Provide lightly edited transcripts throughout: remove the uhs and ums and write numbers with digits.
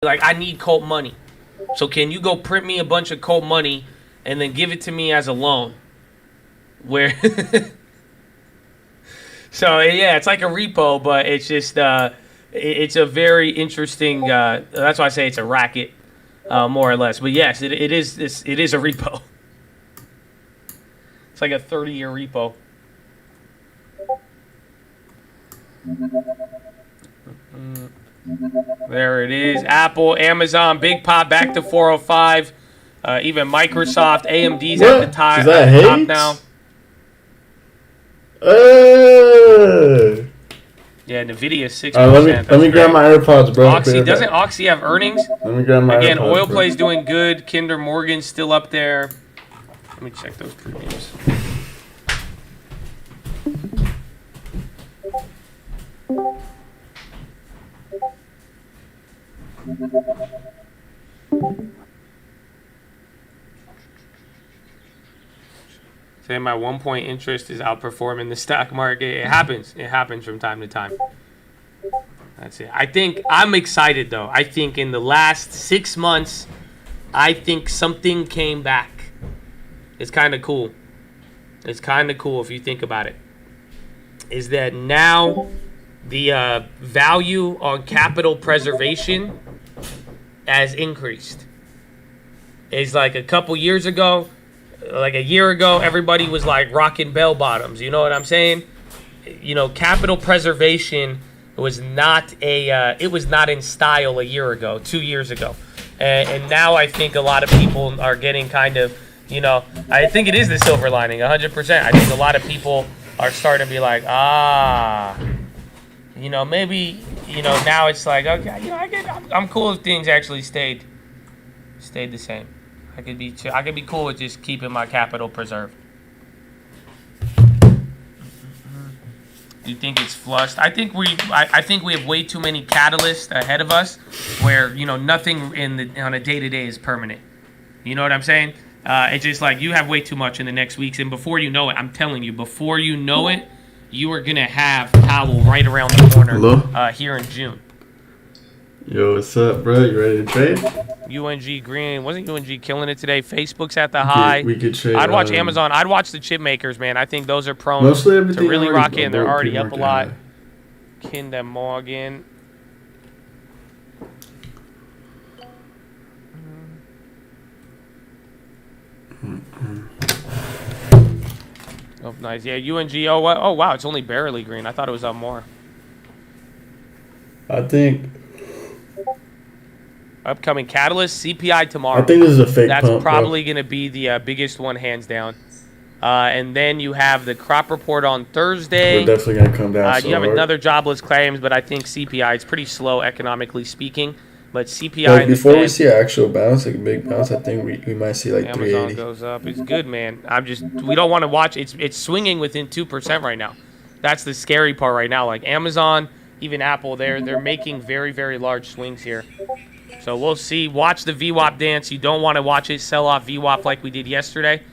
like, I need Colt money. So can you go print me a bunch of Colt money and then give it to me as a loan? Where so yeah, it's like a repo, but it's just it's a very interesting. That's why I say it's a racket, more or less. But yes, it is a repo. It's like a 30-year repo. There it is. Apple, Amazon, Big Pop back to 405. Even Microsoft, AMD's at the top, Is that top hate? now. Yeah, Nvidia 6%. Let me grab my AirPods, bro. Oxy, doesn't Oxy have earnings? Let me grab my Again, AirPods, Oil bro. Play's doing good. Kinder Morgan's still up there. Let me check those premiums. Saying my 1 point interest is outperforming the stock market. It happens. It happens from time to time. That's it. I think I'm excited though. I think in the last 6 months, I think something came back. It's kind of cool. It's kind of cool if you think about it. Is that now the value on capital preservation has increased. It's like a couple years ago, like a year ago, everybody was like rocking bell bottoms. You know what I'm saying? You know, capital preservation was not it was not in style a year ago, 2 years ago. And now I think a lot of people are getting kind of, you know, I think it is the silver lining, 100%. I think a lot of people are starting to be like, you know, maybe, you know, now it's like, okay, you know, I'm cool if things actually stayed the same. I could be cool with just keeping my capital preserved. Do you think it's flushed? I think we have way too many catalysts ahead of us, where, you know, nothing on a day-to-day is permanent. You know what I'm saying? It's just like you have way too much in the next weeks, and before you know it, I'm telling you, before you know it, you are gonna have Powell right around the corner here in June. Yo, what's up, bro? You ready to trade? UNG Green. Wasn't UNG killing it today? Facebook's at the high. We could trade. I'd watch Amazon. I'd watch the chip makers, man. I think those are prone Mostly to really rock in. They're already up a lot. High. Kinder Morgan. Oh, nice. Yeah, UNG. Oh, wow. It's only barely green. I thought it was up more. I think. Upcoming catalyst, CPI tomorrow. I think this is a fake That's pump, probably going to be the biggest one, hands down. And then you have the crop report on Thursday. We're definitely going to come down. You have another jobless claims, but I think CPI is pretty slow economically speaking. But CPI like before we see an actual bounce, like a big bounce, I think we might see like Amazon 380. goes up. It's good, man. We don't want to watch. It's swinging within 2% right now. That's the scary part right now. Like Amazon, even Apple, they're making very, very large swings here. So we'll see. Watch the VWAP dance. You don't want to watch it sell off VWAP like we did yesterday.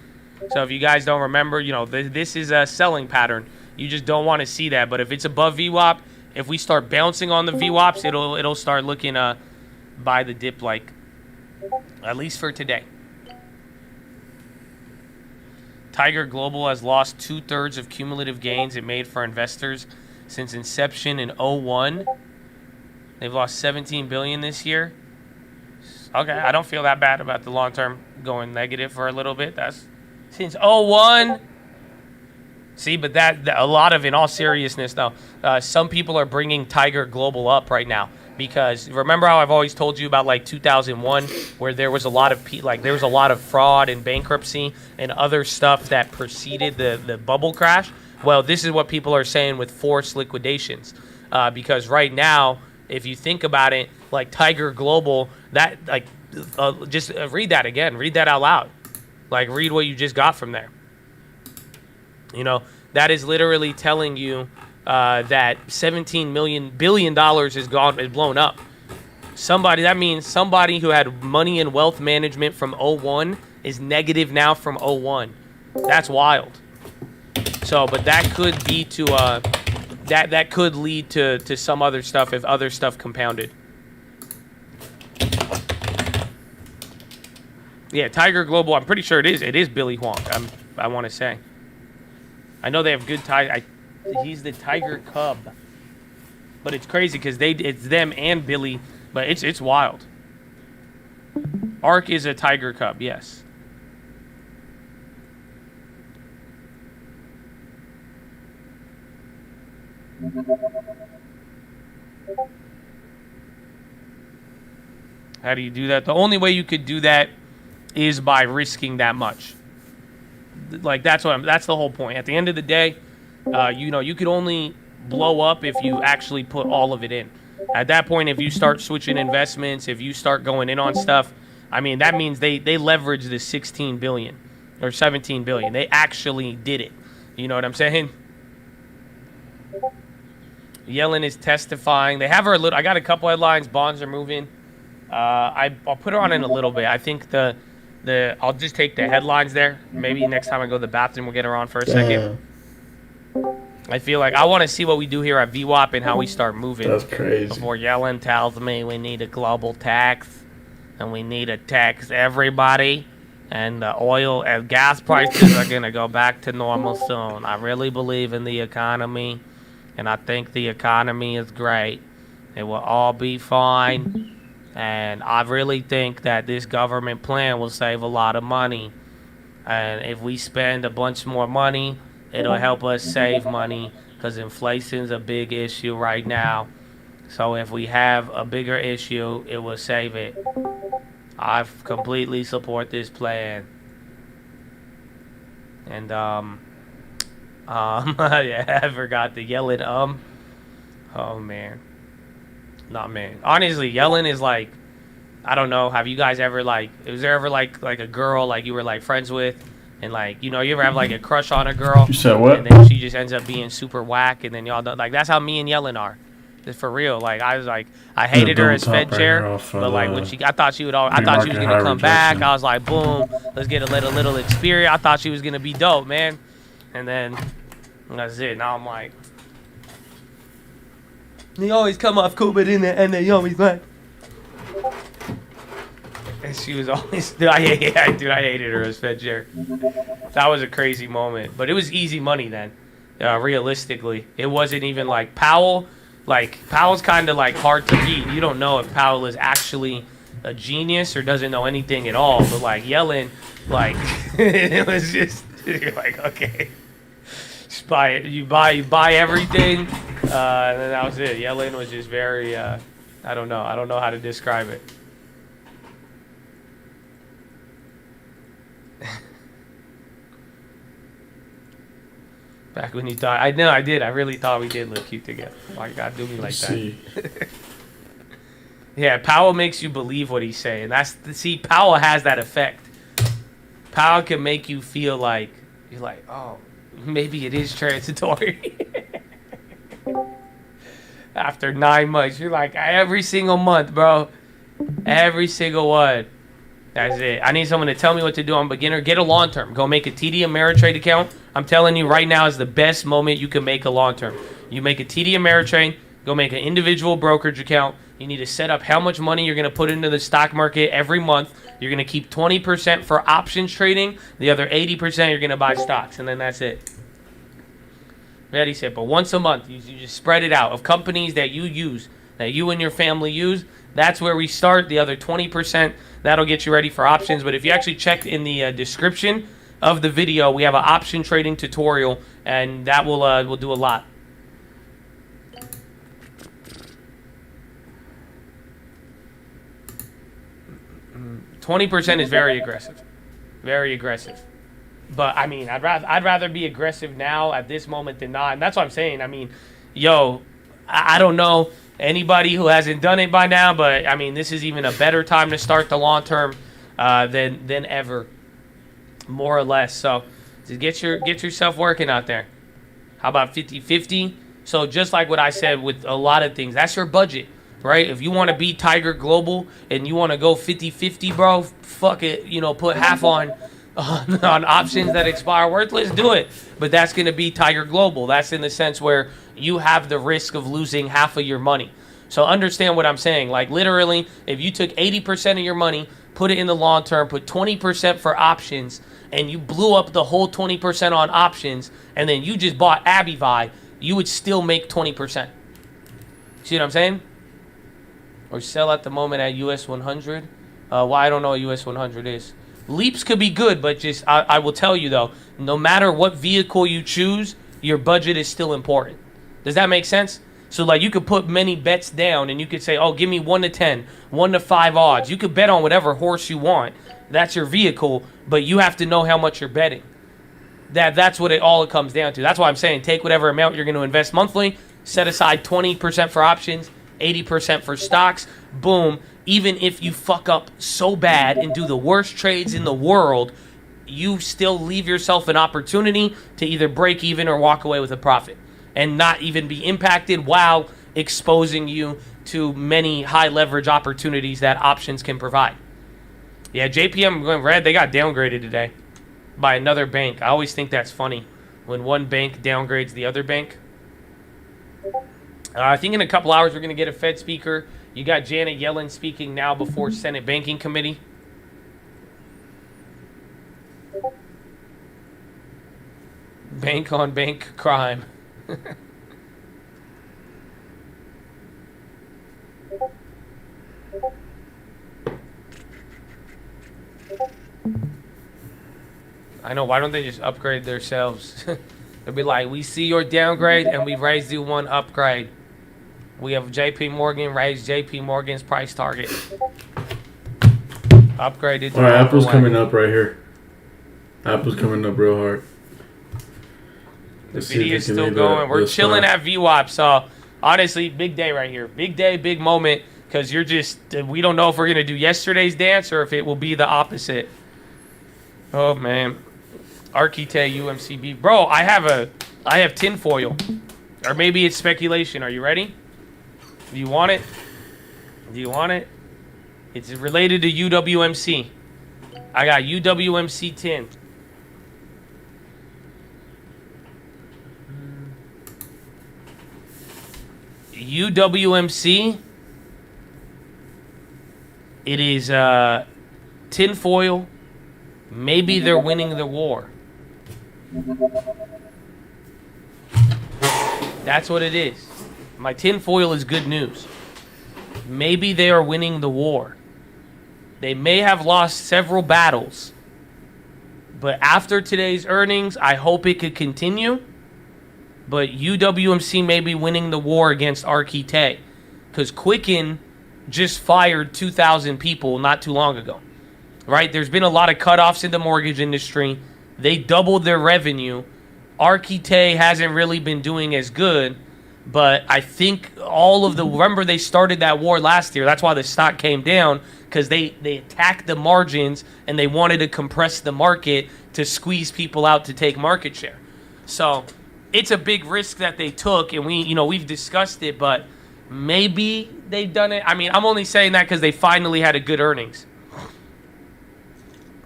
So if you guys don't remember, you know, this is a selling pattern. You just don't want to see that. But if it's above VWAP, if we start bouncing on the VWAPs, it'll start looking by the dip, like, at least for today. Tiger Global has lost 2/3 of cumulative gains it made for investors since inception in 2001. They've lost $17 billion this year. Okay, I don't feel that bad about the long term going negative for a little bit. That's since 2001. See, but that a lot of, in all seriousness, though, some people are bringing Tiger Global up right now because remember how I've always told you about like 2001, where there was a lot of there was a lot of fraud and bankruptcy and other stuff that preceded the bubble crash. Well, this is what people are saying with forced liquidations, because right now, if you think about it, like Tiger Global, that just read that again. Read that out loud. Like, read what you just got from there. You know, that is literally telling you that $17 billion is blown up. That means somebody who had money and wealth management from 2001 is negative now from 2001. That's wild. So, but that could be to that could lead to some other stuff if other stuff compounded. Yeah, Tiger Global. I'm pretty sure it is. It is Billy Huang. I want to say. I know they have good Tiger. He's the Tiger Cub. But it's crazy because it's them and Billy. But it's wild. Ark is a Tiger Cub. Yes. How do you do that? The only way you could do that is by risking that much. Like that's the whole point. At the end of the day, you could only blow up if you actually put all of it in. At that point, if you start switching investments, if you start going in on stuff, I mean that means they leveraged the 16 billion or 17 billion. They actually did it. You know what I'm saying? Yellen is testifying. They have her a little. I got a couple headlines. Bonds are moving. I'll put her on in a little bit. I think I'll just take the headlines there. Maybe next time I go to the bathroom, we'll get her on for a second. I feel like I want to see what we do here at VWAP and how we start moving. That's crazy. Before Yellen tells me we need a global tax and we need to tax everybody and the oil and gas prices are going to go back to normal soon. I really believe in the economy and I think the economy is great. It will all be fine. And I really think that this government plan will save a lot of money. And if we spend a bunch more money, it'll help us save money because inflation's a big issue right now. So if we have a bigger issue, it will save it. I completely support this plan. And, yeah, I forgot the yelling, Oh, man. Nah, man. Honestly, Yellen is like, I don't know. Have you guys ever was there ever like a girl like you were like friends with, and like you ever have like a crush on a girl? You said what? And then she just ends up being super whack, and then y'all don't, like that's how me and Yellen are. Just for real. Like I was like I hated her as Fed chair, but like when I thought she was gonna come back. I was like, boom, let's get a little experience. I thought she was gonna be dope, man. And then that's it. Now I'm like. They always come off cool, but in the end they always like. And she was always, I hated her as Fed chair. That was a crazy moment, but it was easy money then. Realistically, it wasn't even like Powell. Like Powell's kind of like hard to read. You don't know if Powell is actually a genius or doesn't know anything at all. But like Yellen, like it was just you're like okay. Buy it. You buy everything, and then that was it. Yellen was just very, I don't know how to describe it. Back when you thought, I did. I really thought we did look cute together. Why you gotta do me like that? Yeah, Powell makes you believe what he's saying. Powell has that effect. Powell can make you feel like you're like, oh. Maybe it is transitory. After 9 months, you're like, every single month, bro. Every single one. That's it. I need someone to tell me what to do on beginner. Get a long term. Go make a TD Ameritrade account. I'm telling you right now is the best moment you can make a long term. You make a TD Ameritrade. Go make an individual brokerage account. You need to set up how much money you're going to put into the stock market every month. You're going to keep 20% for options trading. The other 80% you're going to buy stocks. And then that's it. Very simple. Once a month, you just spread it out of companies that you use, that you and your family use. That's where we start. The other 20%, that'll get you ready for options. But if you actually check in the description of the video, we have an option trading tutorial, and that will do a lot. 20% is very aggressive. Very aggressive. But, I mean, I'd rather be aggressive now at this moment than not. And that's what I'm saying. I mean, I don't know anybody who hasn't done it by now, but, I mean, this is even a better time to start the long term than ever, more or less. So, just get yourself working out there. How about 50-50? So, just like what I said with a lot of things, that's your budget. Right? If you want to be Tiger Global and you want to go 50-50, bro, fuck it. Put half on options that expire worthless, do it. But that's going to be Tiger Global. That's in the sense where you have the risk of losing half of your money. So understand what I'm saying. Like literally, if you took 80% of your money put it in the long term, put 20% for options, and you blew up the whole 20% on options, and then you just bought AbbVie, you would still make 20%. See what I'm saying? Or sell at the moment at US 100. Well, I don't know what US 100 is. Leaps could be good, but just I will tell you though, no matter what vehicle you choose, your budget is still important. Does that make sense? So like you could put many bets down and you could say, oh, give me 1 to 10, 1 to 5 odds. You could bet on whatever horse you want. That's your vehicle, but you have to know how much you're betting. That's what it all comes down to. That's why I'm saying take whatever amount you're going to invest monthly, set aside 20% for options, 80% for stocks. Boom. Even if you fuck up so bad and do the worst trades in the world, you still leave yourself an opportunity to either break even or walk away with a profit and not even be impacted while exposing you to many high leverage opportunities that options can provide. Yeah, JPM going red. They got downgraded today by another bank. I always think that's funny when one bank downgrades the other bank. I think in a couple hours we're going to get a Fed speaker. You got Janet Yellen speaking now before Senate Banking Committee. Bank on bank crime. I know, why don't they just upgrade themselves? They'll be like, we see your downgrade and we raised you one upgrade. We have JP Morgan raised JP Morgan's price target. Upgraded to Alright, Apple's coming up right here. Apple's coming up real hard. Nvidia's still going. We're chilling at VWAP. So, honestly, big day right here. Big day, big moment. Because you're just, we don't know if we're going to do yesterday's dance or if it will be the opposite. Oh, man. Archite UMCB. Bro, I have tinfoil. Or maybe it's speculation. Are you ready? Do you want it? Do you want it? It's related to UWMC. I got UWMC tin. UWMC. It is tinfoil. Maybe they're winning the war. That's what it is. My tinfoil is good news. Maybe they are winning the war. They may have lost several battles. But after today's earnings, I hope it could continue. But UWMC may be winning the war against Archite. Because Quicken just fired 2,000 people not too long ago. Right? There's been a lot of cutoffs in the mortgage industry. They doubled their revenue. Archite hasn't really been doing as good. But I think remember they started that war last year. That's why the stock came down, because they attacked the margins and they wanted to compress the market to squeeze people out to take market share. So it's a big risk that they took, and we've discussed it, but maybe they've done it. I mean, I'm only saying that because they finally had a good earnings.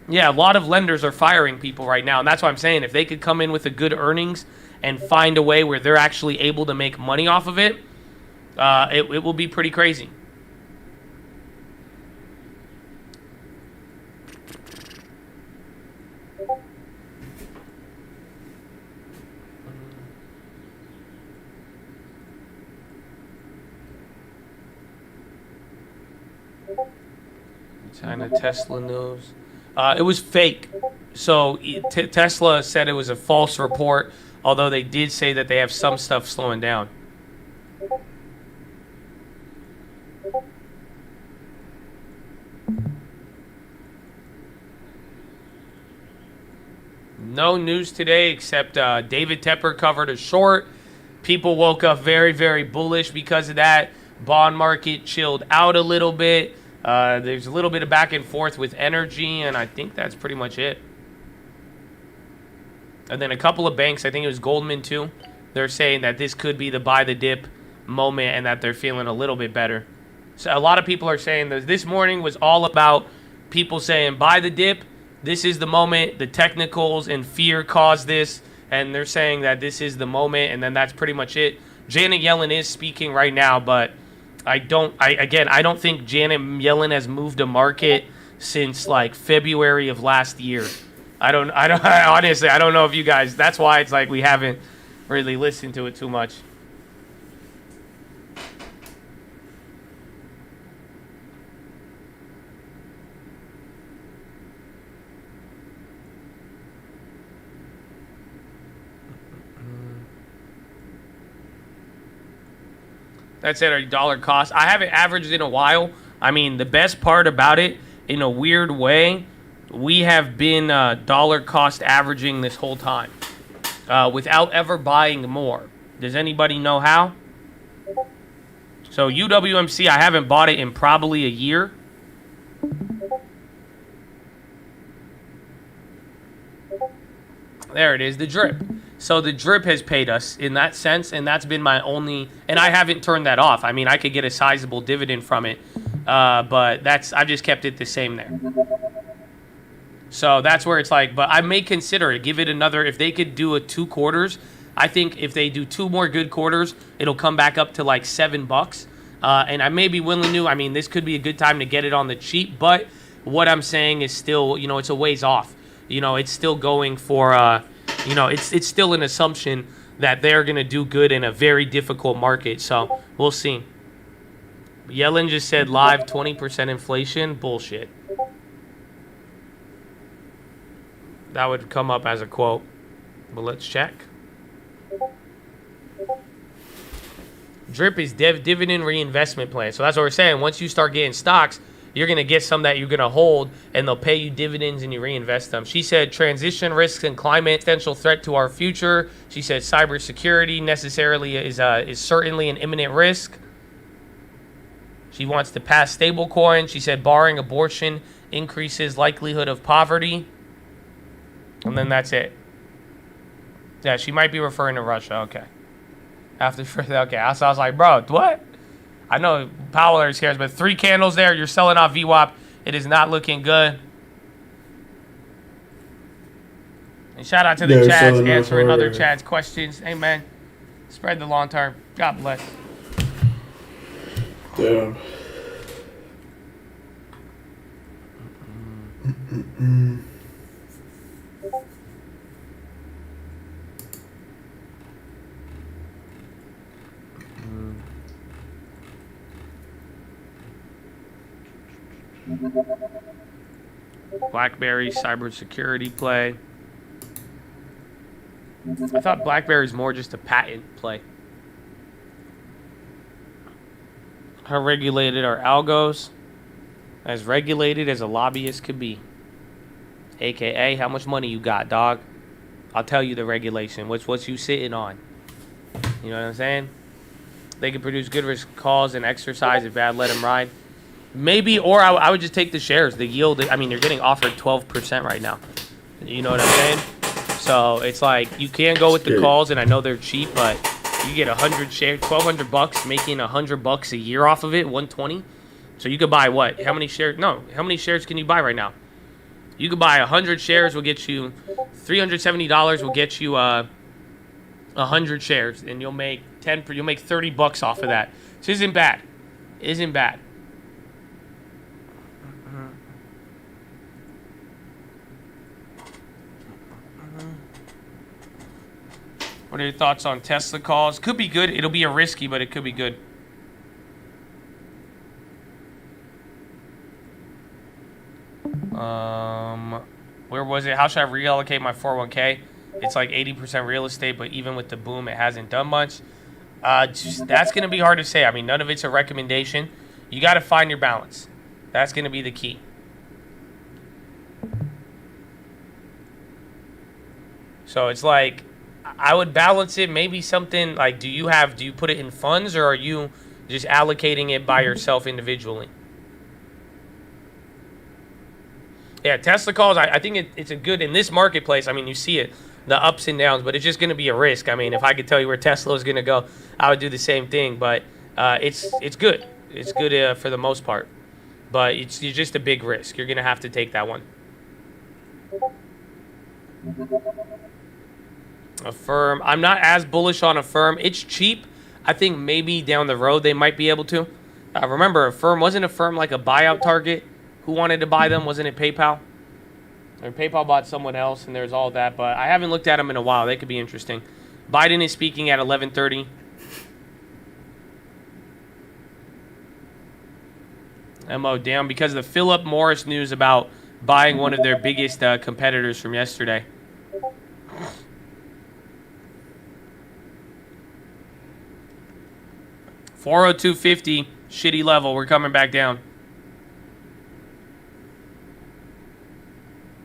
Yeah, a lot of lenders are firing people right now, and that's why I'm saying if they could come in with a good earnings and find a way where they're actually able to make money off of it, it will be pretty crazy. China Tesla news. It was fake. So Tesla said it was a false report, although they did say that they have some stuff slowing down. No news today except David Tepper covered a short. People woke up very, very bullish because of that. Bond market chilled out a little bit. There's a little bit of back and forth with energy, and I think that's pretty much it. And then a couple of banks, I think it was Goldman too, they're saying that this could be the buy the dip moment and that they're feeling a little bit better. So a lot of people are saying that this morning was all about people saying buy the dip, this is the moment, the technicals and fear caused this, and they're saying that this is the moment, and then that's pretty much it. Janet Yellen is speaking right now, but I don't think Janet Yellen has moved a market since like February of last year. Honestly, I don't know if you guys, that's why it's like we haven't really listened to it too much. That's it, our dollar cost. I haven't averaged in a while. I mean, the best part about it, in a weird way, we have been dollar cost averaging this whole time without ever buying more. Does anybody know how? So UWMC, I haven't bought it in probably a year. There it is, the drip. So the drip has paid us in that sense, and that's been my only, and I haven't turned that off. I mean, I could get a sizable dividend from it, but I've just kept it the same there. So that's where it's like, but I may consider it, give it another, if they could do a 2 quarters, I think if they do 2 more good quarters, it'll come back up to like $7. And I may be willing to, I mean, this could be a good time to get it on the cheap, but what I'm saying is still, it's a ways off. It's still going for, it's still an assumption that they're going to do good in a very difficult market. So we'll see. Yellen just said live 20% inflation. Bullshit. That would come up as a quote. But let's check. DRIP is dividend reinvestment plan. So that's what we're saying. Once you start getting stocks, you're going to get some that you're going to hold, and they'll pay you dividends and you reinvest them. She said transition risks and climate potential threat to our future. She said cybersecurity necessarily is certainly an imminent risk. She wants to pass stablecoin. She said barring abortion increases likelihood of poverty. And then that's it. Yeah, she might be referring to Russia. Okay. Okay. So I was like, bro, what? I know Powell always cares, but 3 candles there. You're selling off VWAP. It is not looking good. And shout out to the chads answering other chads' questions. Amen. Spread the long term. God bless. Damn. BlackBerry cybersecurity play. I thought BlackBerry's more just a patent play. How regulated are algos? As regulated as a lobbyist could be. AKA, how much money you got, dog? I'll tell you the regulation. What's you sitting on? You know what I'm saying? They can produce good risk calls and exercise if bad, let them ride. Maybe, or I would just take the shares. The yield, I mean, you're getting offered 12% right now. You know what I'm saying? So it's like, you can go with the calls, and I know they're cheap, but you get 100 shares, $1,200, making $100 a year off of it, 120. So you could buy what? How many shares? No, how many shares can you buy right now? You could buy 100 shares, will get you $370, will get you 100 shares, and you'll make $30 off of that. This isn't bad. Isn't bad. What are your thoughts on Tesla calls? Could be good. It'll be a risky, but it could be good. Where was it? How should I reallocate my 401k? It's like 80% real estate, but even with the boom, it hasn't done much. That's going to be hard to say. I mean, none of it's a recommendation. You got to find your balance. That's going to be the key. So it's like, I would balance it. Maybe something like, do you put it in funds, or are you just allocating it by yourself individually? Yeah, Tesla calls, I think it's a good, in this marketplace, I mean, you see it, the ups and downs, but it's just going to be a risk. I mean, if I could tell you where Tesla is going to go, I would do the same thing, but it's good. It's good for the most part, but it's just a big risk. You're going to have to take that one. Affirm. I'm not as bullish on Affirm. It's cheap. I think maybe down the road they might be able to. Remember, Affirm wasn't Affirm like a buyout target Who wanted to buy them? Wasn't it PayPal? Or PayPal bought someone else, and there's all that. But I haven't looked at them in a while. They could be interesting. Biden is speaking at 11:30. MO down because of the Philip Morris news about buying one of their biggest competitors from yesterday. $402.50, shitty level. We're coming back down.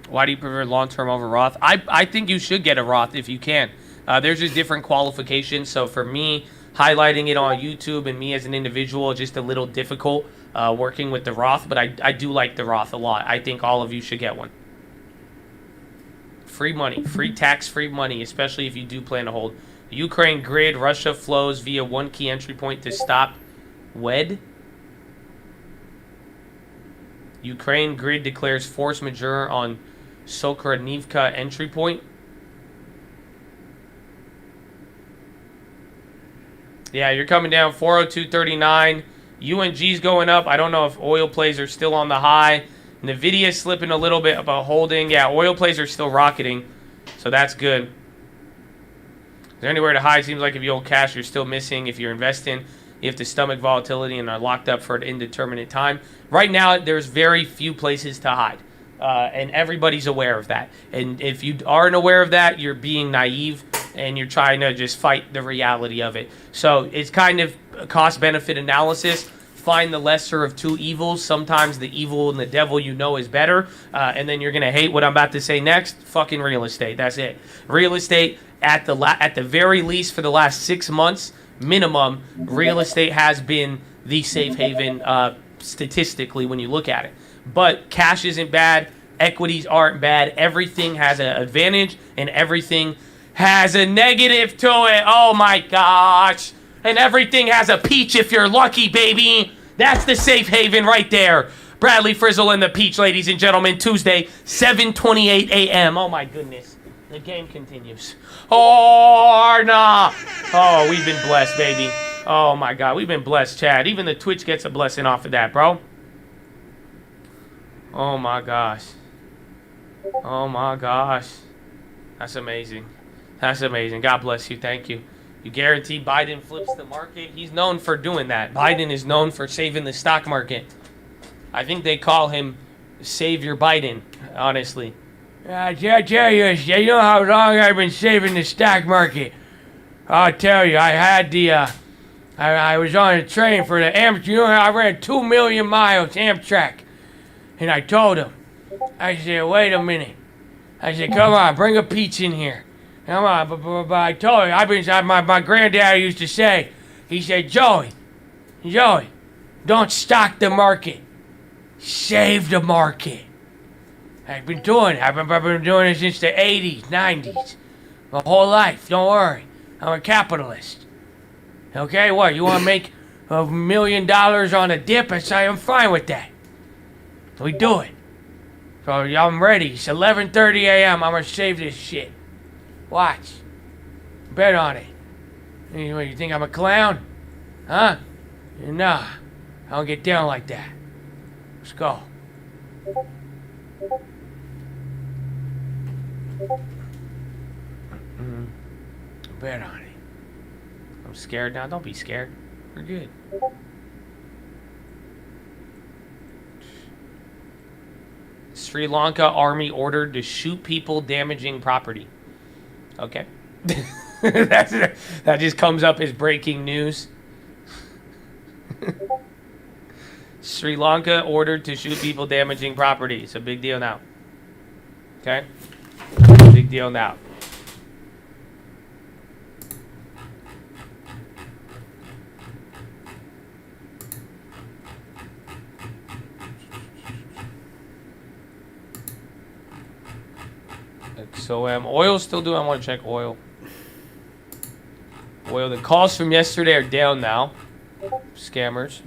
Why do you prefer long-term over Roth? I think you should get a Roth if you can. There's just different qualifications. So for me, highlighting it on YouTube and me as an individual, just a little difficult working with the Roth. But I do like the Roth a lot. I think all of you should get one. Free money, free tax-free money, especially if you do plan to hold. Ukraine grid, Russia flows via one key entry point to stop WED. Ukraine grid declares force majeure on Sokranivka entry point. Yeah, you're coming down 402.39. UNG's going up. I don't know if oil plays are still on the high. Nvidia's slipping a little bit about holding. Yeah, oil plays are still rocketing, so that's good. Is there anywhere to hide? Seems like if you hold cash, you're still missing. If you're investing, you have to stomach volatility and are locked up for an indeterminate time. Right now, there's very few places to hide, and everybody's aware of that. And if you aren't aware of that, you're being naive, and you're trying to just fight the reality of it. So it's kind of a cost-benefit analysis. Find the lesser of two evils. Sometimes the evil and the devil you know is better, and then you're going to hate what I'm about to say next. Fucking real estate. That's it. Real estate, at the very least for the last 6 months, minimum, real estate has been the safe haven statistically when you look at it. But cash isn't bad. Equities aren't bad. Everything has an advantage, and everything has a negative to it. Oh my gosh. And everything has a peach if you're lucky, baby. That's the safe haven right there. Bradley Frizzle and the Peach, ladies and gentlemen. Tuesday, 7:28 a.m. Oh my goodness. The game continues. Oh, nah. Oh, we've been blessed, baby. Oh my God, we've been blessed, Chad. Even the Twitch gets a blessing off of that, bro. Oh my gosh. Oh my gosh. That's amazing. That's amazing. God bless you. Thank you. You guarantee Biden flips the market? He's known for doing that. Biden is known for saving the stock market. I think they call him Savior Biden, honestly. I tell you, you know how long I've been saving the stock market. I'll tell you, I had I was on a train for the Amtrak. You know, I ran 2 million miles Amtrak. And I told him, I said, wait a minute. I said, come on, bring a peach in here. Come on, but I told you, my granddad used to say, he said, Joey, don't stock the market. Save the market. I've been doing it. I've been doing it since the 80s, 90s. My whole life, don't worry. I'm a capitalist. Okay, what, you want to make $1 million on a dip? I say, I'm fine with that. We do it. So I'm ready. It's 11:30 a.m. I'm going to save this shit. Watch. Bet on it. You think I'm a clown? Huh? Nah. I don't get down like that. Let's go. Bet on it. I'm scared now. Don't be scared. We're good. Sri Lanka army ordered to shoot people damaging property. Okay. That just comes up as breaking news. Sri Lanka ordered to shoot people damaging property. It's a big deal now. Okay? Big deal now. So oil's still doing. I want to check oil. Oil. The calls from yesterday are down now. Scammers.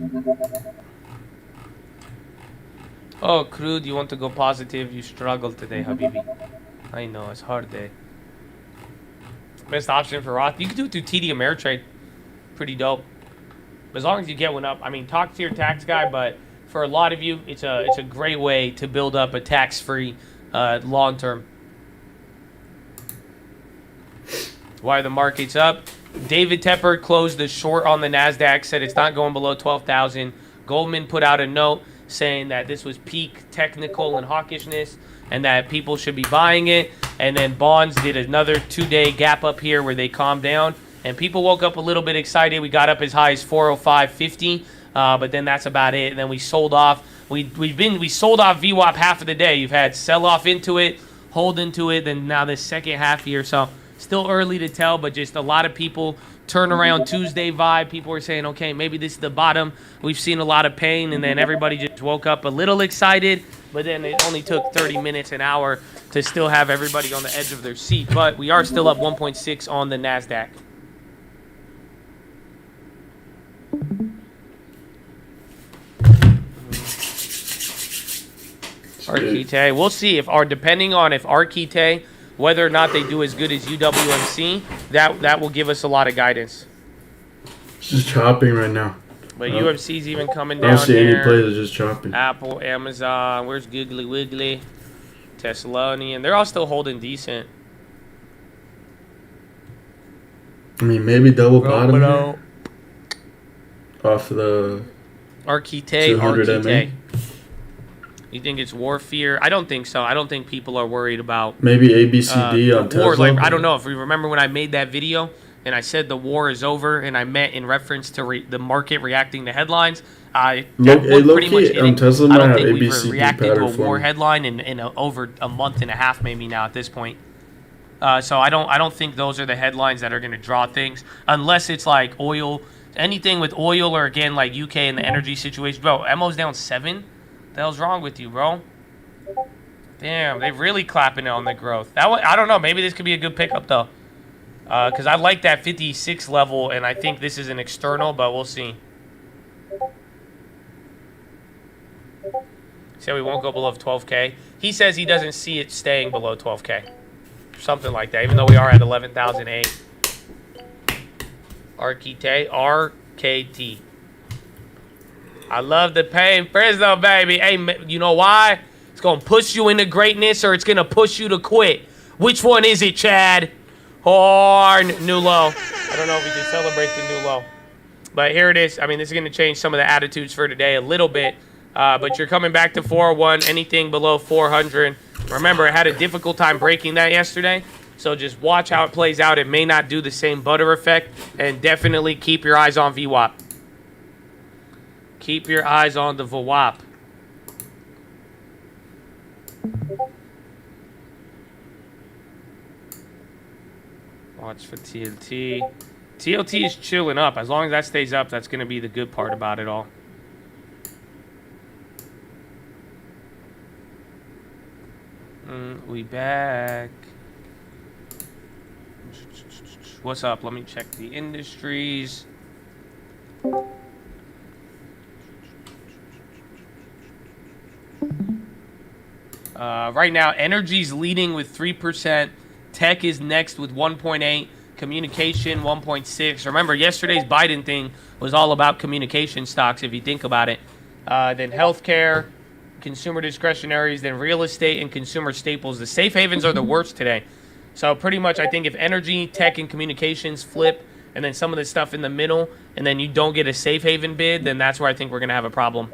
Oh, crude. You want to go positive? You struggle today, Habibi. I know it's hard day. Best option for Roth. You can do it through TD Ameritrade. Pretty dope. As long as you get one up. I mean, talk to your tax guy, but for a lot of you, it's a great way to build up a tax-free long term. Why the market's up? David Tepper closed the short on the Nasdaq, said it's not going below 12,000. Goldman put out a note saying that this was peak technical and hawkishness, and that people should be buying it. And then bonds did another 2-day gap up here where they calmed down, and people woke up a little bit excited. We got up as high as 405.50, but then that's about it. And then we sold off. We sold off VWAP half of the day. You've had sell off into it, hold into it, then now this second half here. So still early to tell, but just a lot of people turn around Tuesday vibe. People are saying, okay, maybe this is the bottom. We've seen a lot of pain, and then everybody just woke up a little excited, but then it only took 30 minutes, an hour to still have everybody on the edge of their seat. But we are still up 1.6 on the NASDAQ. Arquite. We'll see if depending on if Arquite, whether or not they do as good as UWMC, that will give us a lot of guidance. It's just chopping right now. But UMC's even coming down. I don't see here. any plays. It's just chopping. Apple, Amazon, where's Googly Wiggly, Thessalonian? They're all still holding decent. I mean, maybe double bottom here. Off the Arquite. 200 MA. You think it's war fear? I don't think so. I don't think people are worried about maybe ABCD on war. Tesla. Like, I don't know if you remember when I made that video and I said the war is over, and I meant in reference to the market reacting to headlines. That was pretty much hitting. Tesla I don't might think have we've ABCD reacted to a war form. headline in over a month and a half, maybe now at this point. So I don't think those are the headlines that are going to draw things, unless it's like oil, anything with oil, or again like UK and the energy situation. Bro, MO's down 7. The hell's wrong with you, bro? Damn, they really clapping on the growth. I don't know. Maybe this could be a good pickup though, because I like that 56 level, and I think this is an external, but we'll see. So we won't go below 12K. He says he doesn't see it staying below 12K, something like that. Even though we are at 11,008. Arquite, RKT. I love the pain. Fresno, baby. Hey, you know why? It's going to push you into greatness, or it's going to push you to quit. Which one is it, Chad? Horn, new low. I don't know if we should celebrate the new low. But here it is. I mean, this is going to change some of the attitudes for today a little bit. But you're coming back to 401. Anything below 400. Remember, I had a difficult time breaking that yesterday. So just watch how it plays out. It may not do the same butter effect. And definitely keep your eyes on VWAP. Keep your eyes on the VWAP. Watch for TLT. TLT is chilling up. As long as that stays up, that's going to be the good part about it all. We back. What's up? Let me check the industries. Right now, energy's leading with 3%. Tech is next with 1.8. Communication, 1.6. Remember, yesterday's Biden thing was all about communication stocks, if you think about it. Then healthcare, consumer discretionaries, then real estate and consumer staples. The safe havens are the worst today. So pretty much, I think if energy, tech, and communications flip, and then some of the stuff in the middle, and then you don't get a safe haven bid, then that's where I think we're going to have a problem.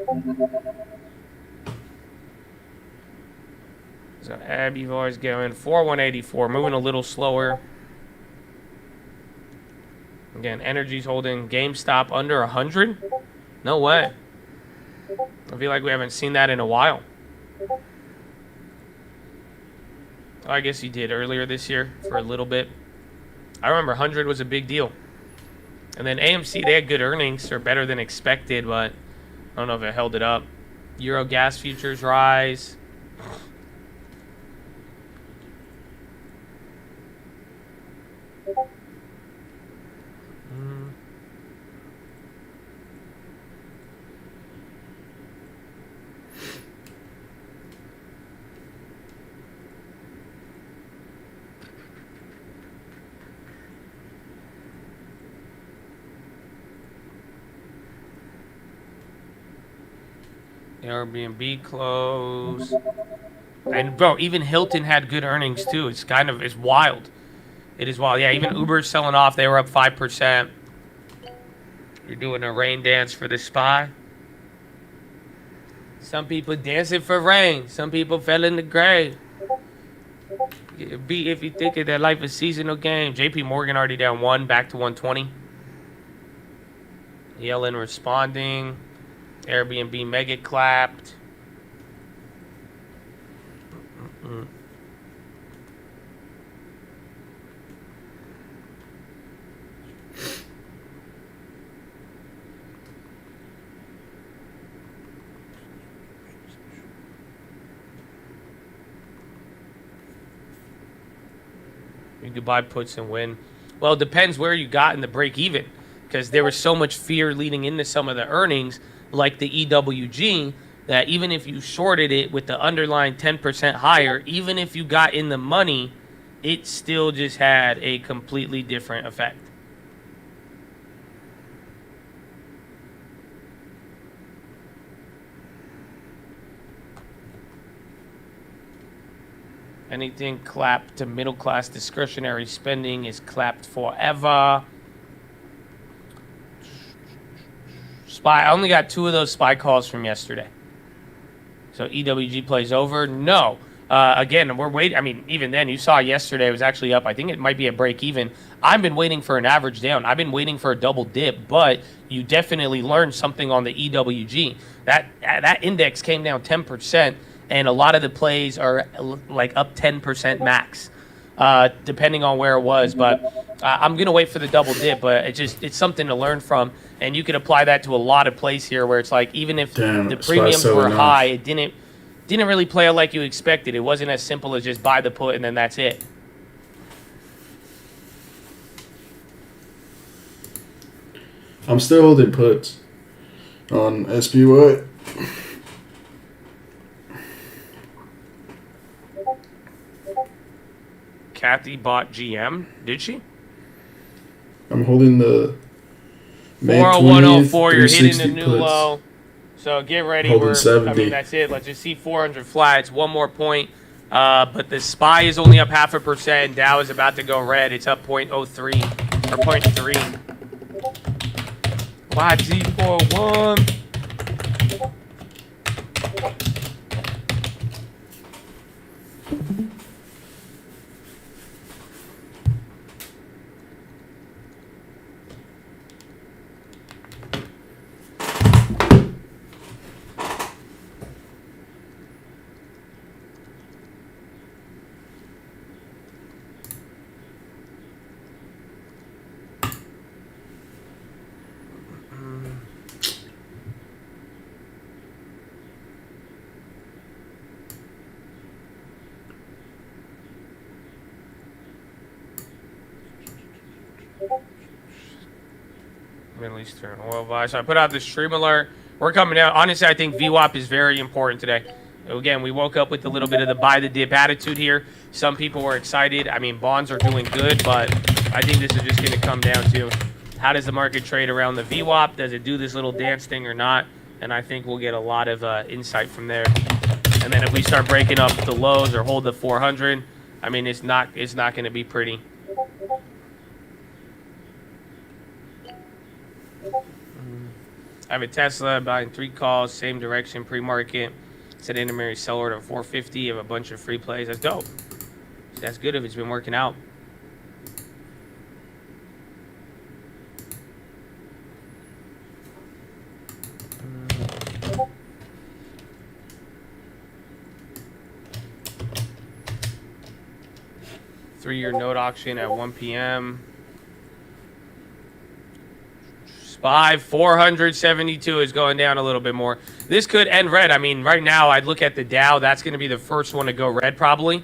So Abivar is going 4184, moving a little slower. Again, energy's holding. GameStop under 100? No way. I feel like we haven't seen that in a while. Oh, I guess he did earlier this year for a little bit. I remember 100 was a big deal. And then AMC, they had good earnings, or better than expected, but I don't know if it held it up. Euro gas futures rise. Airbnb closed. And bro, even Hilton had good earnings too. It's wild. It is wild. Yeah, even Uber's selling off. They were up 5%. You're doing a rain dance for the SPY. Some people dancing for rain. Some people fell in the grave. Be if you think of that life a seasonal game. JP Morgan already down 1, back to 120. Yellen responding. Airbnb mega clapped. You could buy puts and win. Well, it depends where you got in the break even, because there was so much fear leading into some of the earnings, like the EWG, that even if you shorted it with the underlying 10% higher, even if you got in the money, it still just had a completely different effect. Anything clapped to middle class discretionary spending is clapped forever. SPY, I only got 2 of those SPY calls from yesterday. So EWG plays over? No. Again, we're waiting. I mean, even then, you saw yesterday it was actually up. I think it might be a break even. I've been waiting for an average down. I've been waiting for a double dip, but you definitely learned something on the EWG. That index came down 10%, and a lot of the plays are like up 10% max, depending on where it was. But I'm going to wait for the double dip, but it's something to learn from. And you can apply that to a lot of plays here where it's like, even if the premiums were high, it didn't really play out like you expected. It wasn't as simple as just buy the put and then that's it. I'm still holding puts on SPY. Kathy bought GM, did she? I'm holding the May 40104. You're hitting the 360 new puts. low. So get ready. Holding 70. I mean, that's it. Let's just see 400 flat. It's one more point. But the SPY is only up 0.5%. Dow is about to go red. It's up 0.03 or 0.3. YG41. Middle Eastern oil buy. So I put out the stream alert. We're coming out. Honestly, I think VWAP is very important today. Again, we woke up with a little bit of the buy the dip attitude here. Some people were excited. I mean, bonds are doing good, but I think this is just going to come down to how does the market trade around the VWAP? Does it do this little dance thing or not? And I think we'll get a lot of insight from there. And then if we start breaking up the lows or hold the 400, I mean, it's not going to be pretty. I have a Tesla buying 3 calls, same direction, pre-market. Set intermediary sell order of 450. You have a bunch of free plays. That's dope. That's good if it's been working out. Three-year note auction at 1 p.m. SPY 472 is going down a little bit more. This could end red. I mean, right now, I'd look at the Dow. That's going to be the first one to go red, probably.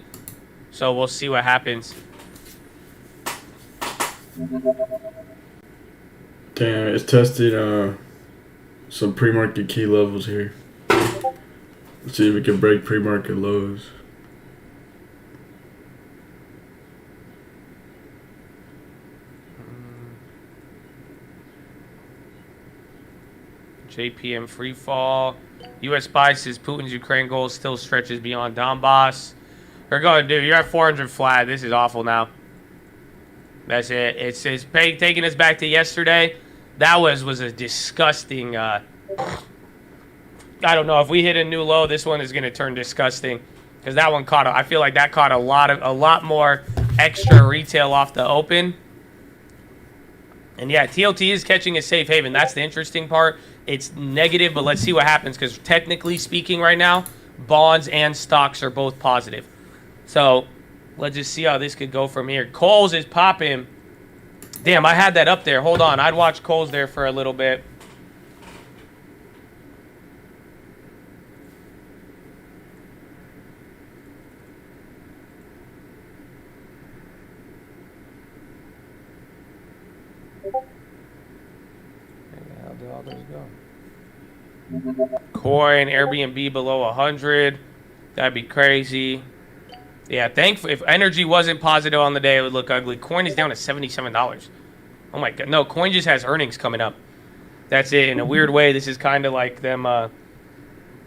So we'll see what happens. Damn, it's tested some pre-market key levels here. Let's see if we can break pre-market lows. JPM free fall. U.S. buy says Putin's Ukraine goal still stretches beyond Donbass. We're going, dude. You're at 400 flat. This is awful now. That's it. It's taking us back to yesterday. That was a disgusting. I don't know if we hit a new low. This one is going to turn disgusting because that one caught. I feel like that caught a lot more extra retail off the open. And yeah, TLT is catching a safe haven. That's the interesting part. It's negative, but let's see what happens because technically speaking, right now, bonds and stocks are both positive. So let's just see how this could go from here. Coles is popping. Damn, I had that up there. Hold on. I'd watch Coles there for a little bit. Where the hell did all those go? Coin, Airbnb below 100. That'd be crazy. Yeah, if energy wasn't positive on the day, it would look ugly. Coin is down to $77. Oh my god. No, Coin just has earnings coming up. That's it. In a weird way, this is kind of like them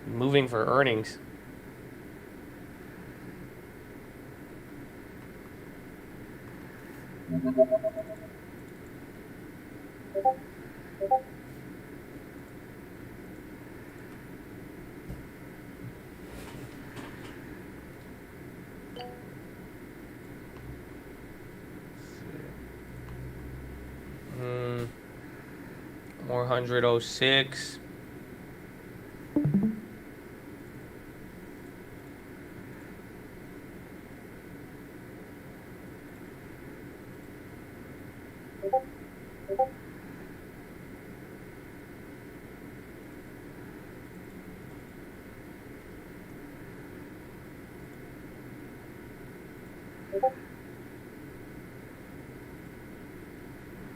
moving for earnings. More 100.06.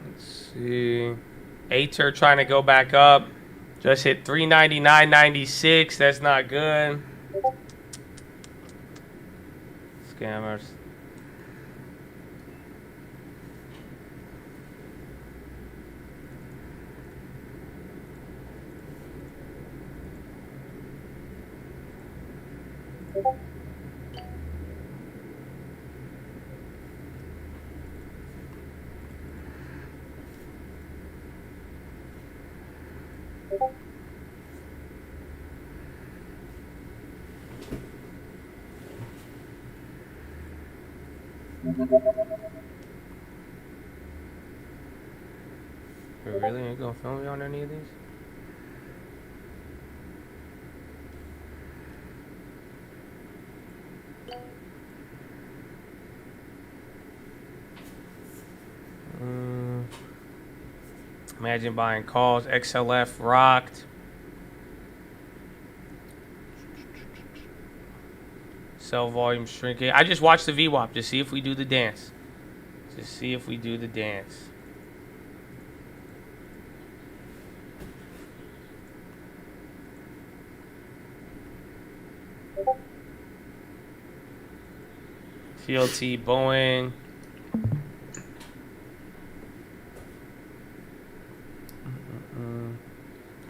Let's see. Ater trying to go back up. Just hit 399.96. That's not good. Scammers. You really ain't gonna film me on any of these? Imagine buying calls. XLF rocked. Sell volume shrinking. I just watched the VWAP to see if we do the dance. To see if we do the dance. TLT Boeing.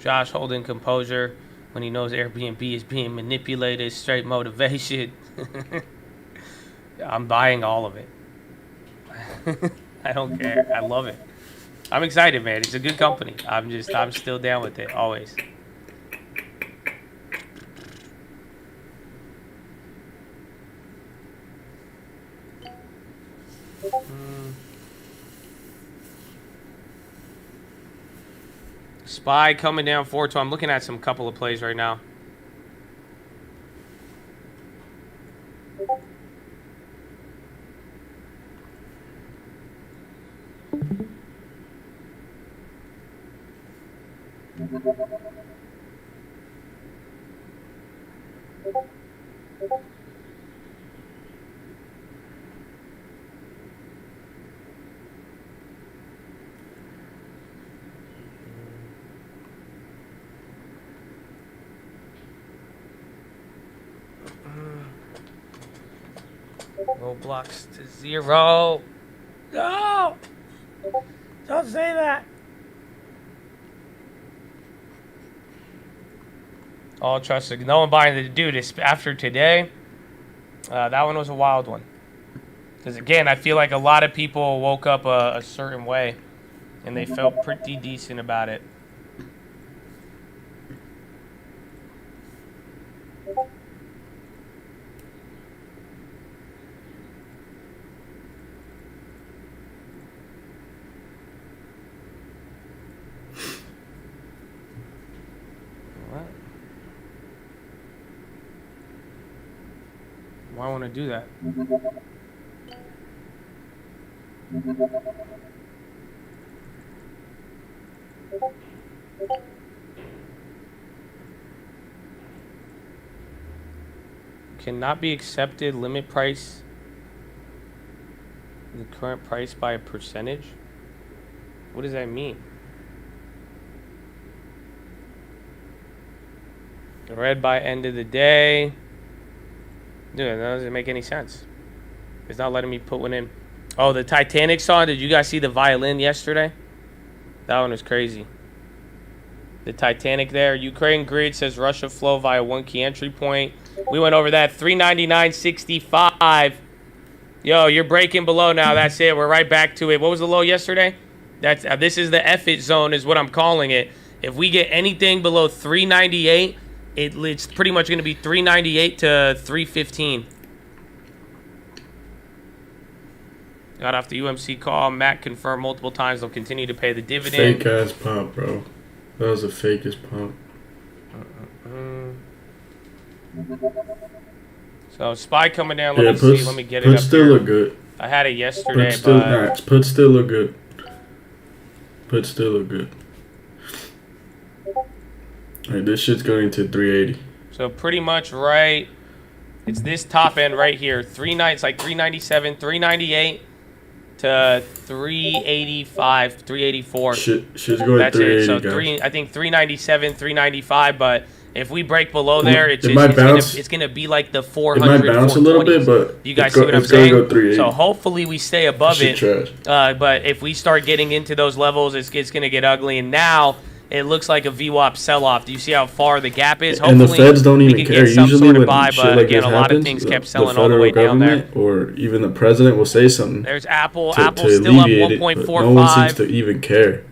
Josh holding composure when he knows Airbnb is being manipulated. Straight motivation. I'm buying all of it. I don't care. I love it. I'm excited, man. It's a good company. I'm still down with it always. Spy coming down 4-2. I'm looking at some couple of plays right now. Roblox to 0. No! Don't say that. All trust. No one buying the dude. After today, that one was a wild one. Because again, I feel like a lot of people woke up a certain way, and they felt pretty decent about it. Why I want to do that? Cannot be accepted. Limit price. The current price by a percentage. What does that mean? Read by end of the day. Dude, that doesn't make any sense. It's not letting me put one in. Oh, the Titanic song. Did you guys see the violin yesterday? That one was crazy. The Titanic there. Ukraine grid says Russia flow via one key entry point. We went over that. 399.65. Yo, you're breaking below now. That's it. We're right back to it. What was the low yesterday? That's this is the F-it zone is what I'm calling it. If we get anything below 398, it's pretty much going to be 398 to 315. Got off the UMC call. Matt confirmed multiple times they'll continue to pay the dividend. Fake ass pump, bro. That was the fakest pump. So SPY coming down. Let me see. Let me get it Put up still here. look good. I had it yesterday, Put still, but nah, put still look good. Put still look good. Alright, this shit's going to 380. so pretty much right. It's this top end right here. It's like 397, 398 to 385, 384. Shit's going That's 380, it. So guys. I think 397, 395. But if we break below there, it's gonna be like the 400. It might bounce a little bit, but you guys see what I'm saying? So hopefully we stay above it. Trash. But if we start getting into those levels, it's gonna get ugly. And now it looks like a VWAP sell-off. Do you see how far the gap is? Hopefully, and the feds don't even care. Usually when buy, shit but like again, this a lot happens, of things kept selling the all the way down there. Or even the president will say something. There's Apple. To Apple's still up alleviate 1.45. It, but no one seems to even care.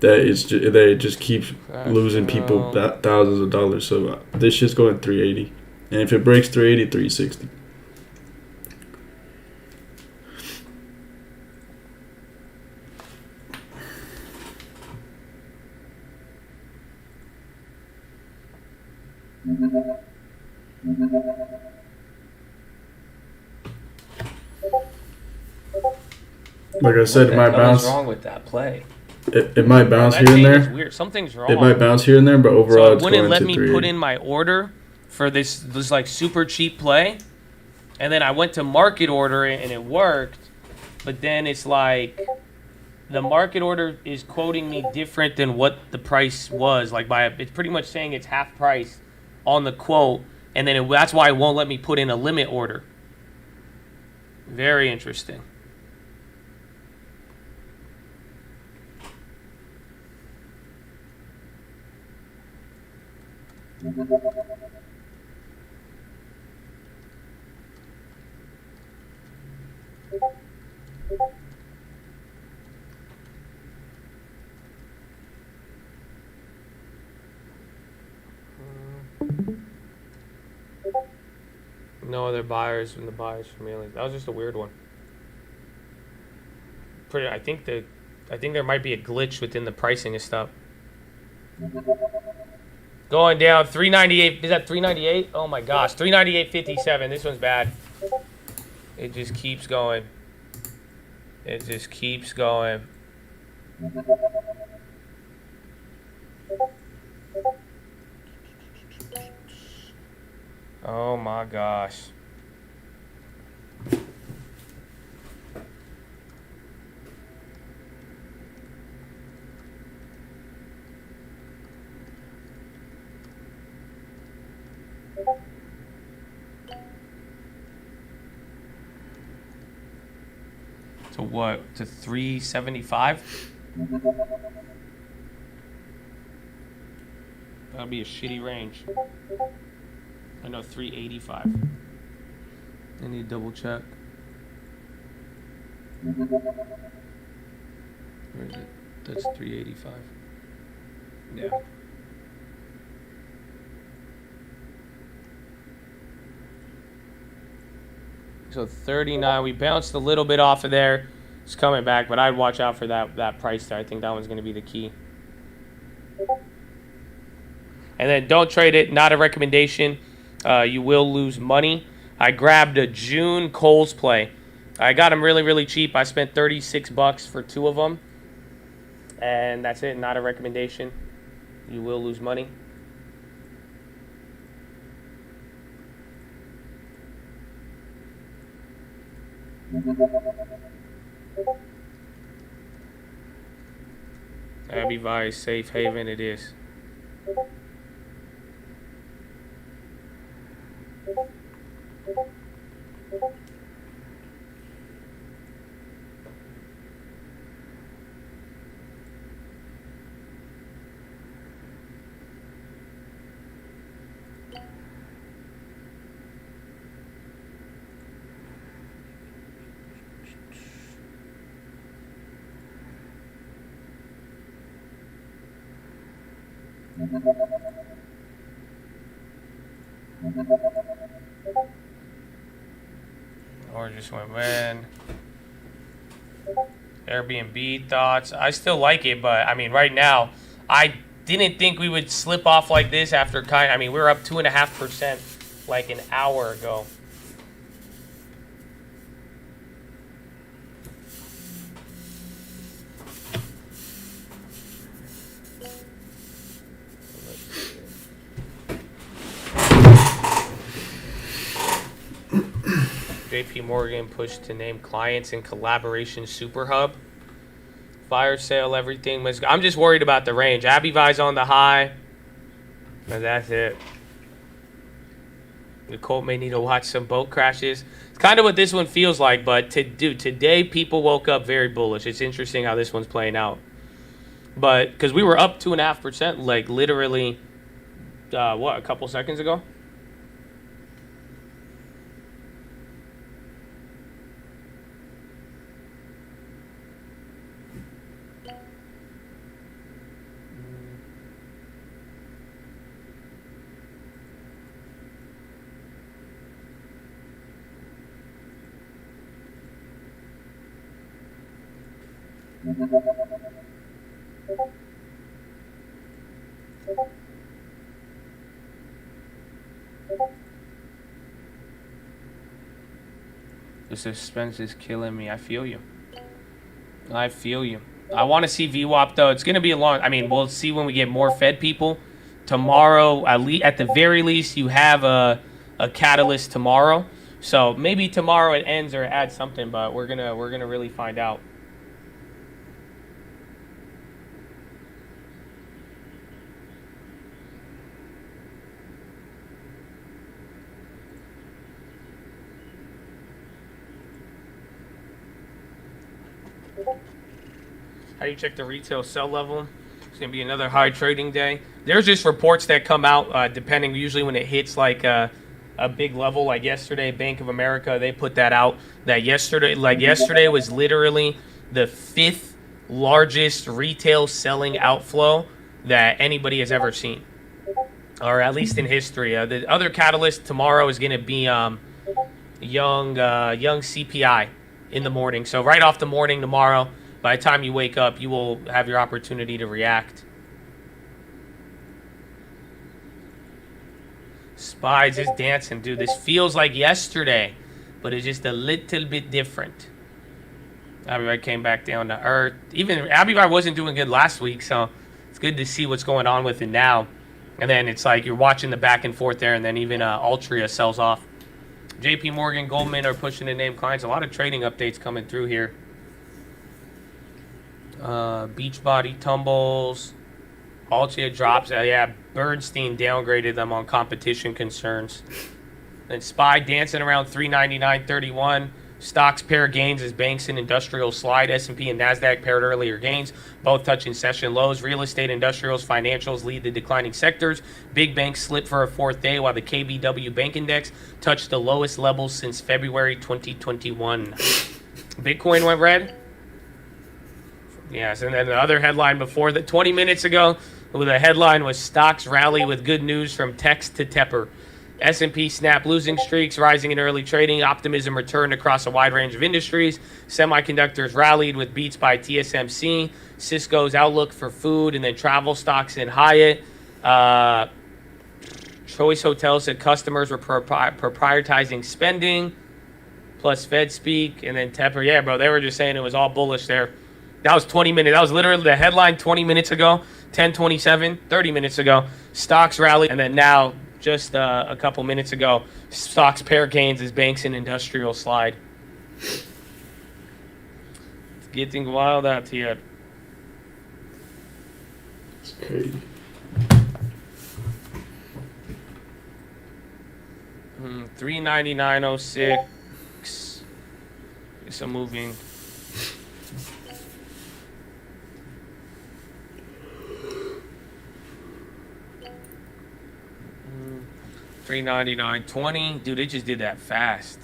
That it just keeps losing people thousands of dollars. So this shit's going 380. And if it breaks 380, 360. Like I said, it might bounce. What's wrong with that play? It might bounce here and there. Weird. Something's wrong. It might bounce here and there, but overall, so it's going to 380. wouldn't let me put in my order for this like super cheap play, and then I went to market order it and it worked, but then it's like the market order is quoting me different than what the price was. Like it's pretty much saying it's half price on the quote, and then that's why it won't let me put in a limit order. Very interesting. No other buyers when the buyers for mailing. That was just a weird one. I think there might be a glitch within the pricing and stuff. Going down 398. Is that 398? Oh my gosh, 398.57. This one's bad. It just keeps going. It just keeps going. Oh my gosh. To what? To 375? That'll be a shitty range. I know 385. I need to double check. Where is it? That's 385. Yeah. So 39, we bounced a little bit off of there. It's coming back, but I'd watch out for that price there. I think that one's going to be the key. And then don't trade it. Not a recommendation. You will lose money. I grabbed a June Coles play. I got them really, really cheap. I spent $36 for 2 of them. And that's it. Not a recommendation. You will lose money. Abbey Vice, safe haven it is. Or just went, man. Airbnb thoughts. I still like it, but I mean, right now, I didn't think we would slip off like this after I mean, we were up 2.5% like an hour ago. JP Morgan pushed to name clients in Collaboration Super Hub. Fire sale, everything. I'm just worried about the range. Abbey Vi's on the high. And that's it. The Colt may need to watch some boat crashes. It's kind of what this one feels like, but today people woke up very bullish. It's interesting how this one's playing out. But because we were up 2.5%, like literally, a couple seconds ago? The suspense is killing me. I feel you. I feel you. I want to see VWAP though. It's going to be a long. I mean, we'll see when we get more Fed people tomorrow. At the very least, you have a catalyst tomorrow. So maybe tomorrow it ends or it adds something, but we're gonna really find out. How do you check the retail sell level? It's going to be another high trading day. There's just reports that come out depending, usually when it hits like a big level. Like yesterday, Bank of America, they put that out. That yesterday was literally the 5th largest retail selling outflow that anybody has ever seen. Or at least in history. The other catalyst tomorrow is going to be young CPI in the morning. So right off the morning tomorrow, by the time you wake up, you will have your opportunity to react. Spies is dancing, dude. This feels like yesterday, but it's just a little bit different. Abbey came back down to earth. Even Abbey wasn't doing good last week, so it's good to see what's going on with it now. And then it's like you're watching the back and forth there, and then even Altria sells off. JP Morgan, Goldman are pushing to name clients. A lot of trading updates coming through here. Beachbody tumbles. Altria drops. Yeah, Bernstein downgraded them on competition concerns. And SPY dancing around 399.31. Stocks pair gains as banks and industrials slide. S&P and NASDAQ paired earlier gains, both touching session lows. Real estate, industrials, financials lead the declining sectors. Big banks slip for a fourth day, while the KBW Bank Index touched the lowest levels since February 2021. Bitcoin went red. Yes, and then the other headline before that, 20 minutes ago, the headline was stocks rally with good news from Text to Tepper. S&P snapped losing streaks, rising in early trading. Optimism returned across a wide range of industries. Semiconductors rallied with beats by TSMC. Cisco's outlook for food, and then travel stocks in Hyatt. Choice Hotels said customers were prioritizing spending. Plus Fed speak, and then Tepper. Yeah, bro, they were just saying it was all bullish there. That was 20 minutes. That was literally the headline 20 minutes ago, 10:27, 30 minutes ago. Stocks rallied, and then now, just a couple minutes ago, stocks pair gains as banks and industrial slide. It's getting wild out here. It's crazy. 399.06. It's a moving. 399.20. Dude, it just did that fast.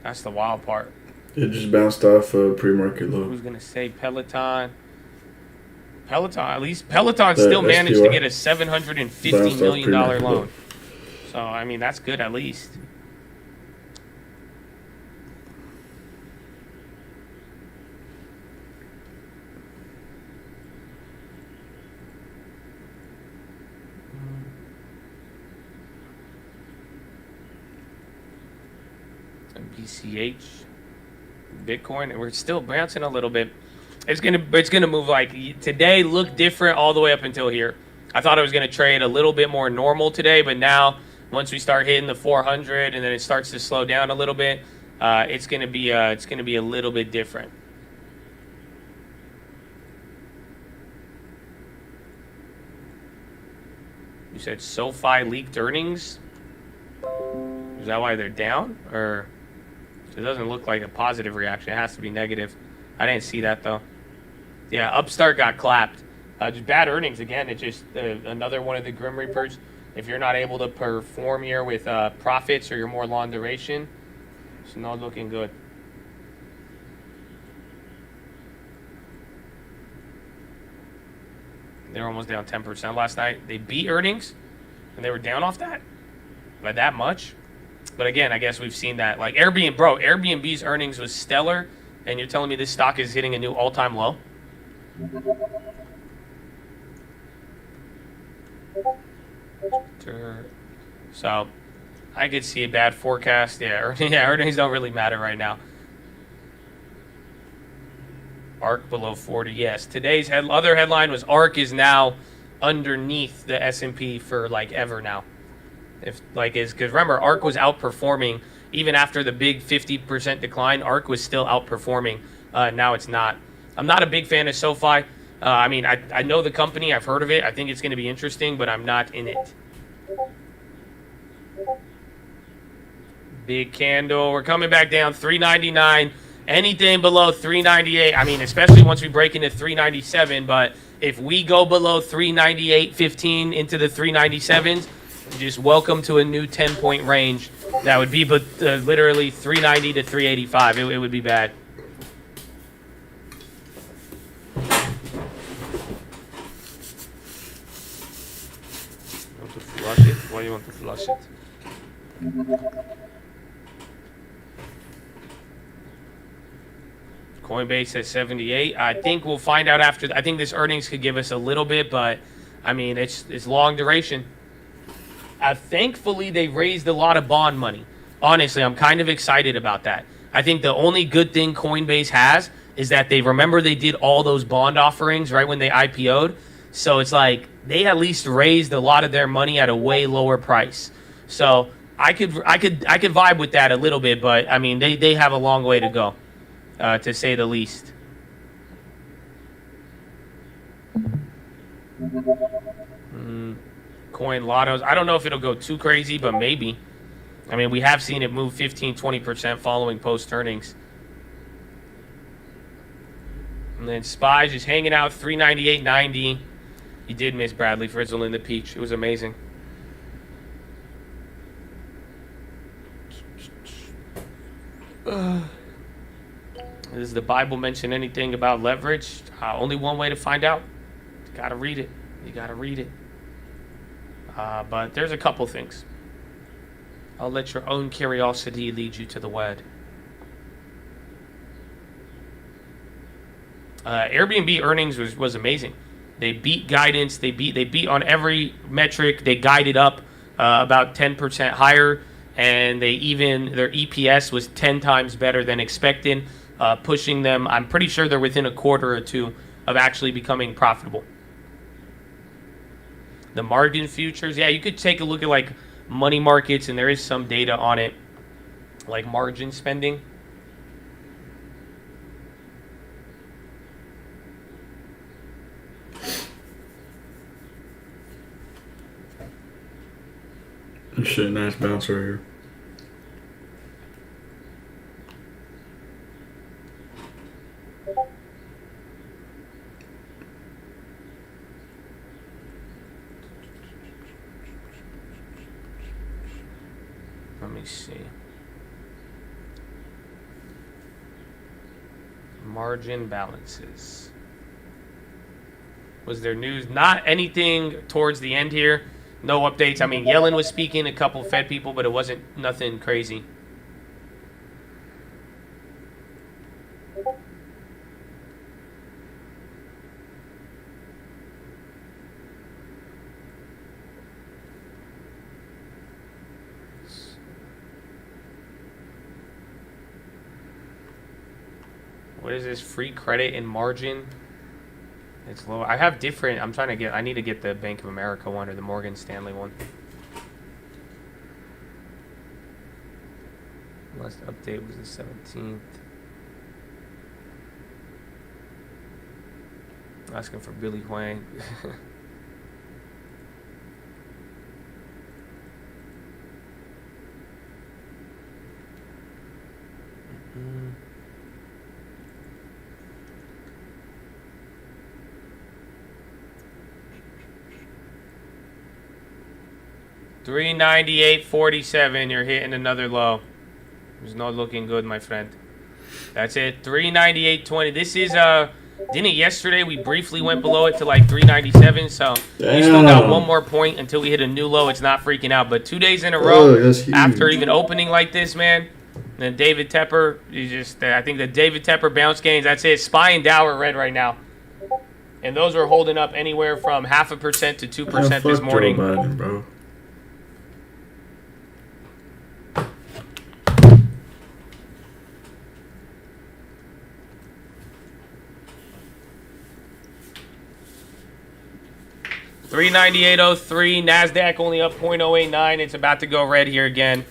That's the wild part. It just bounced off a pre-market low. Who's gonna say Peloton? At least Peloton still managed to get a $750 million loan. So I mean, that's good at least. BCH, Bitcoin, and we're still bouncing a little bit. It's gonna move like today. Looked different all the way up until here. I thought it was gonna trade a little bit more normal today, but now once we start hitting the 400 and then it starts to slow down a little bit, it's gonna be a little bit different. You said SoFi leaked earnings. Is that why they're down, or? It doesn't look like a positive reaction. It has to be negative. I didn't see that, though. Yeah, Upstart got clapped. Just bad earnings again. It's just another one of the Grim Reapers. If you're not able to perform here with profits or you're more long duration, it's not looking good. They were almost down 10% last night. They beat earnings, and they were down off that by that much. But again, I guess we've seen that. Like Airbnb, bro, Airbnb's earnings was stellar, and you're telling me this stock is hitting a new all-time low? So, I could see a bad forecast. Yeah, earnings don't really matter right now. ARK below 40, yes. Today's other headline was ARK is now underneath the S&P for like ever now. Because remember, ARK was outperforming even after the big 50% decline. ARK was still outperforming. Now it's not. I'm not a big fan of SoFi. I mean, I know the company. I've heard of it. I think it's going to be interesting, but I'm not in it. Big candle. We're coming back down. 399. Anything below 398. I mean, especially once we break into 397. But if we go below 398.15 into the 397s, just welcome to a new 10-point range. That would be literally 390 to 385. It would be bad. You want to flush it? Why do you want to flush it? Coinbase at 78. I think we'll find out after. I think this earnings could give us a little bit, but I mean, it's long duration. Thankfully, they raised a lot of bond money. Honestly, I'm kind of excited about that. I think the only good thing Coinbase has is that they did all those bond offerings right when they IPO'd. So it's like they at least raised a lot of their money at a way lower price. So I could vibe with that a little bit, but I mean they have a long way to go, to say the least. Coin lottos. I don't know if it'll go too crazy, but maybe. I mean, we have seen it move 15, 20% following post earnings. And then SPY just hanging out 398.90. You did miss Bradley Frizzle in the peach. It was amazing. Does the Bible mention anything about leverage? Only one way to find out. You gotta read it. You gotta read it. But there's a couple things. I'll let your own curiosity lead you to the word. Airbnb earnings was amazing. They beat guidance. They beat on every metric. They guided up about 10% higher, and their EPS was 10 times better than expected, pushing them. I'm pretty sure they're within a quarter or two of actually becoming profitable. The margin futures, yeah, you could take a look at like money markets, and there is some data on it, like margin spending. Shit, nice bounce right here. Let me see. Margin balances. Was there news? Not anything towards the end here. No updates. I mean, Yellen was speaking, a couple Fed people, but it wasn't nothing crazy. What is this? Free credit and margin? It's low. I have different. I need to get the Bank of America one or the Morgan Stanley one. Last update was the 17th. Asking for Billy Huang. $398.47. You're hitting another low. It's not looking good, my friend. That's it. $398.20. This is didn't it yesterday we briefly went below it to like $397, so we still got one more point until we hit a new low. It's not freaking out, but 2 days in a row after even opening like this, man. Then David Tepper, I think the David Tepper bounce gains. That's it. SPY and Dow are red right now, and those are holding up anywhere from 0.5% to 2% this morning. Joe Biden, bro. $398.03. NASDAQ only up 0.089. It's about to go red here again.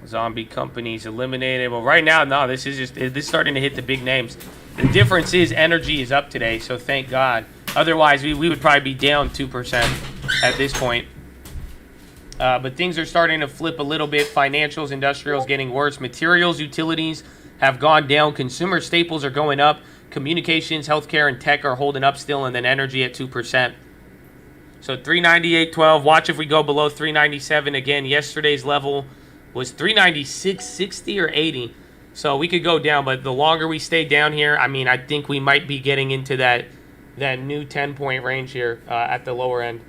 Zombie companies eliminated. Well, right now, no, this is starting to hit the big names. The difference is energy is up today, so thank God. Otherwise, we would probably be down 2% at this point. But things are starting to flip a little bit. Financials, industrials getting worse. Materials, utilities have gone down. Consumer staples are going up. Communications, healthcare, and tech are holding up still. And then energy at 2%. So 398.12. Watch if we go below 397 again. Yesterday's level was 396.60 or 80. So we could go down. But the longer we stay down here, I mean, I think we might be getting into that new 10-point range here at the lower end.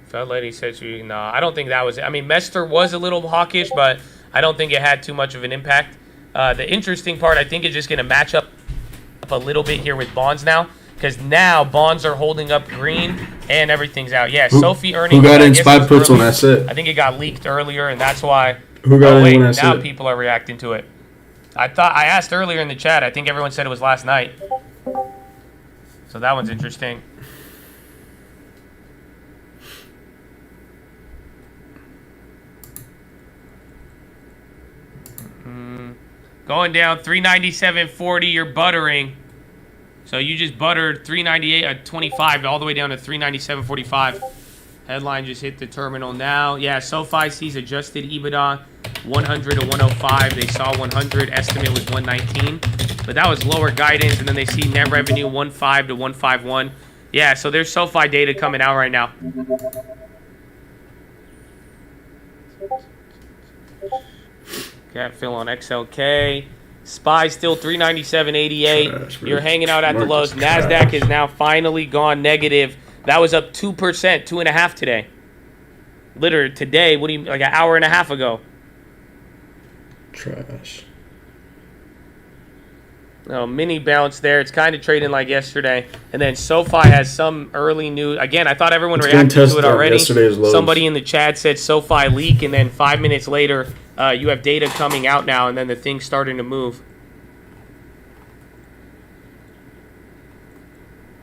Fed lady said no, I don't think that was it. I mean, Mester was a little hawkish, but I don't think it had too much of an impact. The interesting part, I think, is just going to match up a little bit here with bonds now, because now bonds are holding up green and everything's out. Yeah, Sophie earnings. Who got in SPY puts on that set? I think it got leaked earlier, and that's why Who got Oh wait, anyone that now said? people are reacting to it. I asked earlier in the chat. I think everyone said it was last night. So that one's interesting. Going down 397.40. You're buttering. So you just buttered 398 at 25 all the way down to 397.45. Headline just hit the terminal now. Yeah, SoFi sees adjusted EBITDA 100 to 105. They saw 100. Estimate was 119. But that was lower guidance. And then they see net revenue 15 to 151. Yeah, so there's SoFi data coming out right now. Got Phil on XLK. SPY still 397.88. You're hanging out at the lows. NASDAQ has now finally gone negative. That was up 2%, 2.5% today. Literally today, what do you, like an hour and a half ago. Trash. Oh, mini bounce there. It's kind of trading like yesterday. And then SoFi has some early news. Again, I thought everyone reacted to it already. Somebody in the chat said SoFi leak, and then 5 minutes later, you have data coming out now, and then the thing's starting to move.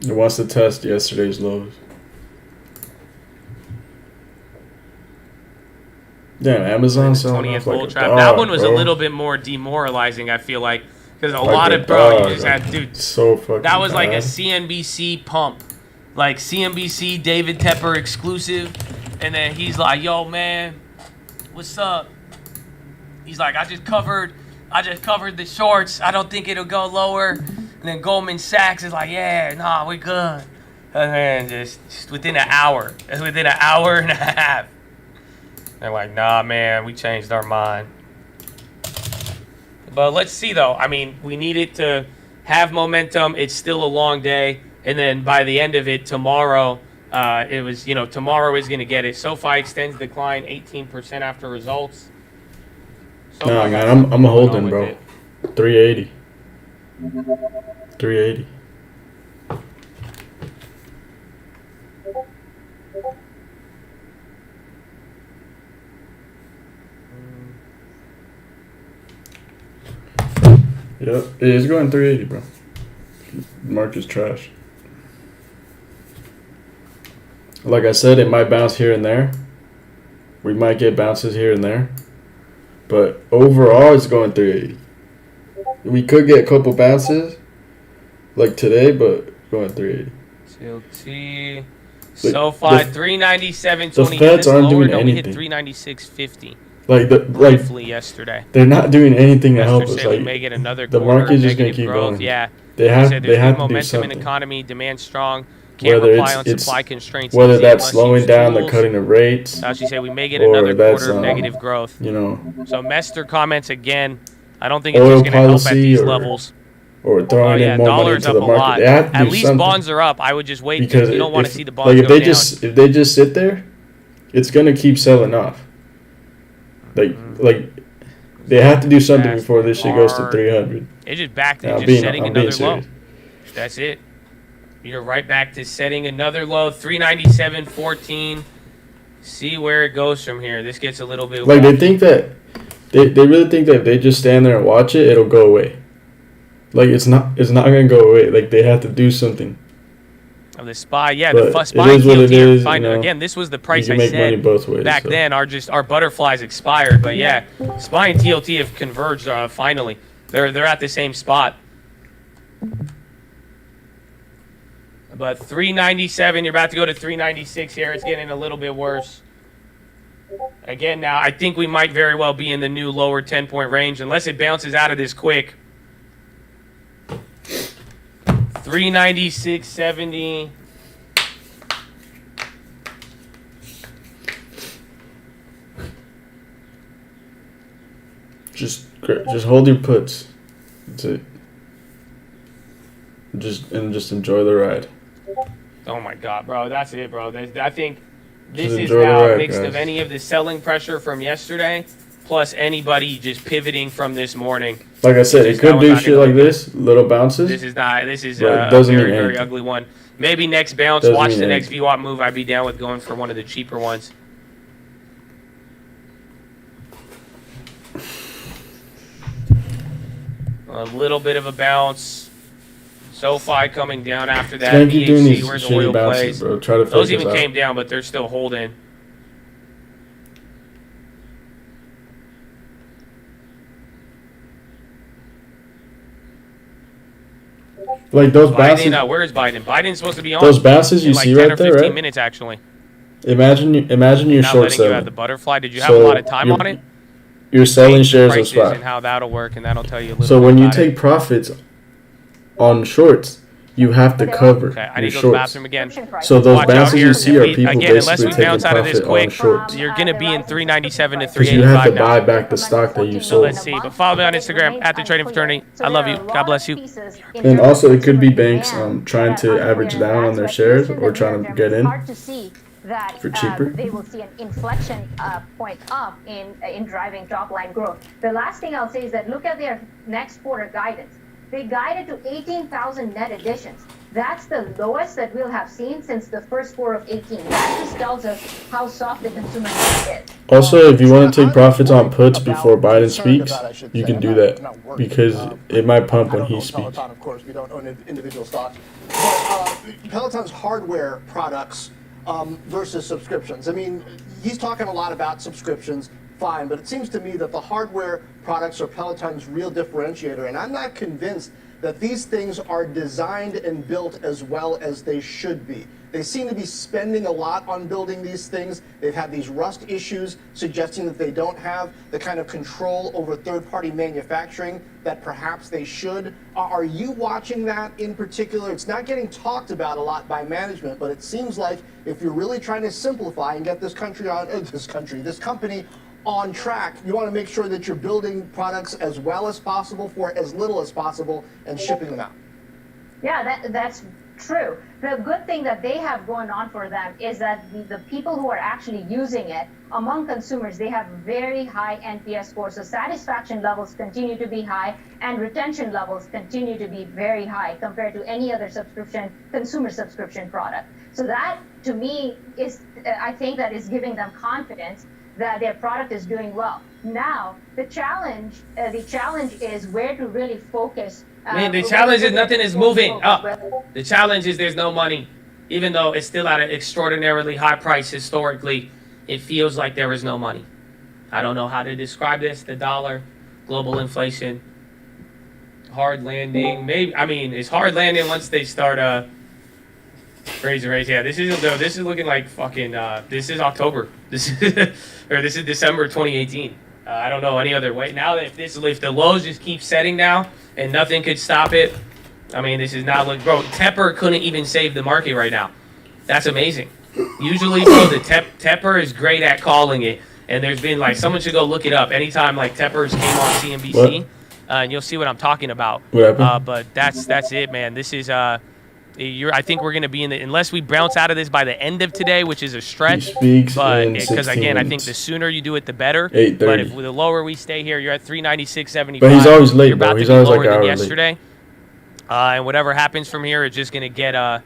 It wants to test yesterday's lows. Damn, Amazon selling off like a dog, that one was bro. a little bit more demoralizing, I feel like. Because a lot of, bro, you just had, dude. So fucking that was bad. like a CNBC pump. Like CNBC David Tepper exclusive. And then he's like, yo, man, what's up? He's like, I just covered the shorts. I don't think it'll go lower. And then Goldman Sachs is like, yeah, nah, we're good. And then just within an hour and a half, they're like, nah, man, we changed our mind. But let's see, though. I mean, we need it to have momentum. It's still a long day. And then by the end of it, tomorrow, tomorrow is going to get it. SoFi extends decline 18% after results. Nah, man, I'm holding, bro. 380. 380. Yep, it's going 380, bro. Market's trash. Like I said, it might bounce here and there. We might get bounces here and there. But overall, it's going 380. We could get a couple bounces, like today, but going 380. CLT. SoFi 397.20. The Feds aren't doing anything. We hit 396.50. Briefly yesterday. They're not doing anything to help us. Like, we may get another the market's just gonna keep growth. going. Yeah, they have to do momentum something. in economy, demand strong. Can't rely on supply constraints. Whether that's slowing down, they're cutting the rates. As you say, we may get another quarter of negative growth. You know. So Mester comments again. I don't think it's just going to help at these levels. Or throwing in more money into the market. They have to do at least something. Bonds are up. I would just wait because you don't want to see the bonds if go they down. If they just sit there, it's gonna keep selling off. Like they have to do something before this shit goes to 300. It just back to just setting another low. That's it. You're right back to setting another low, 397.14. See where it goes from here. This gets a little bit like wonky. They think that they really think that if they just stand there and watch it, it'll go away. Like it's not gonna go away. Like they have to do something. Of the SPY, yeah, but the SPY is what it is, again, this was the price you I make said money both ways, back then. Our butterflies expired, but yeah, SPY and TLT have converged finally. They're at the same spot. But 397, you're about to go to 396 here. It's getting a little bit worse. Again, now I think we might very well be in the new lower 10-point range unless it bounces out of this quick. 396.70. Just hold your puts. That's it. Just enjoy the ride. Oh my God, bro, that's it, bro. I think this just is now ride, a mix guys. of any of the selling pressure from yesterday, plus anybody just pivoting from this morning. Like I said, it could do shit like this, little bounces. This is a very, very ugly one. Maybe next bounce, watch the next VWAP move. I'd be down with going for one of the cheaper ones. A little bit of a bounce. SoFi coming down after that. Gonna keep doing BHC, these where's the shitty oil bounces, plays? bro. Try to fake Those us even out. came down, but they're still holding. Like those bounces. Biden, where is Biden? Biden's supposed to be on. Those bounces you in like see 10 right or there, 15 right? minutes, actually. Imagine you're Not short letting you have selling. the butterfly. Did you have a lot of time on it? You're selling Change the shares of prices spot. and how that'll work, and that'll tell you a little So bit when you about it. take profits on shorts, you have to cover Okay, I your need to go to the shorts. bathroom again. So those Watch out bounces here. you see are people Again, unless basically we taking bounce out of this profit on quick, shorts. you're going to be in 397 to Because you have to 385 now. buy back the stock that you So sold. let's see. But follow me on Instagram at the Trading Fraternity. I love you. God bless you. And also, it could be banks trying to average down on their shares or trying to get in for cheaper. They will see an inflection point up in driving top line growth. The last thing I'll say is that look at their next quarter guidance. They guided to 18,000 net additions. That's the lowest that we'll have seen since the first quarter of 18. That just tells us how soft the consumer market is. Also, if you want to take profits on puts before Biden speaks, you can do that because it might pump when he speaks. Peloton, of course, we don't own individual stocks. But Peloton's hardware products versus subscriptions. I mean, he's talking a lot about subscriptions, fine, but it seems to me that the hardware products are Peloton's real differentiator, and I'm not convinced that these things are designed and built as well as they should be. They seem to be spending a lot on building these things. They've had these rust issues suggesting that they don't have the kind of control over third-party manufacturing that perhaps they should. Are you watching that in particular? It's not getting talked about a lot by management, but it seems like if you're really trying to simplify and get this company on track, you want to make sure that you're building products as well as possible for as little as possible and shipping them out. Yeah, that's true. The good thing that they have going on for them is that the people who are actually using it, among consumers, they have very high NPS scores. So satisfaction levels continue to be high and retention levels continue to be very high compared to any other consumer subscription product. So that, to me, is, I think that is giving them confidence that their product is doing well. Now, the challenge is where to really focus. Man, the challenge is nothing is moving up. The challenge is there's no money. Even though it's still at an extraordinarily high price historically, it feels like there is no money. I don't know how to describe this. The dollar, global inflation, hard landing. Maybe, I mean, it's hard landing once they start raise. Yeah, this is looking like fucking. This is October. This is December 2018. I don't know any other way. Now that if the lows just keep setting now and nothing could stop it, I mean, this is not look, bro. Tepper couldn't even save the market right now. That's amazing. Usually, bro, the Tepper is great at calling it, and there's been like someone should go look it up. Anytime like Teppers came on CNBC, and you'll see what I'm talking about. What happened? But that's it, man. This is I think we're going to be in the, unless we bounce out of this by the end of today, which is a stretch. He speaks but in because 16 again, I think minutes. the sooner you do it, the better. 8:30. But if the lower we stay here, you're at 396.75. But he's always late, You're about bro. He's to be always lower like an than hour late. yesterday. And whatever happens from here, it's just going to get I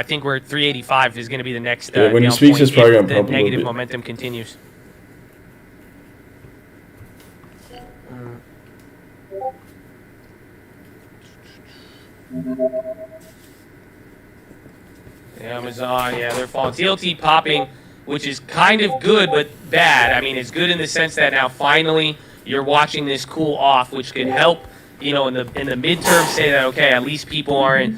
think we're at 385 is going to be the next. Yeah, when he down speaks, point it's probably if gonna the pump a little negative bit. momentum continues. Amazon, yeah, they're falling. TLT popping, which is kind of good but bad. I mean, it's good in the sense that now finally you're watching this cool off, which could help, in the midterm say that okay, at least people aren't,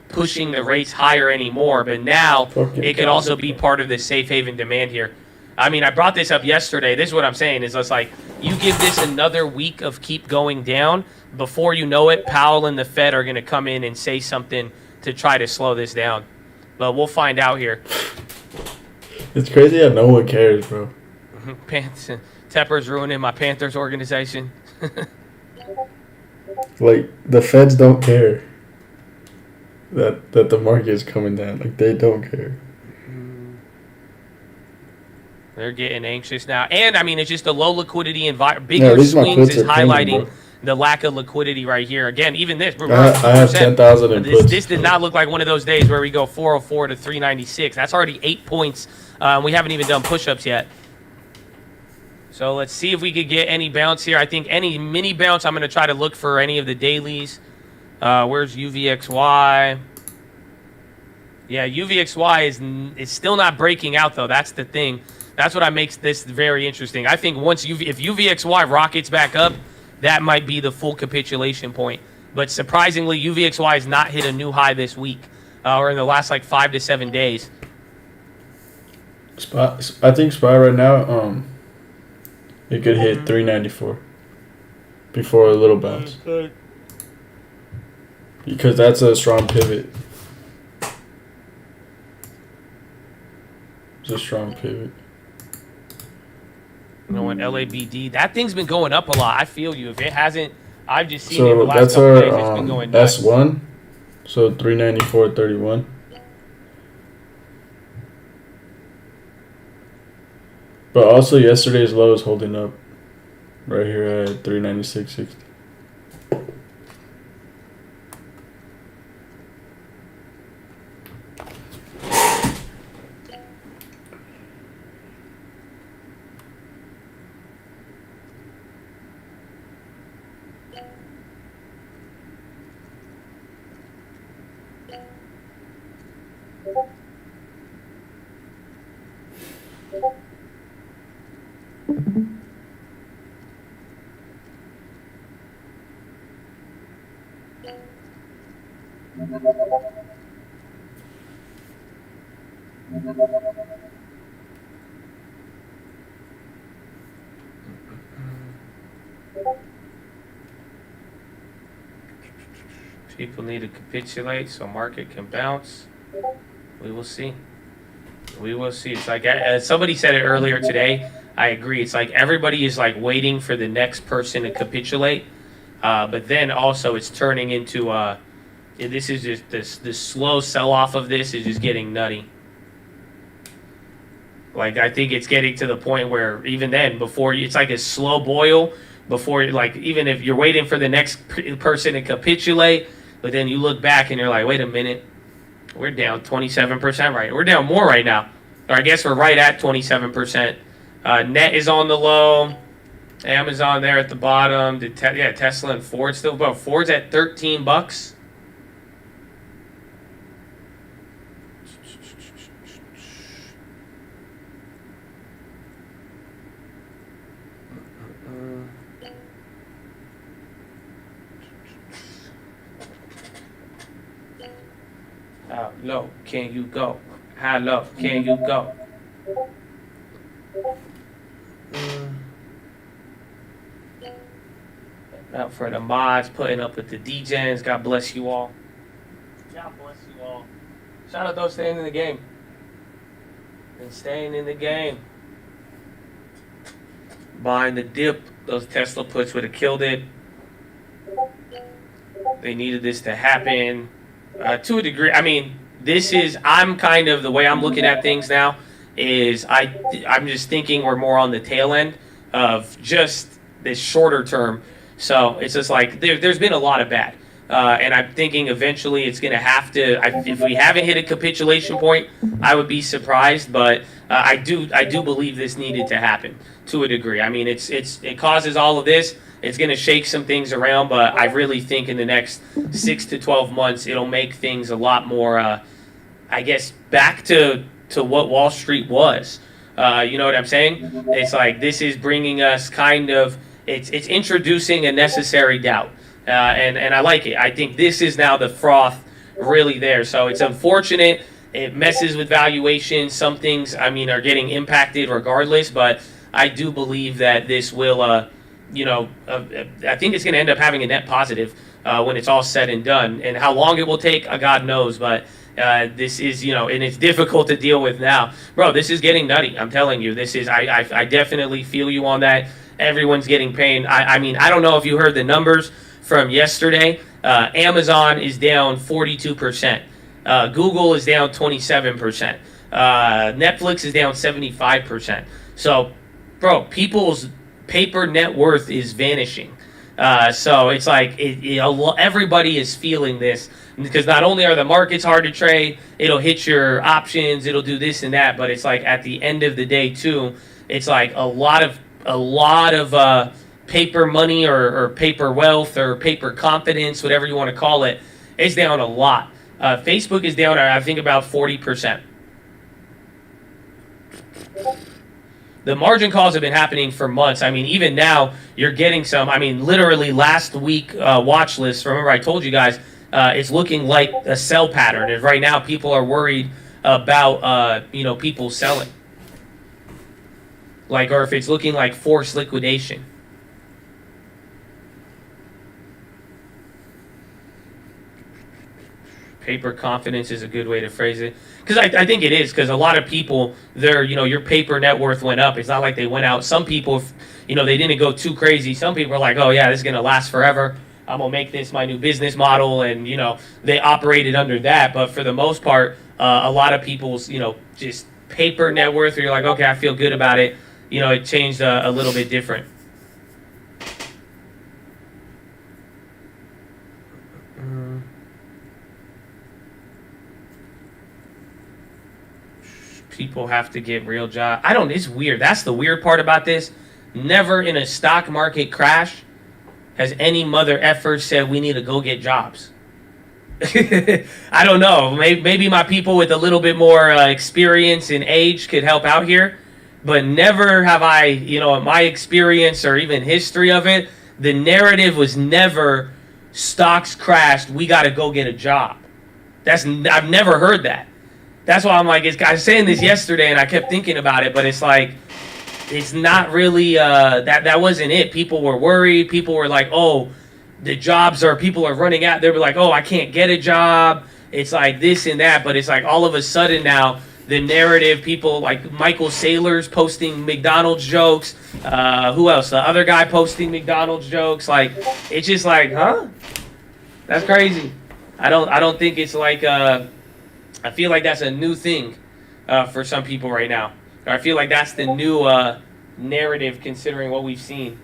pushing the rates higher anymore. But now it could also be part of the safe haven demand here. I mean, I brought this up yesterday. This is what I'm saying is it's like you give this another week of keep going down, before you know it, Powell and the Fed are going to come in and say something to try to slow this down. But we'll find out here. It's crazy how no one cares, bro. Tepper's ruining my Panthers organization. Like, the feds don't care that the market is coming down. Like, they don't care. They're getting anxious now. And, I mean, it's just a low liquidity environment. Yeah, Bigger at least my swings puts is are premium, highlighting bro. the lack of liquidity right here. Again, even this. I have 10,000 in puts. This did not look like one of those days where we go 404 to 396. That's already 8 points. We haven't even done push-ups yet. So let's see if we could get any bounce here. I think any mini bounce, I'm going to try to look for any of the dailies. Where's UVXY? Yeah, UVXY is still not breaking out, though. That's the thing. That's what makes this very interesting. I think once if UVXY rockets back up, that might be the full capitulation point. But surprisingly, UVXY has not hit a new high this week or in the last like 5 to 7 days. I think SPY right now, it could hit 394 before a little bounce. Because that's a strong pivot. It's a strong pivot. You know what, LABD, that thing's been going up a lot. I feel you. If it hasn't, I've just seen it the So last that's couple days. It's been going our nuts. S1. So 394.31. But also yesterday's low is holding up right here at 396.60. People need to capitulate so market can bounce. We will see. We will see. It's like somebody said it earlier today. I agree. It's like everybody is like waiting for the next person to capitulate, but then also it's turning into this is just this slow sell off of this is just getting nutty. Like I think it's getting to the point where even then before it's like a slow boil before like even if you're waiting for the next person to capitulate, but then you look back and you're like, wait a minute. We're down 27% right. We're down more right now. Or I guess we're right at 27%. Net is on the low. Amazon there at the bottom. Tesla and Ford still. But Ford's at $13. How low can you go? How low can you go? Out for the mods, putting up with the DJs. God bless you all. God bless you all. Shout out those staying in the game. And staying in the game. Buying the dip. Those Tesla puts would have killed it. They needed this to happen. To a degree, I mean, I'm kind of, the way I'm looking at things now is I'm just thinking we're more on the tail end of just this shorter term. So it's just like, there's been a lot of bad. And I'm thinking eventually it's going to have to, if we haven't hit a capitulation point, I would be surprised. But I do believe this needed to happen to a degree. I mean, it causes all of this. It's going to shake some things around, but I really think in the next 6 to 12 months, it'll make things a lot more, I guess, back to what Wall Street was. You know what I'm saying? It's like this is bringing us kind of, it's introducing a necessary doubt. And I like it. I think this is now the froth really there. So it's unfortunate. It messes with valuation. Some things, I mean, are getting impacted regardless, but I do believe that this will, I think it's going to end up having a net positive when it's all said and done. And how long it will take, God knows. But this is, and it's difficult to deal with now. Bro, this is getting nutty. I'm telling you, this is, I definitely feel you on that. Everyone's getting pain. I mean, I don't know if you heard the numbers from yesterday. Amazon is down 42%. Google is down 27%. Netflix is down 75%. So, bro, people's paper net worth is vanishing. So it's like everybody is feeling this because not only are the markets hard to trade, it'll hit your options, it'll do this and that, but it's like at the end of the day too, it's like a lot of a lot of paper money or paper wealth or paper confidence, whatever you want to call it, is down a lot. Facebook is down, I think, about 40%. The margin calls have been happening for months. I mean, even now, you're getting some. I mean, literally last week watch list, remember I told you guys, it's looking like a sell pattern. And right now, people are worried about, people selling. Like, or if it's looking like forced liquidation. Paper confidence is a good way to phrase it, because I think it is, because a lot of people, your paper net worth went up. It's not like they went out. Some people, they didn't go too crazy. Some people are like, oh yeah, this is gonna last forever. I'm gonna make this my new business model, and they operated under that. But for the most part, a lot of people's just paper net worth, where you're like, okay, I feel good about it. It changed a little bit different. People have to get real jobs. It's weird. That's the weird part about this. Never in a stock market crash has any mother effer said we need to go get jobs. I don't know. Maybe my people with a little bit more experience and age could help out here. But never have I, in my experience or even history of it, the narrative was never stocks crashed, we got to go get a job. I've never heard that. That's why I'm like, I was saying this yesterday and I kept thinking about it, but it's like, it's not really, that wasn't it. People were worried. People were like, oh, people are running out. They were like, oh, I can't get a job. It's like this and that. But it's like all of a sudden now, the narrative, people like Michael Saylor's posting McDonald's jokes. Who else? The other guy posting McDonald's jokes. Like, it's just like, huh? That's crazy. I don't think it's like, I feel like that's a new thing for some people right now. Or I feel like that's the new narrative considering what we've seen.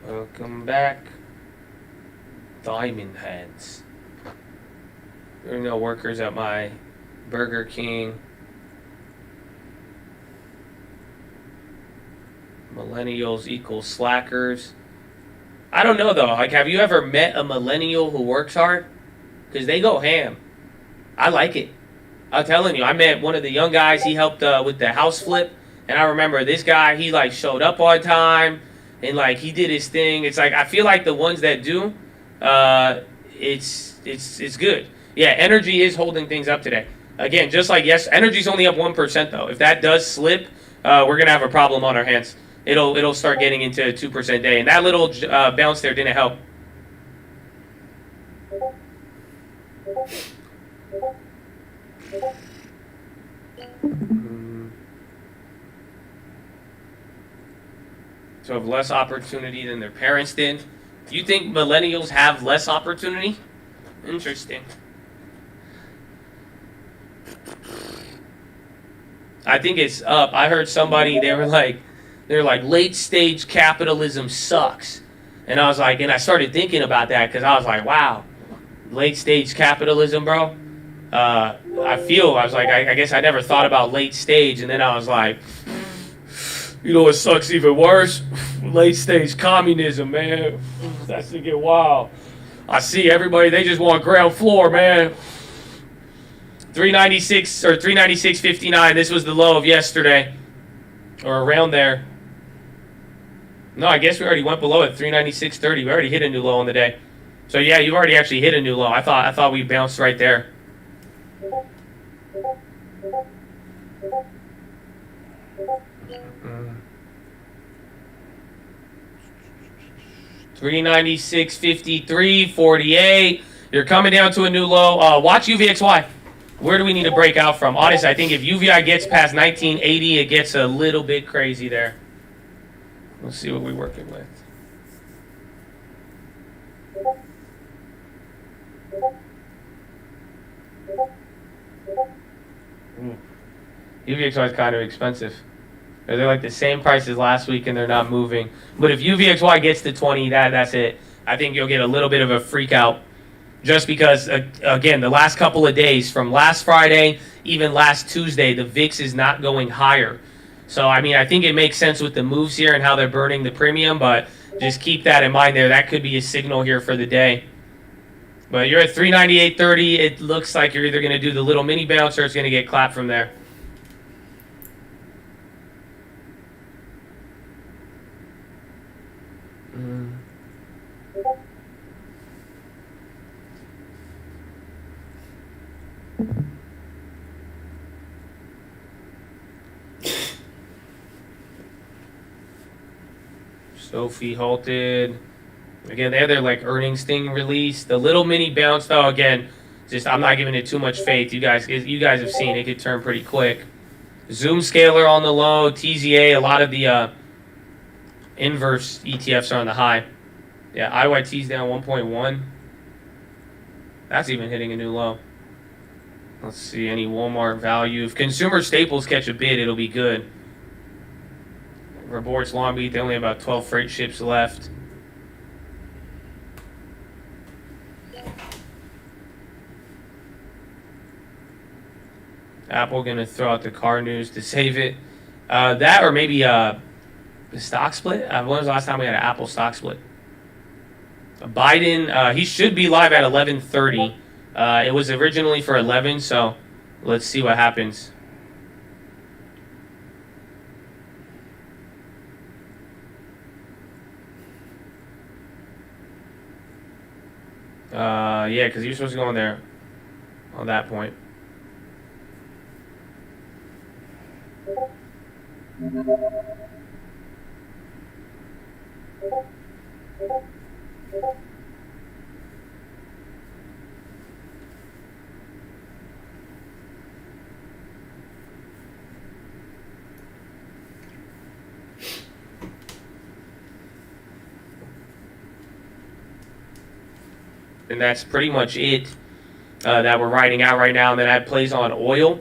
Welcome back. Diamond Hands. There are no workers at my Burger King. Millennials equals slackers. I don't know though. Like, have you ever met a millennial who works hard? Because they go ham. I like it. I'm telling you, I met one of the young guys. He helped with the house flip, and I remember this guy. He like showed up on time, and like he did his thing. It's like I feel like the ones that do, it's good. Yeah, energy is holding things up today. Again, just like yes, energy's only up 1% though. If that does slip, we're gonna have a problem on our hands. It'll start getting into a 2% day, and that little bounce there didn't help. So have less opportunity than their parents did. Do you think millennials have less opportunity? Interesting. I think it's up. I heard somebody, they're like late stage capitalism sucks. And I was like, and I started thinking about that because I was like, wow, late stage capitalism, bro. I was like, I guess I never thought about late stage. And then I was like, you know what sucks even worse? Late stage communism, man. That's to get wild. I see everybody, they just want ground floor, man. 396 or 396.59. This was the low of yesterday, or around there. No, I guess we already went below it. 396.30. We already hit a new low on the day. So yeah, you've already actually hit a new low. I thought we bounced right there. Mm-hmm. 396.53, 48. You're coming down to a new low. Watch UVXY. Where do we need to break out from? Honestly, I think if UVI gets past 1980, it gets a little bit crazy there. Let's see what we're working with. UVXY is kind of expensive. They're like the same price as last week, and they're not moving. But if UVXY gets to 20, that's it. I think you'll get a little bit of a freak out. Just because, again, the last couple of days, from last Friday, even last Tuesday, the VIX is not going higher. So, I mean, I think it makes sense with the moves here and how they're burning the premium, but just keep that in mind there. That could be a signal here for the day. But you're at 398.30. It looks like you're either going to do the little mini bounce or it's going to get clapped from there. Sophie halted. Again, they had their like earnings thing released. The little mini bounce though, again, just I'm not giving it too much faith. You guys have seen it could turn pretty quick. Zoom scaler on the low, TZA, a lot of the inverse ETFs are on the high. Yeah, IYT's down 1.1. That's even hitting a new low. Let's see, any Walmart value. If consumer staples catch a bid, it'll be good. Reports Long Beach, they only have about 12 freight ships left. Apple going to throw out the car news to save it. That or maybe the stock split. When was the last time we had an Apple stock split? Biden, he should be live at 11:30. It was originally for 11, so let's see what happens. Yeah, because you're supposed to go in there on that point. And that's pretty much it that we're riding out right now. And then that plays on oil,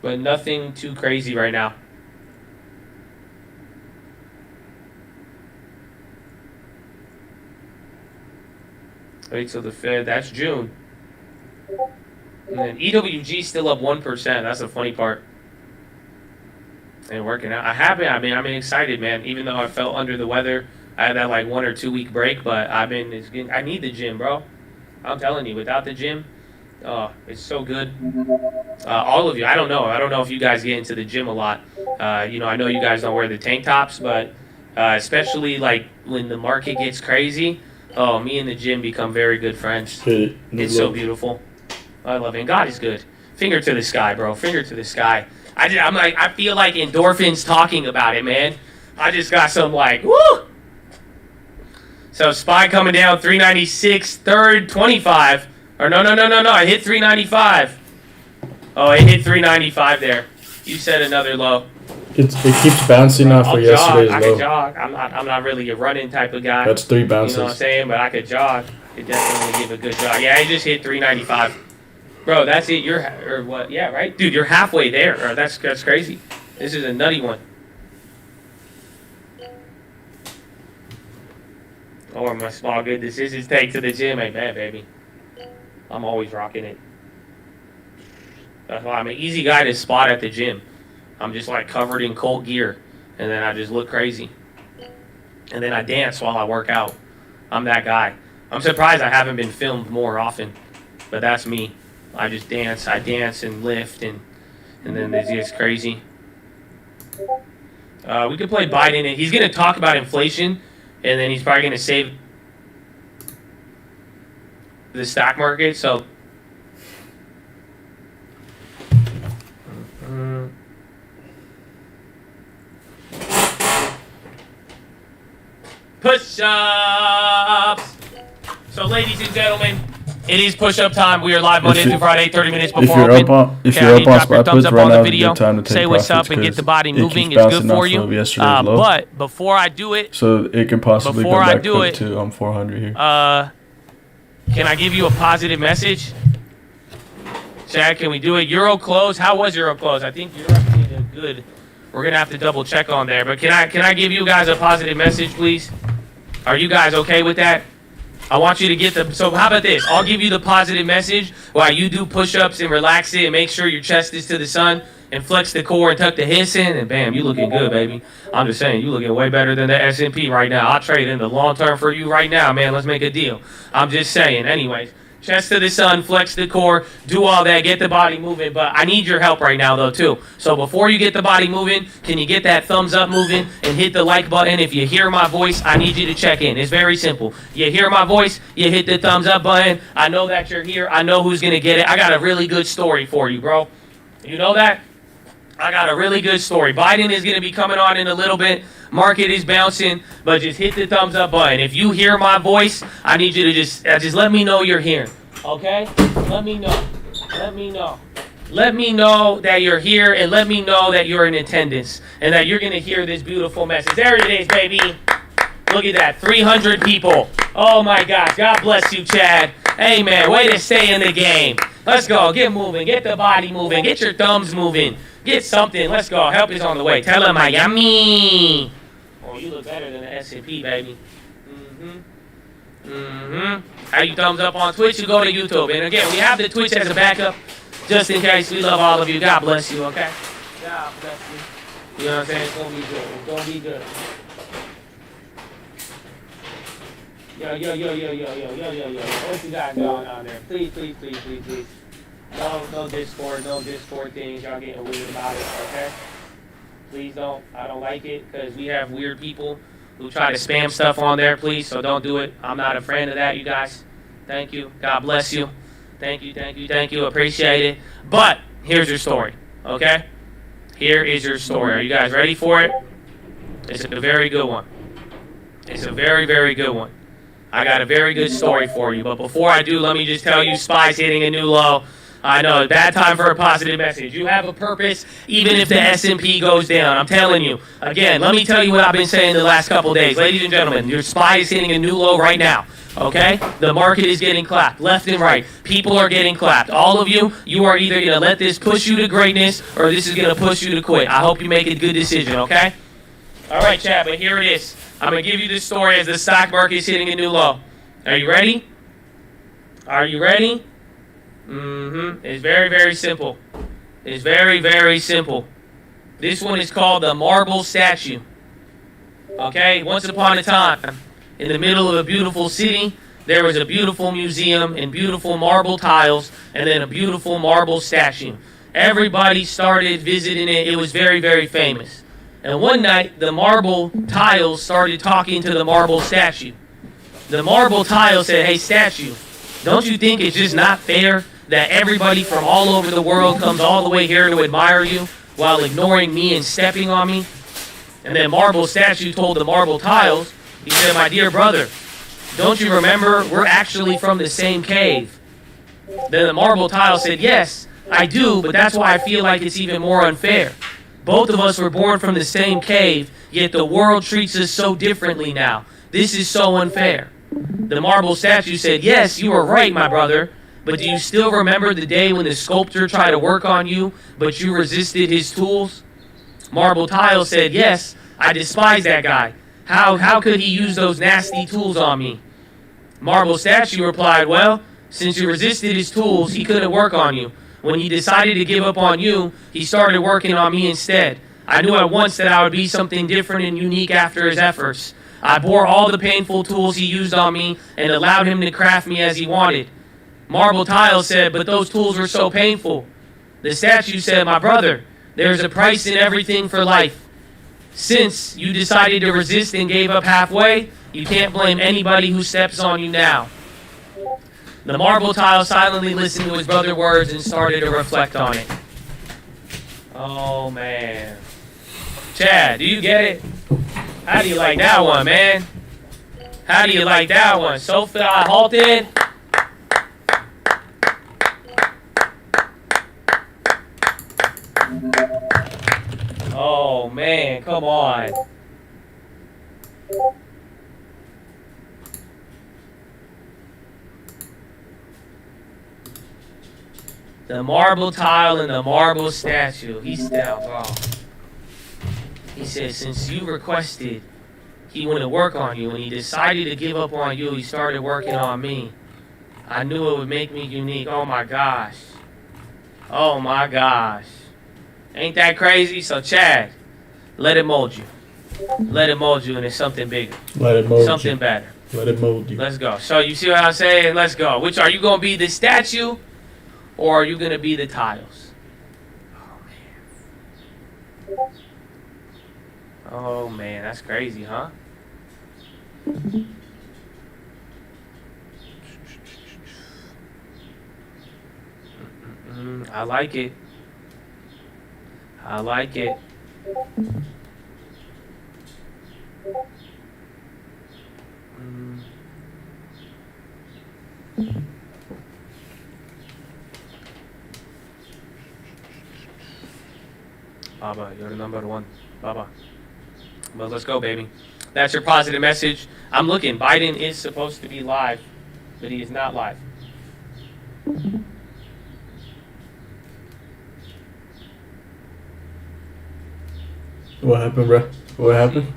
but nothing too crazy right now. Wait till the Fed. That's June. And then EWG still up 1%. That's the funny part. And working out. I'm excited, man. Even though I felt under the weather, I had that like 1 or 2 week break, but I need the gym, bro. I'm telling you, without the gym, oh, it's so good. All of you, I don't know if you guys get into the gym a lot. I know you guys don't wear the tank tops, but especially like when the market gets crazy, oh, me and the gym become very good friends. It's so beautiful. I love it. And God is good. Finger to the sky, bro. Finger to the sky. I feel like endorphins talking about it, man. I just got some like, woo! So SPY coming down 396, third 25. Or no. I hit 395. Oh, it hit 395 there. You said another low. It keeps bouncing off of yesterday's low. I could jog. I'm not really a running type of guy. That's 3 bounces. You know what I'm saying? But I could jog. Could definitely give a good jog. Yeah, I just hit 395. Bro, that's it. Or what? Yeah, right? Dude, you're halfway there. That's crazy. This is a nutty one. Oh, my small good decisions take to the gym. Ain't bad, baby. I'm always rocking it. That's why I'm an easy guy to spot at the gym. I'm just like covered in Colt gear. And then I just look crazy. And then I dance while I work out. I'm that guy. I'm surprised I haven't been filmed more often. But that's me. I just dance. I dance and lift. And then it gets crazy. We could play Biden. He's going to talk about inflation. And then he's probably going to save the stock market. So, push-ups. So, ladies and gentlemen, it is push-up time. We are live Monday through Friday, 30 minutes before open. If you're up on SPY puts right now, video, time to take say what's up and get the body moving. It's good for you. But before I do it, so it can possibly before come I back do up it, to 400 here. Can I give you a positive message? Chad, can we do it? Euro close. How was Euro close? I think Europe did a good We're gonna have to double check on there. But can I give you guys a positive message, please? Are you guys okay with that? I want you to get the. So how about this? I'll give you the positive message while you do push-ups and relax it and make sure your chest is to the sun and flex the core and tuck the hips in, and bam, you looking good, baby. I'm just saying, you looking way better than the S&P right now. I'll trade in the long term for you right now, man. Let's make a deal. I'm just saying. Anyways, chest to the sun, flex the core, do all that, get the body moving. But I need your help right now, though, too. So before you get the body moving, can you get that thumbs up moving and hit the like button? If you hear my voice, I need you to check in. It's very simple. You hear my voice, you hit the thumbs up button. I know that you're here. I know who's going to get it. I got a really good story for you, bro. You know that? I got a really good story. Biden is going to be coming on in a little bit. Market is bouncing, but just hit the thumbs up button. If you hear my voice, I need you to just let me know you're here. Okay? Let me know. Let me know. Let me know that you're here, and let me know that you're in attendance and that you're going to hear this beautiful message. There it is, baby. Look at that. 300 people. Oh, my gosh. God bless you, Chad. Hey, man. Way to stay in the game. Let's go. Get moving. Get the body moving. Get your thumbs moving. Get something. Let's go. Help is on the way. Tell him Miami. Oh, you look better than the S&P, baby. How you thumbs up on Twitch? You go to YouTube. And again, we have the Twitch as a backup, just in case. We love all of you. God bless you, okay? God bless you. You know what I'm saying? It's going to be good. It's going to be good. Yo. What you got going on there? Please. No Discord things. Y'all getting weird about it, okay? Please don't. I don't like it because we have weird people who try to spam stuff on there, please. So don't do it. I'm not a friend of that, you guys. Thank you. God bless you. Thank you. Appreciate it. But here's your story, okay? Here is your story. Are you guys ready for it? It's a very good one. It's a very, very good one. I got a very good story for you. But before I do, let me just tell you, SPY's hitting a new low. I know, bad time for a positive message. You have a purpose, even if the S&P goes down. I'm telling you. Again, let me tell you what I've been saying the last couple days. Ladies and gentlemen, your SPY is hitting a new low right now. Okay? The market is getting clapped left and right. People are getting clapped. All of you, you are either going to let this push you to greatness or this is going to push you to quit. I hope you make a good decision, okay? All right, chat, but here it is. I'm going to give you this story as the stock market is hitting a new low. Are you ready? Are you ready? It's very, very simple. It's very, very simple. This one is called the marble statue. Okay? Once upon a time, in the middle of a beautiful city, there was a beautiful museum and beautiful marble tiles and then a beautiful marble statue. Everybody started visiting it. It was very, very famous. And one night, the marble tiles started talking to the marble statue. The marble tile said, "Hey, statue, don't you think it's just not fair that everybody from all over the world comes all the way here to admire you while ignoring me and stepping on me?" And then marble statue told the marble tiles, he said, "My dear brother, don't you remember we're actually from the same cave?" Then the marble tile said, "Yes, I do, but that's why I feel like it's even more unfair. Both of us were born from the same cave, yet the world treats us so differently now. This is so unfair." The marble statue said, "Yes, you are right, my brother. But do you still remember the day when the sculptor tried to work on you, but you resisted his tools?" Marble tile said, "Yes, I despise that guy. How could he use those nasty tools on me?" Marble statue replied, "Well, since you resisted his tools, he couldn't work on you. When he decided to give up on you, he started working on me instead. I knew at once that I would be something different and unique after his efforts. I bore all the painful tools he used on me and allowed him to craft me as he wanted." Marble tile said, "But those tools were so painful." The statue said, "My brother, there's a price in everything for life. Since you decided to resist and gave up halfway, you can't blame anybody who steps on you now." The marble tile silently listened to his brother's words and started to reflect on it. Oh, man. Chad, do you get it? How do you like that one, man? How do you like that one? Sophie halted. Oh, man, come on. The marble tile and the marble statue. He's down, bro. He said, since you requested he wouldn't work on you and he decided to give up on you, he started working on me. I knew it would make me unique. Oh my gosh. Oh my gosh. Ain't that crazy? So Chad, let it mold you. Let it mold you into something bigger. Let it mold Something you. better. Let it mold you. Let's go. So you see what I'm saying? Let's go. Which are you gonna be, the statue or are you gonna be the tiles? Oh man, that's crazy, huh? I like it. I like it. Baba, you're the number one. Baba. Well, let's go, baby. That's your positive message. I'm looking. Biden is supposed to be live, but he is not live. What happened, bro? What happened?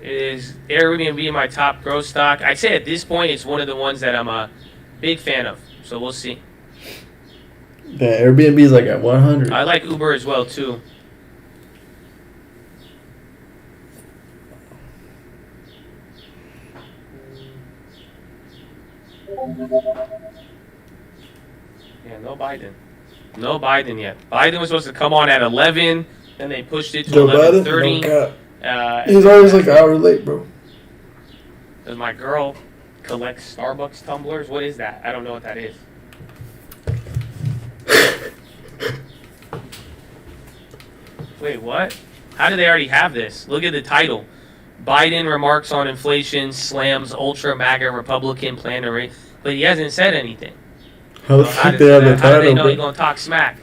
It is Airbnb my top growth stock. I'd say at this point it's one of the ones that I'm a big fan of. So we'll see. The Airbnb is like at 100. I like Uber as well too. Yeah, no Biden. No Biden yet. Biden was supposed to come on at 11, then they pushed it to Joe Biden? 11:30. No cap. He's always like an hour late, bro. Does my girl collect Starbucks tumblers? What is that? I don't know what that is. Wait, what? How do they already have this? Look at the title. Biden remarks on inflation, slams ultra MAGA Republican plan to raise. But he hasn't said anything. How the fuck they have the How do they title, know he's bro? going to talk smack?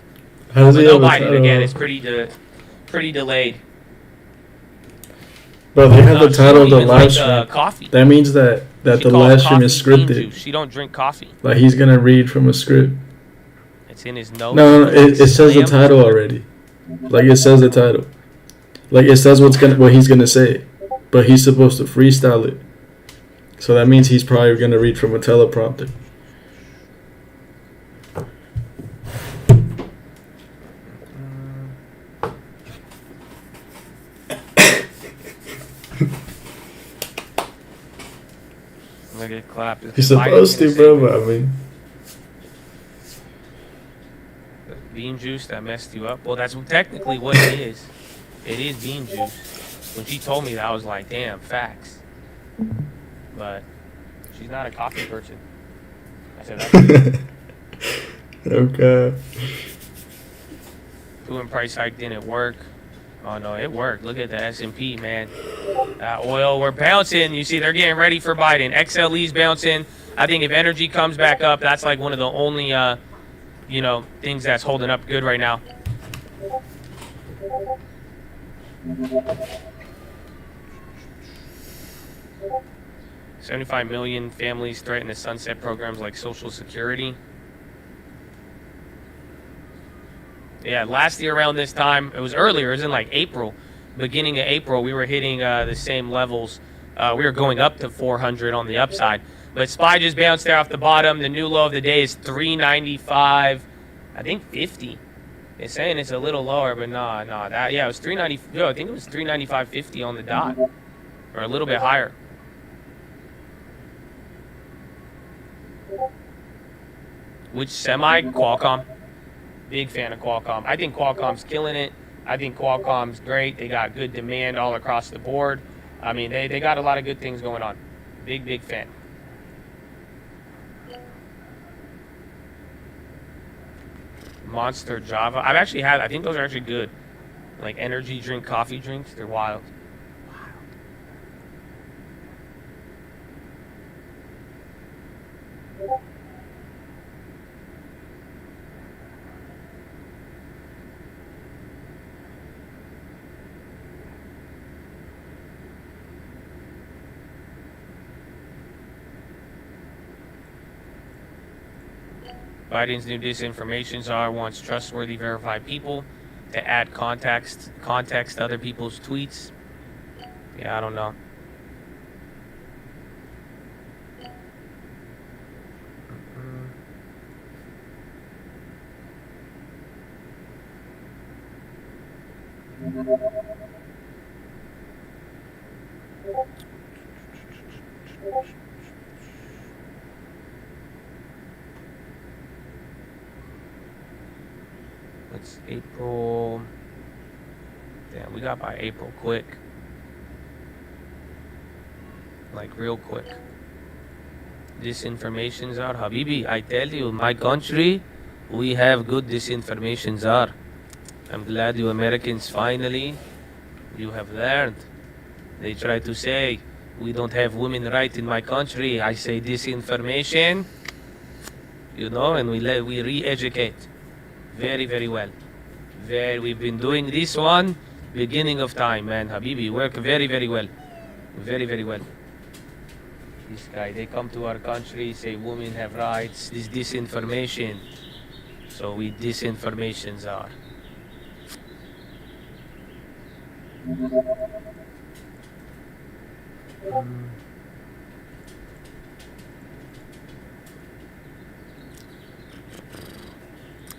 How does But he no have the Biden title? again. It's pretty delayed. Bro, they have the She title don't of the even live like, stream. coffee. That means that She the calls live stream coffee is bean scripted. juice. She don't drink coffee. Like he's gonna read from a script. It's in his notes. No, it says the Slam. title already. Like it says the title. Like it says what he's gonna say, but he's supposed to freestyle it. So that means he's probably gonna read from a teleprompter. Look at clap. He's supposed to, bro. But I mean, Bean juice that messed you up. Well, that's technically what it is. It is bean juice. When she told me that, I was like, damn, facts. But she's not a coffee person. I said that's okay. doing price hike didn't work. Oh no, it worked. Look at the S&P, man. Oil, we're bouncing. You see, they're getting ready for Biden. XLE's bouncing. I think if energy comes back up, that's like one of the only, things that's holding up good right now. $75 million families threaten to sunset programs like Social Security. Yeah, last year around this time, it was earlier, it was in like April, beginning of April, we were hitting the same levels. We were going up to 400 on the upside. But SPY just bounced there off the bottom. The new low of the day is 395, I think 50. They're saying it's a little lower, but nah, it was 390. Yo, I think it was 395.50 on the dot, or a little bit higher. Which semi? Qualcomm. Big fan of Qualcomm. I think Qualcomm's killing it. I think Qualcomm's great. They got good demand all across the board. I mean, they got a lot of good things going on. Big fan. Monster Java. I think those are actually good. Like energy drink, coffee drinks. They're wild. Biden's new disinformation czar wants trustworthy, verified people to add context to other people's tweets. Yeah, I don't know. It's April. Damn, we got by April quick. Like real quick. Disinformation czar. Habibi, I tell you, my country, we have good disinformation czar. I'm glad you Americans finally, you have learned. They try to say, we don't have women right in my country. I say disinformation, and we re-educate. Very, very well. We've been doing this one beginning of time, man. Habibi, work very, very well. Very, very well. This guy, they come to our country, say women have rights, this disinformation. So we disinformations are.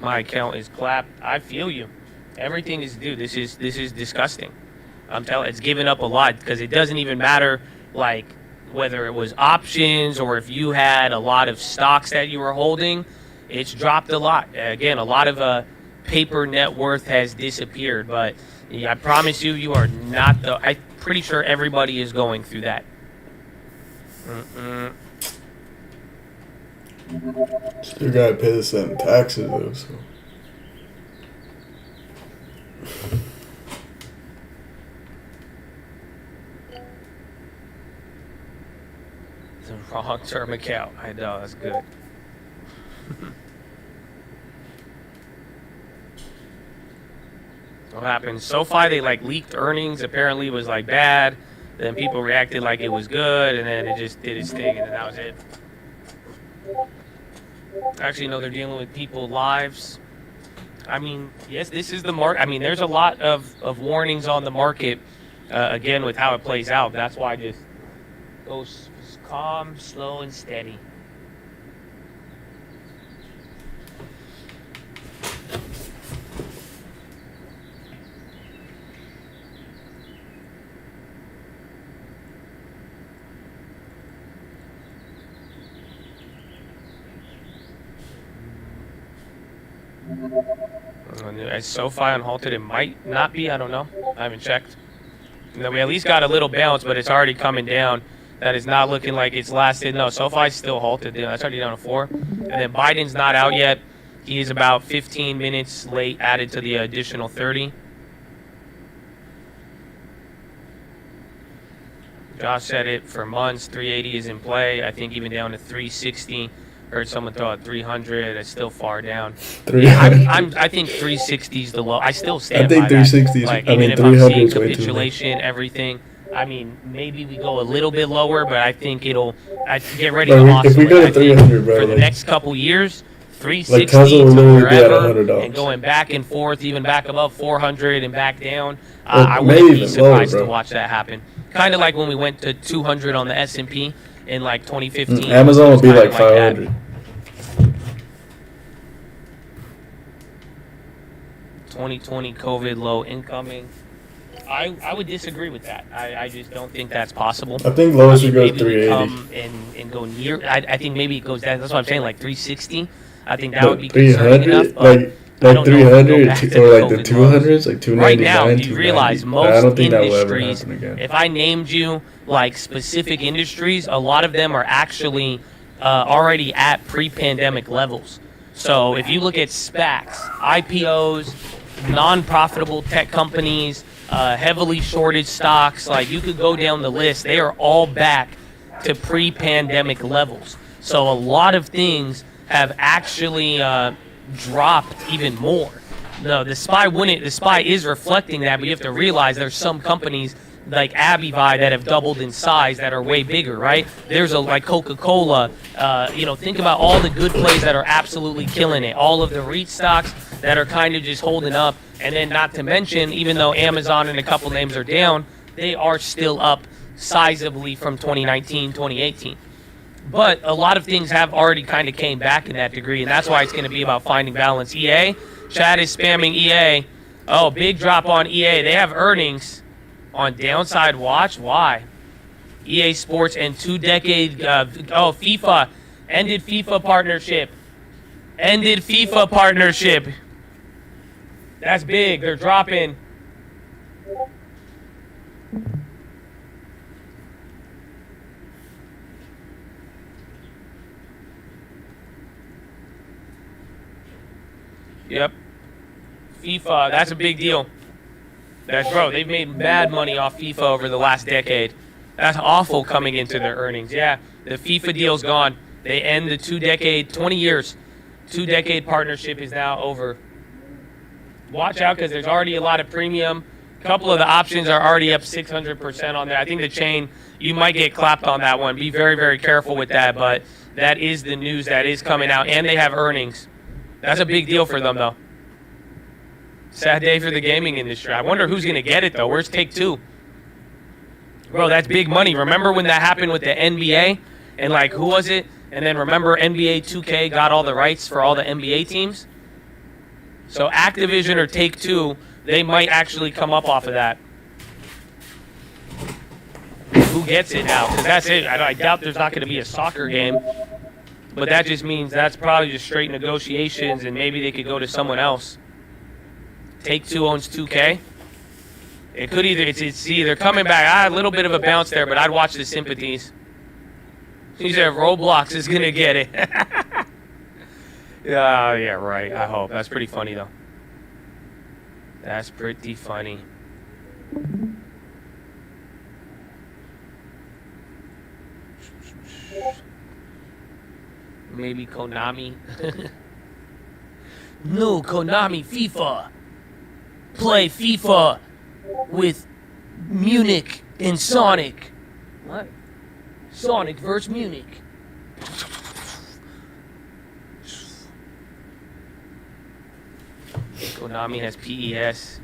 My account is clapped. I feel you. Everything is, dude. This is disgusting. I'm telling. It's given up a lot because it doesn't even matter like whether it was options or if you had a lot of stocks that you were holding. It's dropped a lot. Again, a lot of paper net worth has disappeared. But I promise you, you are not the. I'm pretty sure everybody is going through that. Still gotta pay this in taxes though, so. The wrong term account. I know, that's good. What happened? SoFi, they like leaked earnings. Apparently, it was like bad. Then people reacted like it was good, and then it just did its thing, and then that was it. Actually, no, they're dealing with people's lives. I mean, yes, this is the market. I mean, there's a lot of warnings on the market, again, with how it plays out. That's why I just go calm, slow, and steady. As SoFi unhalted, it might not be. I don't know. I haven't checked. We at least got a little bounce, but it's already coming down. That is not looking like it's lasted. No, SoFi's still halted. That's already down to 4. And then Biden's not out yet. He is about 15 minutes late, added to the additional 30. Josh said it for months. 380 is in play. I think even down to 360. Heard someone throw out 300. It's still far down. I think 360 is the low. I still stand by that. I think 360 is. Like, even if I'm seeing capitulation, everything. I mean, maybe we go a little bit lower, but I think it'll. I get ready to oscillate. If we go to 300, bro, for the next couple years, 360 to wherever, and going back and forth, even back above 400 and back down. I wouldn't be surprised to watch that happen. Kind of like when we went to 200 on the S&P in like 2015. Amazon will be like 500. 2020 COVID low incoming. I would disagree with that. I just don't think that's possible. I think lowest would go 380. Come and go near. I think maybe it goes down. That's what I'm saying, like 360. I think that would be concerning enough. Like 300 or like the 200s, like 299. Right now, you realize most industries, if I named you like specific industries, a lot of them are actually already at pre-pandemic levels. So if you look at SPACs, IPOs, non-profitable tech companies, heavily shorted stocks, like you could go down the list, they are all back to pre-pandemic levels. So a lot of things have actually dropped even more. No, the SPY is reflecting that, but you have to realize there's some companies like Abivi that have doubled in size that are way bigger, right? There's like Coca-Cola. Think about all the good plays that are absolutely killing it. All of the REIT stocks that are kind of just holding up. And then not to mention, even though Amazon and a couple names are down, they are still up sizably from 2019, 2018. But a lot of things have already kind of came back in that degree, and that's why it's going to be about finding balance. EA, Chad is spamming EA. Oh, big drop on EA. They have earnings on downside watch. Why? EA Sports and 2-decade. FIFA ended FIFA partnership. Ended FIFA partnership. That's big. They're dropping. Yep. FIFA, that's a big deal. Bro, they've made mad money off FIFA over the last decade. That's awful coming into their earnings. Yeah, the FIFA deal's gone. They end the 20 years. 2-decade partnership is now over. Watch out because there's already a lot of premium. A couple of the options are already up 600% on there. I think the chain, you might get clapped on that one. Be very, very careful with that, but that is the news that is coming out, and they have earnings. That's a big deal for them, though. Sad day for the gaming industry. I wonder who's going to get it, though. Where's Take-Two? Bro, that's big money. Remember when that happened with the NBA? And, like, who was it? And then remember NBA 2K got all the rights for all the NBA teams? So Activision or Take-Two, they might actually come up off of that. Who gets it now? Because that's it. I doubt there's not going to be a soccer game. But that just means that's probably just straight negotiations, and maybe they could go to someone else. Take-Two owns 2K. It could it's either coming back. A little bit of a bounce there, but I'd watch the sympathies. He said Roblox is going to get it. Yeah, right. I hope. That's pretty funny, though. That's pretty funny. Maybe Konami. No, Konami FIFA. Play FIFA with Munich and Sonic. What? Sonic versus Munich. Konami has PES,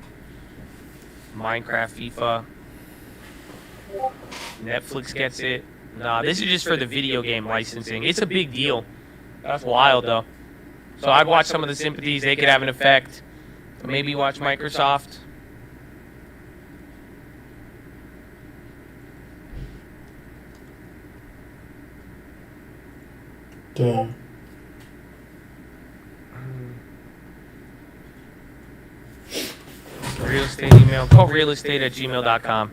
Minecraft, FIFA. Netflix gets it. Nah, this is just for the video game licensing. It's a big deal. That's wild, though. So I'd watch some of the sympathies. They could have an effect. Maybe watch Microsoft. Damn. Real estate email. Call realestate@gmail.com.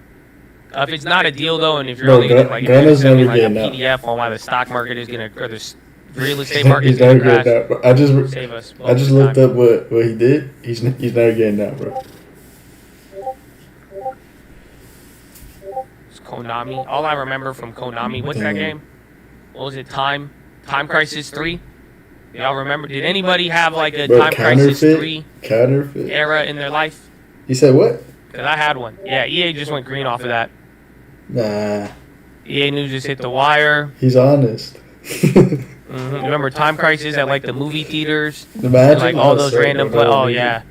If it's not a deal, though, and if you're Bro, only going to like, Gunna's send me never like a getting PDF on why the stock market is going to, or the real estate market is He's going never to crash, getting that, bro. save us. I just looked up what he did. He's never getting that, bro. It's Konami. All I remember from Konami, what's that game? What was it? Time Crisis 3? Y'all remember? Did anybody have like a Bro, Time Crisis 3 counterfeit era in their life? He said what? Because I had one. Yeah, EA just went green off of that. Nah, EA News just hit the wire. he's honest. Remember Time Crisis at like the movie theaters? Imagine And, like all how those sick random that would oh be. yeah.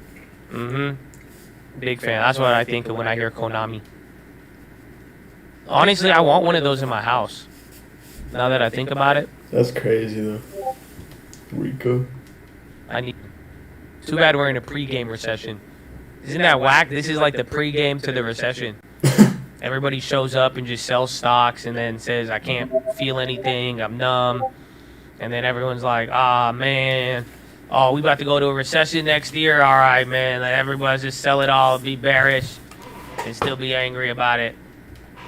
Big fan. That's what I think of when I hear Konami. Honestly, I want one of those in my house. Now that I think about it, That's crazy though. Rico. I need. Too bad we're in a pre-game recession. Isn't that whack? This is like the pre-game to the recession. Everybody shows up and just sells stocks and then says, I can't feel anything, I'm numb. And then everyone's like, man. Oh, we about to go to a recession next year? All right, man. Like, everybody just sell it all, be bearish, and still be angry about it.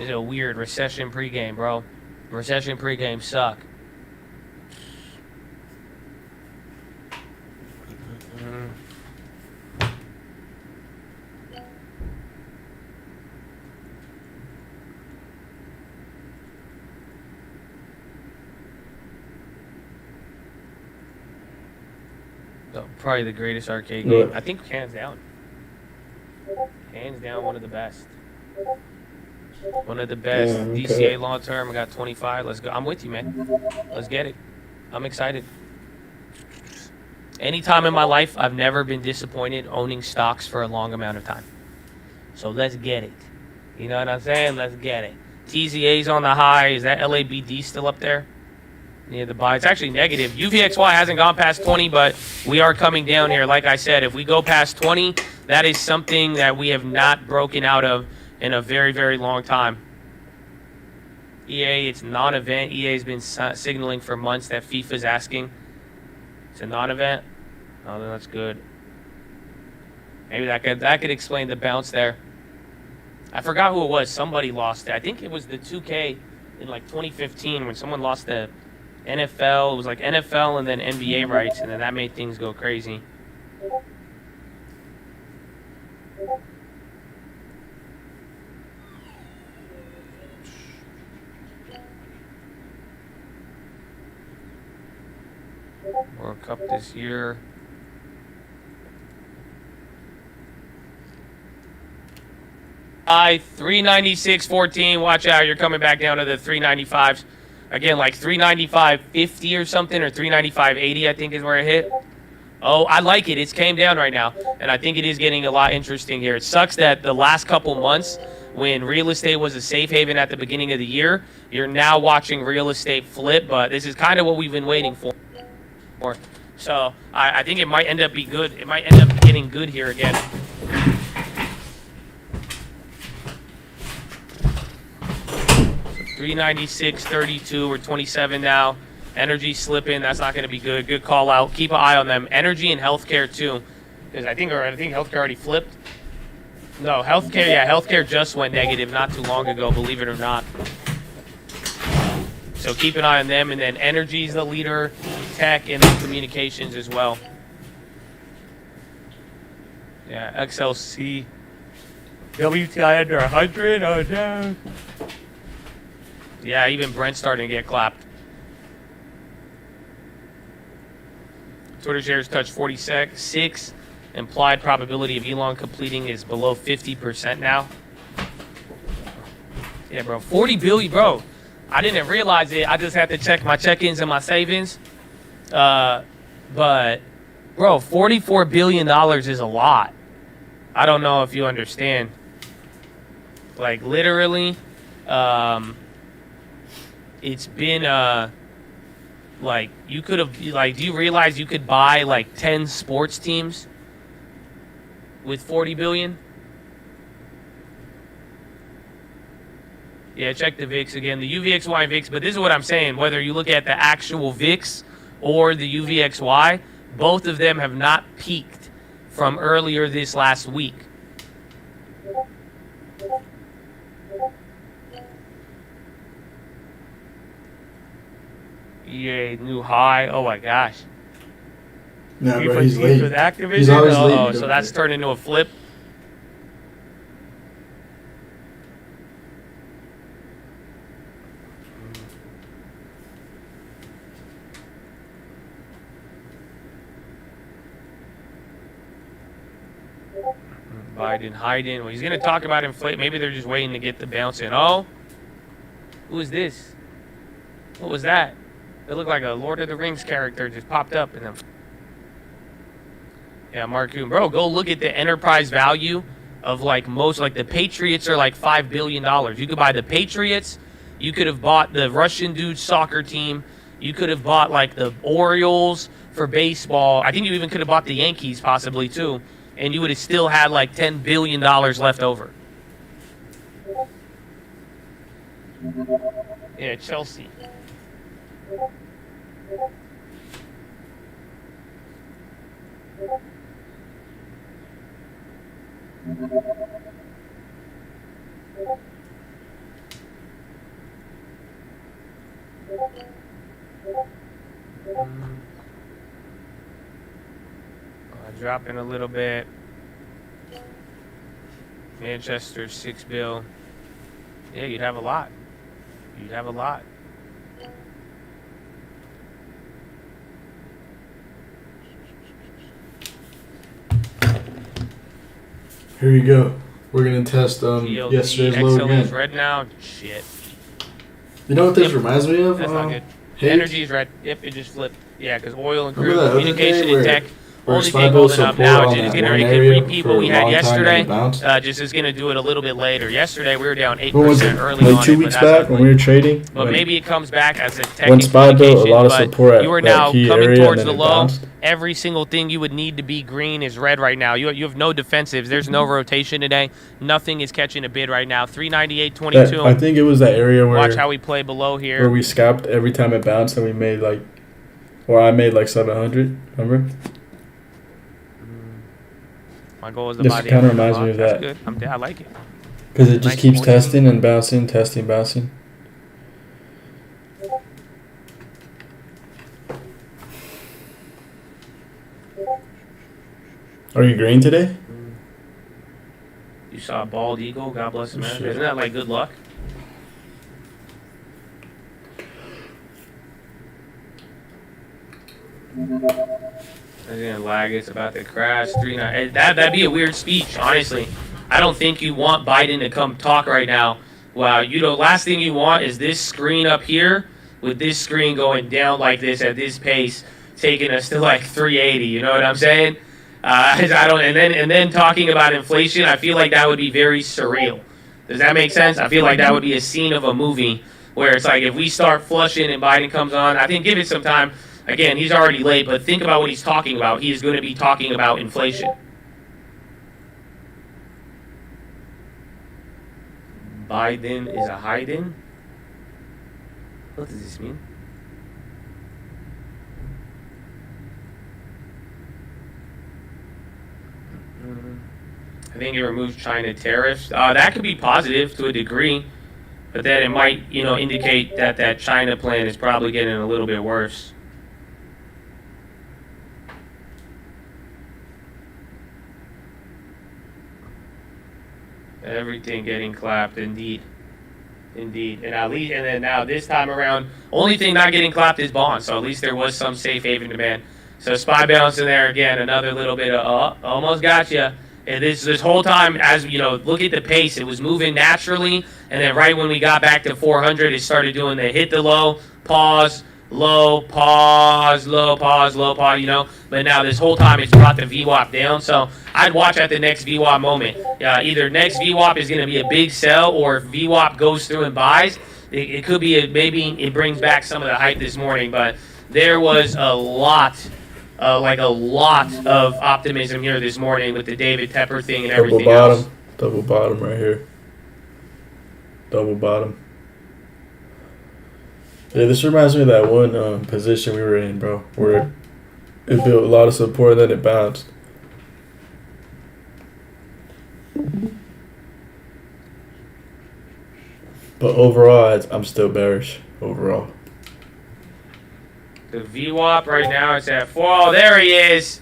It's a weird recession pregame, bro. Recession pregame suck. So, probably the greatest arcade game. What? I think hands down. Hands down, one of the best. One of the best. Yeah, okay. DCA long term. I got 25. Let's go. I'm with you, man. Let's get it. I'm excited. Anytime in my life, I've never been disappointed owning stocks for a long amount of time. So let's get it. You know what I'm saying? Let's get it. TZA's on the high. Is that LABD still up there? Yeah, the buy. It's actually negative. UVXY hasn't gone past 20, but we are coming down here. Like I said, if we go past 20, that is something that we have not broken out of in a very, very long time. EA, it's non-event. EA's been signaling for months that FIFA's asking. It's a non-event. Oh, then that's good. Maybe that could explain the bounce there. I forgot who it was. Somebody lost it. I think it was the 2K in like 2015 when someone lost the NFL. It was like NFL and then NBA rights, and then that made things go crazy. World Cup this year. I 396.14. Watch out, you're coming back down to the 395s. Again, like 395.50 or something, or 395.80, I think is where it hit. Oh, I like it. It's came down right now, and I think it is getting a lot interesting here. It sucks that the last couple months, when real estate was a safe haven at the beginning of the year, you're now watching real estate flip, but this is kind of what we've been waiting for. So I think it might end up be good. It might end up getting good here again. So 396.32 or 27 now. Energy slipping. That's not going to be good. Good call out. Keep an eye on them. Energy and healthcare too, because I think healthcare already flipped. No, healthcare. Yeah, healthcare just went negative not too long ago. Believe it or not. So keep an eye on them, and then energy is the leader, tech, and then communications as well. Yeah, XLC, WTI under 100. Oh no. Yeah, even Brent's starting to get clapped. Twitter shares touched 46. Implied probability of Elon completing is below 50% now. Yeah, bro, 40 billion, bro. I didn't realize it. I just had to check my check-ins and my savings. But, bro, $44 billion is a lot. I don't know if you understand. Like, literally, it's been, like, you could have, like, do you realize you could buy, like, 10 sports teams with 40 billion? Yeah, check the VIX again. The UVXY VIX, but this is what I'm saying. Whether you look at the actual VIX or the UVXY, both of them have not peaked from earlier this last week. EA new high. Oh my gosh. No, bro, he's late. With Activision? He's always late. Oh, so that's turned into a flip. Biden hiding. Well, he's going to talk about inflation. Maybe they're just waiting to get the bounce in. Oh, who is this? What was that? It looked like a Lord of the Rings character just popped up in them. Yeah, Mark Kuhn. Bro, go look at the enterprise value of like most, like the Patriots are like $5 billion. You could buy the Patriots. You could have bought the Russian dude's soccer team. You could have bought like the Orioles for baseball. I think you even could have bought the Yankees possibly too. And you would have still had like $10 billion left over. Yeah, Chelsea. Dropping a little bit. Manchester 6 bill. Yeah, you'd have a lot. You'd have a lot. Here you go. We're gonna test GLD, yesterday's low XLE is again. red now. Shit. You know what this Yep. reminds me of? That's not good. Hey, Energy is red. Yep, it just flipped. Yeah, because oil and crude, Remember that other communication day and tech. where Only SPY thing built holding up support now, on it's that gonna one it could area repeat for what a we long had time and yesterday. it bounced? Just is gonna do it a little bit later. Yesterday we were down 8% What was it? early Like on 2 it, but weeks that's back ugly. when we were trading? But When- maybe it comes back as a tech when and SPY built a communication, lot of but support at you are that now key coming area towards and the then it low. bounced. Every single thing you would need to be green is red right now. You have no defensives. There's no rotation today. Nothing is catching a bid right now. 398.22. I think it was that area where Watch how we play below where here. we scalped every time it bounced and we made like, or I made like 700. Remember? My goal is to This buy the kinda end reminds me block. of That's that. good. I like it. Because it just Nice keeps 14. testing and bouncing, testing, bouncing. Are you green today? You saw a bald eagle. God bless America. Shit. Isn't that like good luck? It's gonna lag. It's about to crash. 3-9. That'd be a weird speech, honestly. I don't think you want Biden to come talk right now. Wow, last thing you want is this screen up here with this screen going down like this at this pace, taking us to like 380. You know what I'm saying? I don't. And then talking about inflation, I feel like that would be very surreal. Does that make sense? I feel like that would be a scene of a movie where it's like if we start flushing and Biden comes on, I think give it some time. Again, he's already late, but think about what he's talking about. He is going to be talking about inflation. Biden is a hiding? What does this mean? I think it removes China tariffs. That could be positive to a degree, but then it might, indicate that China plan is probably getting a little bit worse. Everything getting clapped, indeed. And at least, and then now this time around, only thing not getting clapped is bonds. So at least there was some safe haven demand. So SPY bounce in there again, another little bit of almost got you. And this whole time, as look at the pace. It was moving naturally, and then right when we got back to 400, it started doing the hit the low, pause, low, pause, low, pause, low, pause. But now this whole time it's brought the VWAP down. So I'd watch at the next VWAP moment. Either next VWAP is going to be a big sell, or if VWAP goes through and buys, it could be maybe it brings back some of the hype this morning. But there was a lot of optimism here this morning with the David Tepper thing and everything else. Double bottom right here. Double bottom. Yeah, this reminds me of that one position we were in, bro, where it built a lot of support and then it bounced. But overall, I'm still bearish overall. The VWAP right now is at 4. Oh, there he is.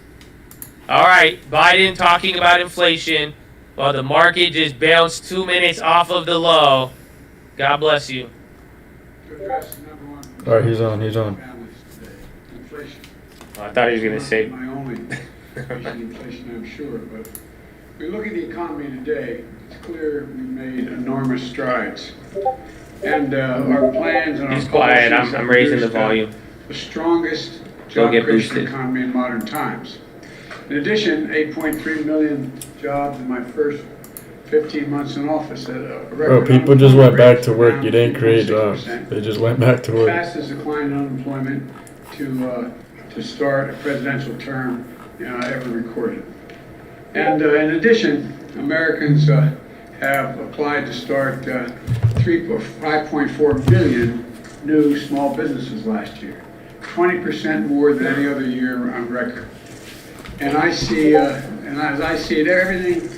All right, Biden talking about inflation while the market just bounced 2 minutes off of the low. God bless you. All right, he's on. Inflation. Oh, I thought he was going to say. My only inflation, I'm sure, but if we look at the economy today, it's clear we've made enormous strides. And our plans and our He's quiet. policies I'm have raising the produced, volume. The strongest Go job get creation boosted. economy in modern times. In addition, 8.3 million jobs in my first 15 months in office at a record. Bro, people just went back to work. around You didn't create jobs. 3.6%. They just went back to work. Fastest decline in unemployment to start a presidential term ever recorded. And in addition, Americans have applied to start 5.4 million new small businesses last year, 20% more than any other year on record. And I see, and as I see it, everything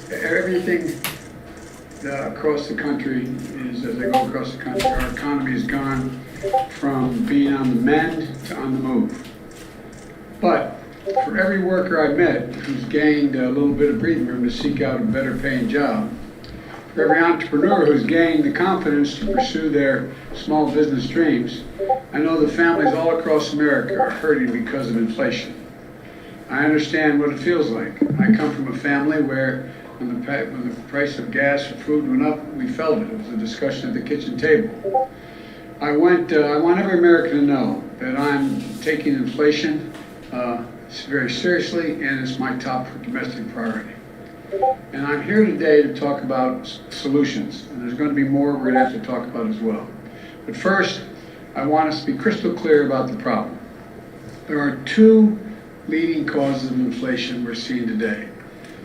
across the country is, as I go across the country, our economy has gone from being on the mend to on the move. But for every worker I met who's gained a little bit of breathing room to seek out a better paying job, for every entrepreneur who's gained the confidence to pursue their small business dreams, I know the families all across America are hurting because of inflation. I understand what it feels like. I come from a family where when the price of gas or food went up, we felt it. It was a discussion at the kitchen table. I want every American to know that I'm taking inflation very seriously, and it's my top domestic priority. And I'm here today to talk about solutions, and there's going to be more we're going to have to talk about as well. But first, I want us to be crystal clear about the problem. There are two leading causes of inflation we're seeing today.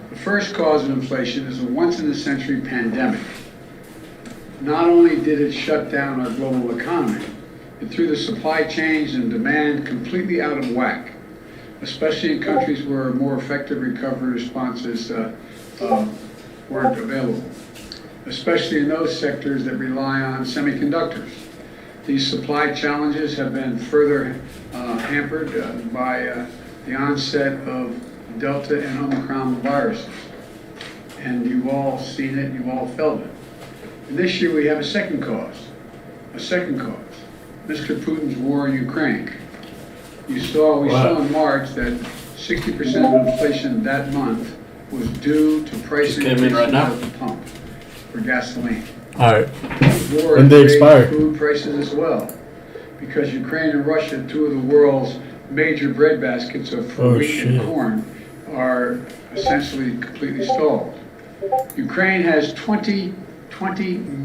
The first cause of inflation is a once-in-a-century pandemic. Not only did it shut down our global economy, it threw the supply chains and demand completely out of whack, especially in countries where more effective recovery responses weren't available, especially in those sectors that rely on semiconductors. These supply challenges have been further hampered by the onset of Delta and Omicron viruses. And you've all seen it, you've all felt it. And this year we have a second cause. Mr. Putin's war in Ukraine. We saw in March that 60% of inflation that month was due to price increases at the pump for gasoline. All right. The war When they raised expire. food prices as well, because Ukraine and Russia, two of the world's major bread baskets of wheat and corn, are essentially completely stalled. Ukraine has 20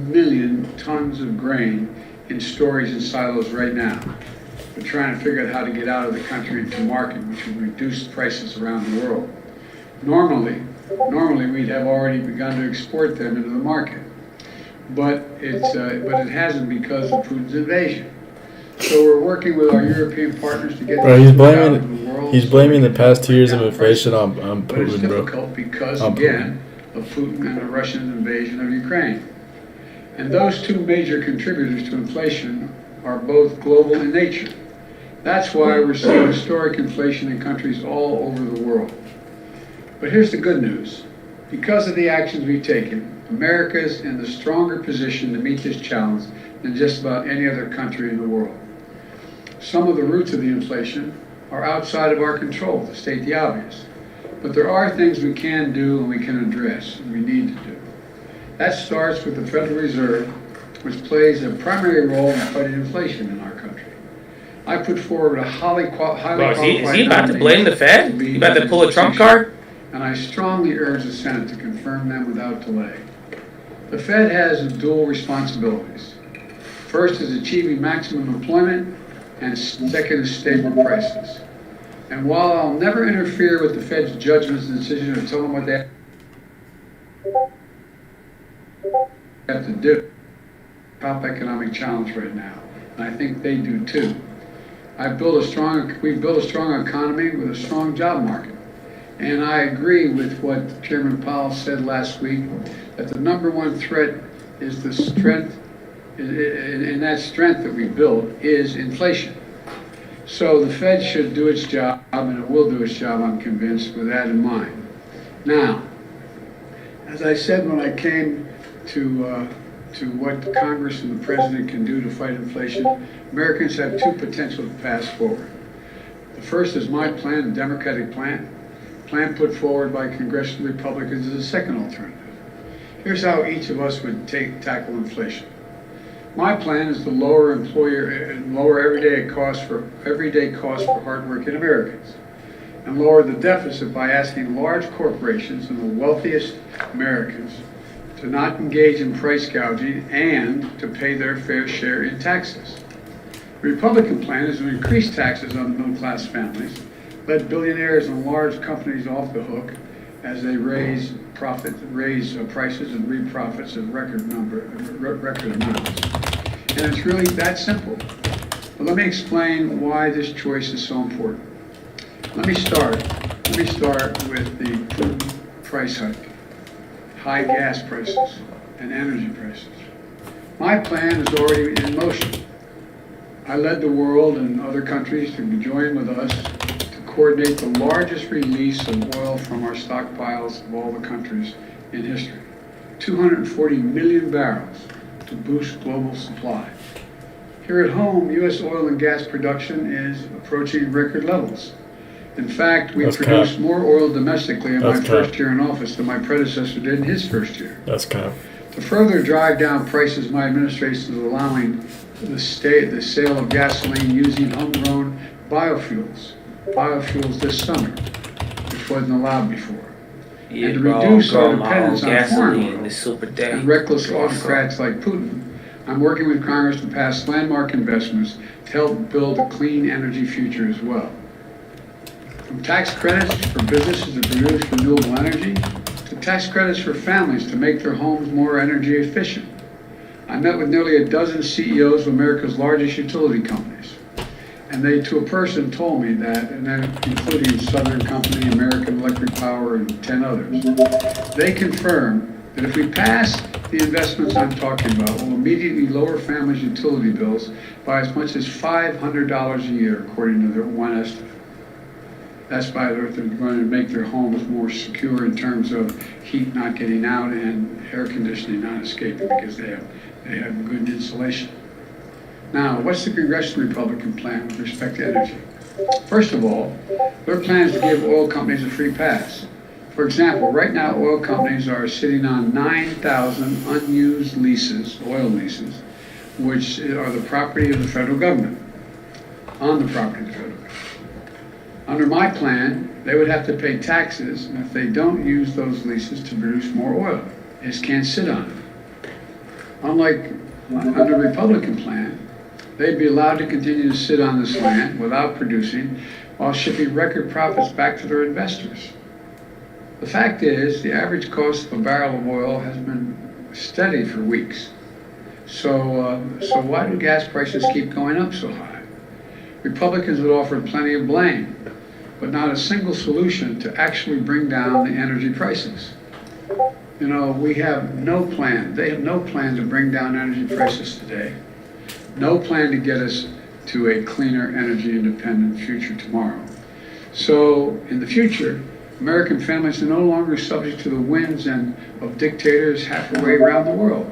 million tons of grain in storage in silos right now. We're trying to figure out how to get out of the country into market, which would reduce prices around the world. Normally we'd have already begun to export them into the market, but it hasn't because of Putin's invasion. So we're working with our European partners to get Bro, food out of the world. he's blaming the past 2 years of inflation on But it's Putin, bro. difficult because, again, of Putin and the Russian invasion of Ukraine. And those two major contributors to inflation are both global in nature. That's why we're seeing historic inflation in countries all over the world. But here's the good news. Because of the actions we've taken, America is in the stronger position to meet this challenge than just about any other country in the world. Some of the roots of the inflation are outside of our control, to state the obvious. But there are things we can do and we can address and we need to do. That starts with the Federal Reserve, which plays a primary role in fighting inflation in our country. I put forward a highly qualified Is he about to blame the Fed? You about to pull a Trump card? And I strongly urge the Senate to confirm them without delay. The Fed has dual responsibilities. First is achieving maximum employment, and second is stable prices. And while I'll never interfere with the Fed's judgments and decisions or tell them what they have to do, top economic challenge right now, and I think they do too. We've built a strong economy with a strong job market. And I agree with what Chairman Powell said last week, that the number one threat is the strength, and that strength that we built is inflation. So the Fed should do its job, and it will do its job, I'm convinced, with that in mind. Now, as I said when I came to what Congress and the President can do to fight inflation, Americans have two potential paths forward. The first is my plan, the Democratic plan put forward by congressional Republicans is a second alternative. Here's how each of us would tackle inflation. My plan is to lower everyday costs for hardworking Americans, and lower the deficit by asking large corporations and the wealthiest Americans to not engage in price gouging and to pay their fair share in taxes. The Republican plan is to increase taxes on middle-class families, let billionaires and large companies off the hook as they raise prices and reap profits at record amounts. And it's really that simple. But let me explain why this choice is so important. Let me start with the Putin price hike, high gas prices, and energy prices. My plan is already in motion. I led the world and other countries to join with us to coordinate the largest release of oil from our stockpiles of all the countries in history. 240 million barrels to boost global supply. Here at home, U.S. oil and gas production is approaching record levels. In fact, we That's produced cap. more oil domestically in my That's first cap. year in office than my predecessor did in his first year. That's cap. To further drive down prices, my administration is allowing the sale of gasoline using homegrown biofuels this summer, which wasn't allowed before. Yeah, And to bro, reduce grow our my own dependence on foreign gasoline. oil This super and day. reckless autocrats like Putin, I'm working with Congress to pass landmark investments to help build a clean energy future as well. From tax credits for businesses to produce renewable energy, to tax credits for families to make their homes more energy efficient. I met with nearly a dozen CEOs of America's largest utility companies. And they, to a person, told me that, and then including Southern Company, American Electric Power, and 10 others, they confirmed that if we pass the investments I'm talking about, will immediately lower families' utility bills by as much as $500 a year, according to their one estimate. That's by they're going to make their homes more secure in terms of heat not getting out and air conditioning not escaping because they have good insulation. Now, what's the Congressional Republican plan with respect to energy? First of all, their plan is to give oil companies a free pass. For example, right now oil companies are sitting on 9,000 unused leases, oil leases, which are the property of the federal government, on the property of the federal government. Under my plan, they would have to pay taxes if they don't use those leases to produce more oil. They just can't sit on it. Unlike under the Republican plan, they'd be allowed to continue to sit on this land without producing while shipping record profits back to their investors. The fact is, the average cost of a barrel of oil has been steady for weeks. So why do gas prices keep going up so high? Republicans have offered plenty of blame, but not a single solution to actually bring down the energy prices. You know, we have no plan. They have no plan to bring down energy prices today. No plan to get us to a cleaner, energy independent future tomorrow. So in the future, American families are no longer subject to the whims of dictators halfway around the world.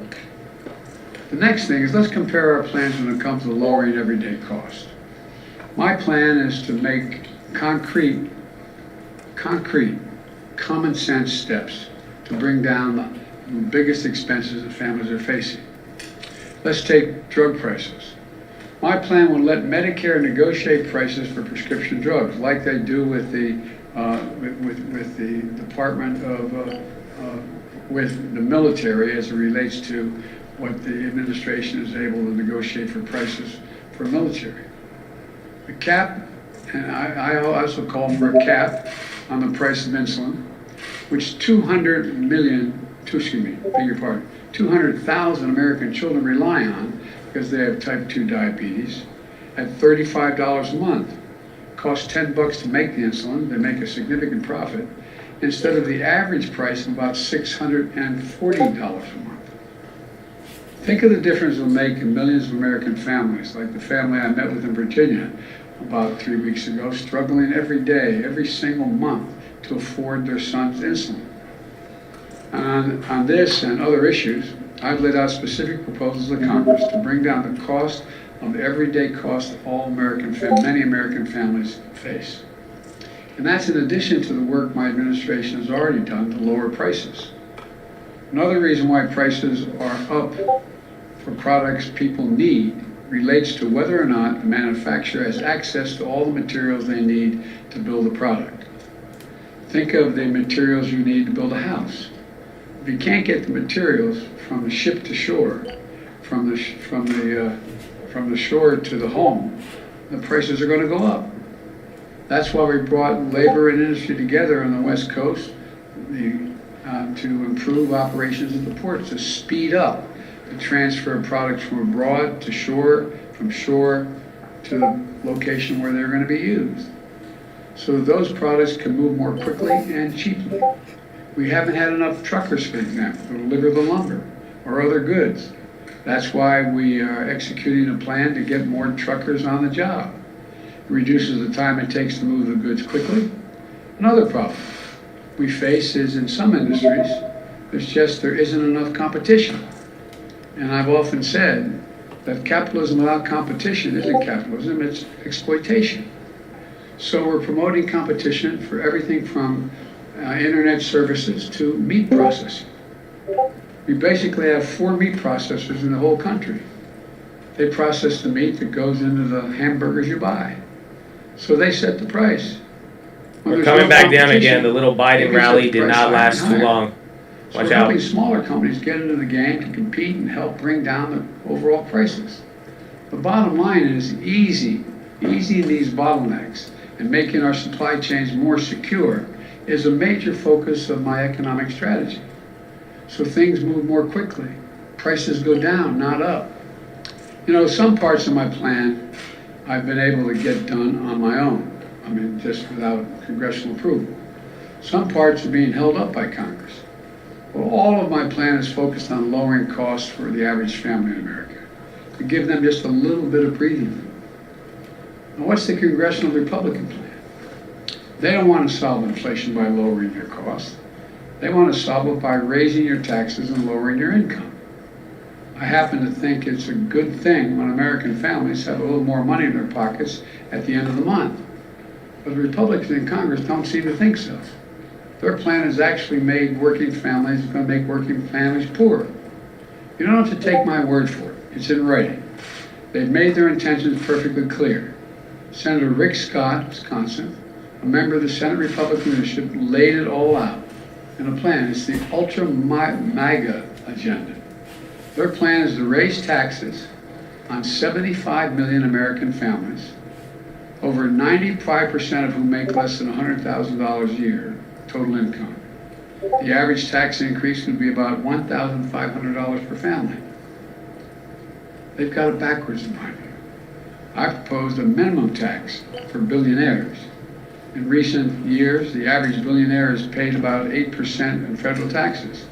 The next thing is, let's compare our plans when it comes to lowering everyday costs. My plan is to make concrete, common sense steps to bring down the biggest expenses that families are facing. Let's take drug prices. My plan would let Medicare negotiate prices for prescription drugs, like they do with the Department of with the military, as it relates to what the administration is able to negotiate for prices for military. The cap, and I also call for a cap on the price of insulin, which 200,000 American children rely on because they have type 2 diabetes, at $35 a month. It costs $10 to make the insulin. They make a significant profit, instead of the average price of about $640 a month. Think of the difference it'll make in millions of American families, like the family I met with in Virginia about 3 weeks ago, struggling every day, every single month, to afford their son's insulin. On this and other issues, I've laid out specific proposals to Congress to bring down the cost of the everyday cost all many American families face. And that's in addition to the work my administration has already done to lower prices. Another reason why prices are up for products people need relates to whether or not the manufacturer has access to all the materials they need to build a product. Think of the materials you need to build a house. If you can't get the materials from the ship to shore, from the shore to the home, the prices are going to go up. That's why we brought labor and industry together on the West Coast to improve operations at the ports, to speed up the transfer of products from abroad to shore, from shore to the location where they're going to be used, so those products can move more quickly and cheaply. We haven't had enough truckers, for example, to deliver the lumber or other goods. That's why we are executing a plan to get more truckers on the job. It reduces the time it takes to move the goods quickly. Another problem we face is, in some industries, there isn't enough competition. And I've often said that capitalism without competition isn't capitalism, it's exploitation. So we're promoting competition for everything from internet services to meat processing. We basically have 4 meat processors in the whole country. They process the meat that goes into the hamburgers you buy. So they set the price. When We're there's coming no back down competition, again. The little they Biden can rally set the did price not higher last and too higher. long. So Watch we're out. helping smaller companies get into the game to compete and help bring down the overall prices. The bottom line is easing these bottlenecks and making our supply chains more secure is a major focus of my economic strategy. So things move more quickly. Prices go down, not up. You know, some parts of my plan I've been able to get done on my own. I mean, just without congressional approval. Some parts are being held up by Congress. Well, all of my plan is focused on lowering costs for the average family in America, to give them just a little bit of breathing room. Now, what's the congressional Republican plan? They don't want to solve inflation by lowering your costs. They want to solve it by raising your taxes and lowering your income. I happen to think it's a good thing when American families have a little more money in their pockets at the end of the month. But the Republicans in Congress don't seem to think so. Their plan has actually made working families, it's going to make working families poorer. You don't have to take my word for it. It's in writing. They've made their intentions perfectly clear. Senator Rick Scott, Wisconsin, a member of the Senate Republican leadership, laid it all out in a plan. It's the ultra MAGA agenda. Their plan is to raise taxes on 75 million American families, over 95% of whom make less than $100,000 a year total income. The average tax increase would be about $1,500 per family. They've got it backwards in my view. I proposed a minimum tax for billionaires. In recent years, the average billionaire has paid about 8% in federal taxes.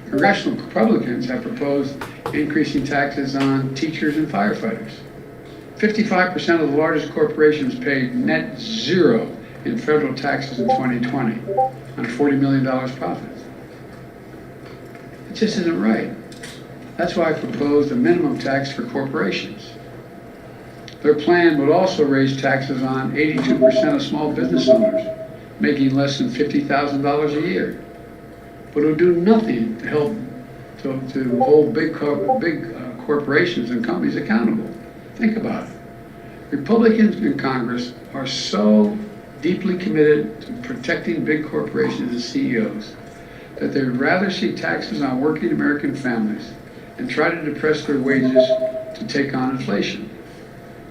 Congressional Republicans have proposed increasing taxes on teachers and firefighters. 55% of the largest corporations paid net zero in federal taxes in 2020 on $40 million profits. It just isn't right. That's why I proposed a minimum tax for corporations. Their plan would also raise taxes on 82% of small business owners making less than $50,000 a year. But it would do nothing to help to hold big corporations and companies accountable. Think about it. Republicans in Congress are so deeply committed to protecting big corporations and CEOs that they would rather see taxes on working American families and try to depress their wages to take on inflation.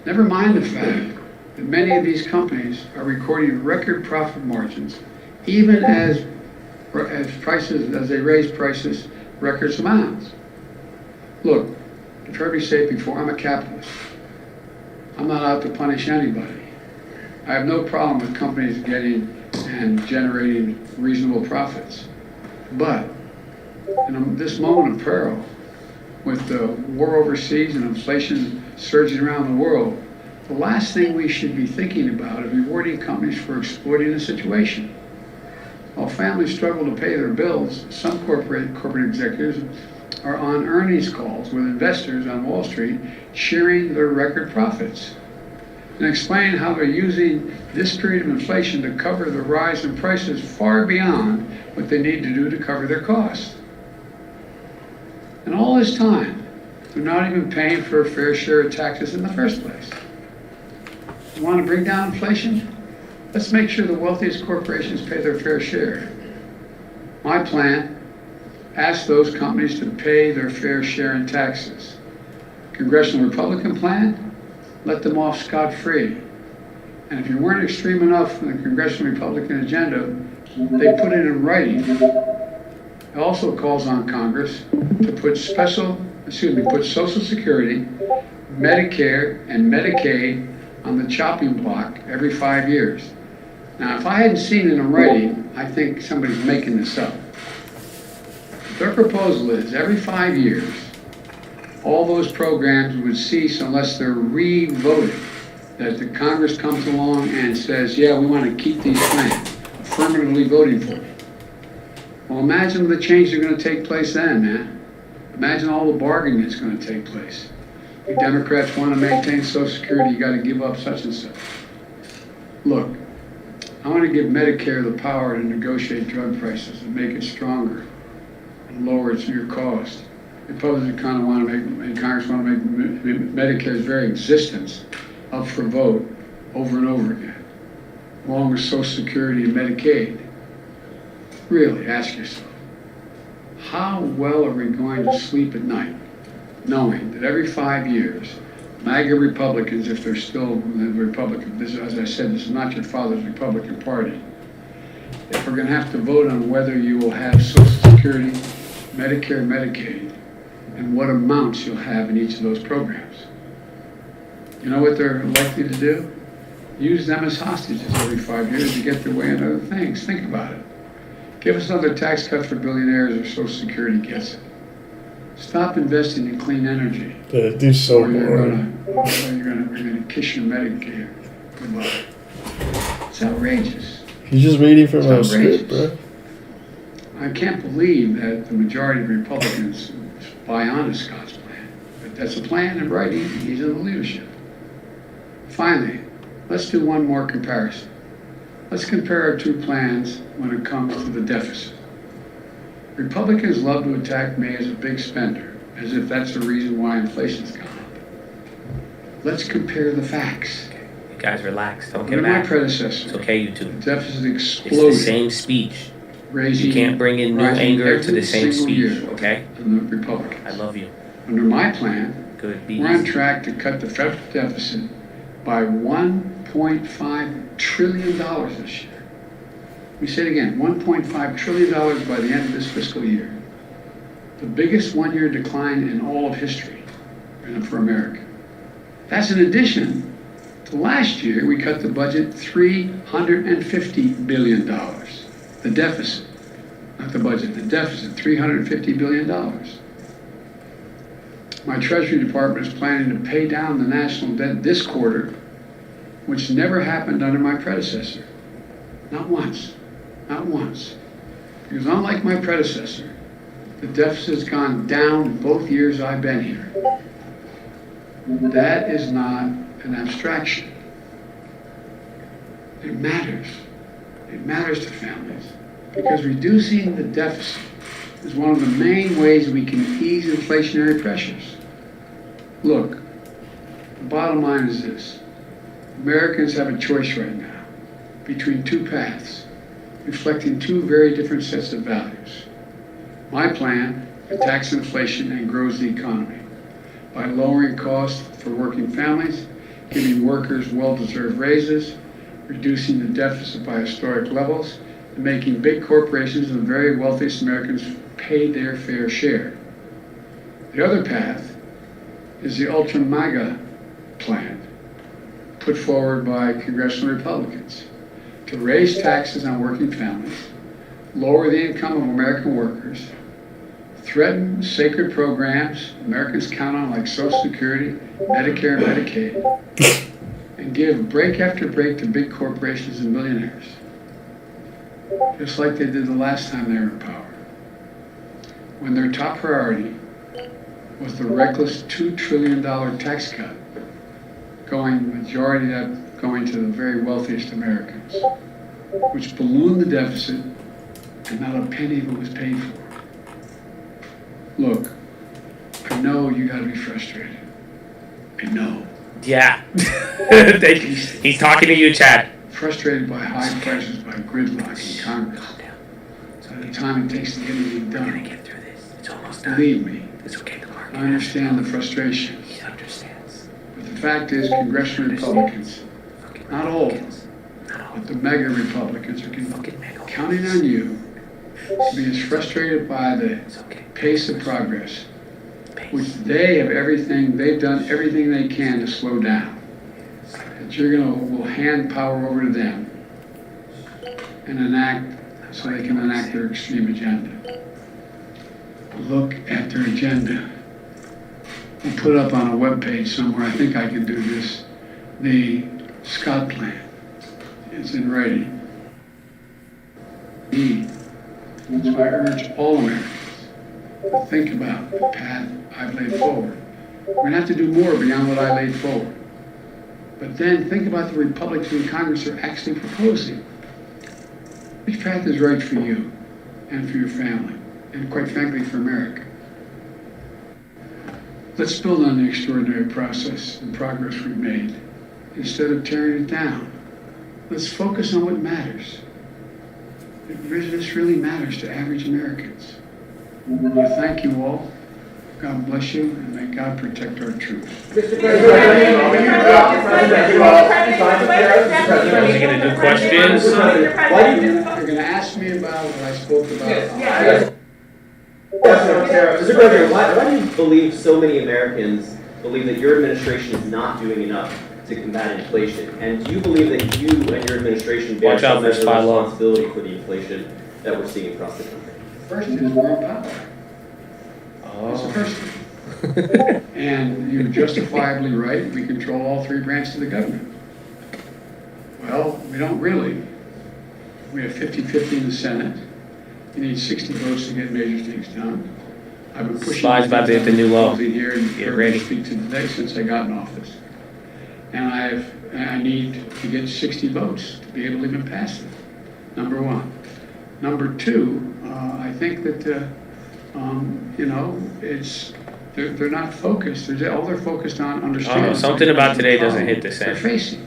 Never mind the fact that many of these companies are recording record profit margins, even as they raise prices record amounts. Look, you've heard me say it before, I'm a capitalist. I'm not out to punish anybody. I have no problem with companies getting and generating reasonable profits. But in this moment of peril, with the war overseas and inflation surging around the world, the last thing we should be thinking about is rewarding companies for exploiting the situation. While families struggle to pay their bills, some corporate executives are on earnings calls with investors on Wall Street cheering their record profits and explain how they're using this period of inflation to cover the rise in prices far beyond what they need to do to cover their costs. And all this time, they're not even paying for a fair share of taxes in the first place. You want to bring down inflation? Let's make sure the wealthiest corporations pay their fair share. My plan asks those companies to pay their fair share in taxes. Congressional Republican plan, let them off scot-free. And if you weren't extreme enough in the Congressional Republican agenda, they put it in writing. It also calls on Congress to put Social Security, Medicare, and Medicaid on the chopping block every 5 years. Now, if I hadn't seen it in writing, I think somebody's making this up. Their proposal is every 5 years, all those programs would cease unless they're re-voted. That the Congress comes along and says, yeah, we want to keep these plans, affirmatively voting for it. Well, imagine the change that's going to take place then, man. Imagine all the bargaining that's going to take place. The Democrats want to maintain Social Security, you got to give up such and such. Look, I want to give Medicare the power to negotiate drug prices and make it stronger and lower your cost. Republicans kind of want to make, and Congress want to make Medicare's very existence up for vote over and over again, along with Social Security and Medicaid. Really, ask yourself, how well are we going to sleep at night knowing that every 5 years, MAGA Republicans, if they're still Republican, this, as I said, this is not your father's Republican Party, if we're going to have to vote on whether you will have Social Security, Medicare, Medicaid, and what amounts you'll have in each of those programs. You know what they're likely to do? Use them as hostages every 5 years to get their way on other things. Think about it. Give us another tax cut for billionaires or Social Security gets it. Stop investing in clean energy. They do so Or more. you're gonna kiss your Medicare goodbye. It's outrageous. He's just reading from It's a script, outrageous. bro. I can't believe that the majority of Republicans buy on to Scott's plan. But that's a plan in writing. He's in the leadership. Finally, let's do one more comparison. Let's compare our two plans when it comes to the deficit. Republicans love to attack me as a big spender, as if that's the reason why inflation's gone up. Let's compare the facts. You guys relax. Don't Under get my mad. It's predecessor, okay, you two. the deficit It's the exploded, same speech. raising, You can't bring in new rising anger to every the same single speech, year okay? in the Republicans. I love you. Under my plan, Good. Be we're on easy. track to cut the federal deficit by $1.5 trillion this year. Let me say it again, $1.5 trillion by the end of this fiscal year. The biggest one-year decline in all of history for America. That's in addition to last year, we cut the budget $350 billion. The deficit, not the budget, the deficit, $350 billion. My Treasury Department is planning to pay down the national debt this quarter, which never happened under my predecessor. Not once. Not once. Because unlike my predecessor, the deficit's gone down both years I've been here. That is not an abstraction. It matters. It matters to families. Because reducing the deficit is one of the main ways we can ease inflationary pressures. Look, the bottom line is this. Americans have a choice right now between two paths, reflecting two very different sets of values. My plan attacks inflation and grows the economy by lowering costs for working families, giving workers well-deserved raises, reducing the deficit by historic levels, and making big corporations and the very wealthiest Americans pay their fair share. The other path is the ultra MAGA plan put forward by congressional Republicans to raise taxes on working families, lower the income of American workers, threaten sacred programs Americans count on like Social Security, Medicare, and Medicaid, and give break after break to big corporations and billionaires, just like they did the last time they were in power, when their top priority was the reckless $2 trillion tax cut, majority of that going to the very wealthiest Americans, which ballooned the deficit and not a penny of it was paid for. Look, I know you gotta be frustrated. I know. Yeah. He's talking to you, Chad. Frustrated by high prices, by gridlock in Congress, by the time it takes to get anything We're gonna done. get through this. It's almost done. Believe me, It's okay, the market. I understand the frustration. He understands. But the fact is, congressional Republicans, Fucking not all, Republicans. Not all. but the mega Republicans are Fucking mega. counting on you to be as frustrated by the It's okay. pace of progress, Pace. which they've done everything they can to slow down. That will hand power over to them and enact, so they can enact their extreme agenda. Look at their agenda. We'll put it up on a webpage somewhere. I think I can do this. The Scott Plan. It's in writing. So I urge all Americans to think about the path I've laid forward. We're going to have to do more beyond what I laid forward. But then think about the Republicans in Congress are actually proposing. Which path is right for you and for your family, and quite frankly, for America? Let's build on the extraordinary process and progress we've made instead of tearing it down. Let's focus on what matters. This really matters to average Americans. I want to thank you all. God bless you, and may God protect our troops. Is he going to do questions? You're going to ask me about what I spoke about. Mr. President, why do you believe so many Americans believe that your administration is not doing enough to combat inflation? And do you believe that you and your administration bear Watch out some for measure of Philo. responsibility for the inflation that we're seeing across the country? First is we're in power. That's the first thing. And you're justifiably right, we control all three branches of the government. Well, we don't really. We have 50-50 in the Senate. You need 60 votes to get major things done. I've been pushing. Slide's about to hit the new low. Here and Get ready. speak to today since I got in office. And I need to get 60 votes to be able to even pass it, number one. Number two, I think that, they're not focused. All they're focused on understanding. Something about today doesn't hit the They're same. facing.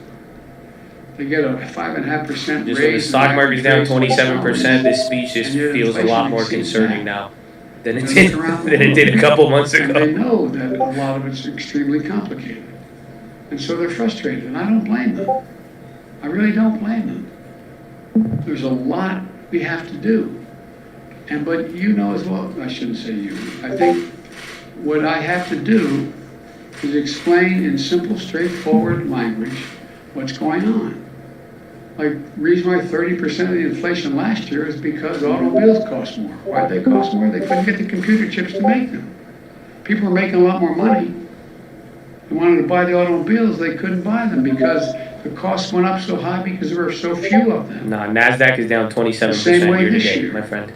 They get a 5.5% raise. Just when the stock market's down 27%, this speech just And yet feels a inflation lot more exceeds concerning that. now than it And did look around the than it did a world. couple months And they ago. know that a lot of it's extremely complicated. And so they're frustrated, and I don't blame them. I really don't blame them. There's a lot we have to do. But you know as well, I shouldn't say you, I think what I have to do is explain in simple, straightforward language what's going on. Like, reason why 30% of the inflation last year is because automobiles cost more. Why'd they cost more? They couldn't get the computer chips to make them. People were making a lot more money. They wanted to buy the automobiles, they couldn't buy them because the costs went up so high because there were so few of them. Nah, Nasdaq is down 27% The same way year to this date, year. my friend.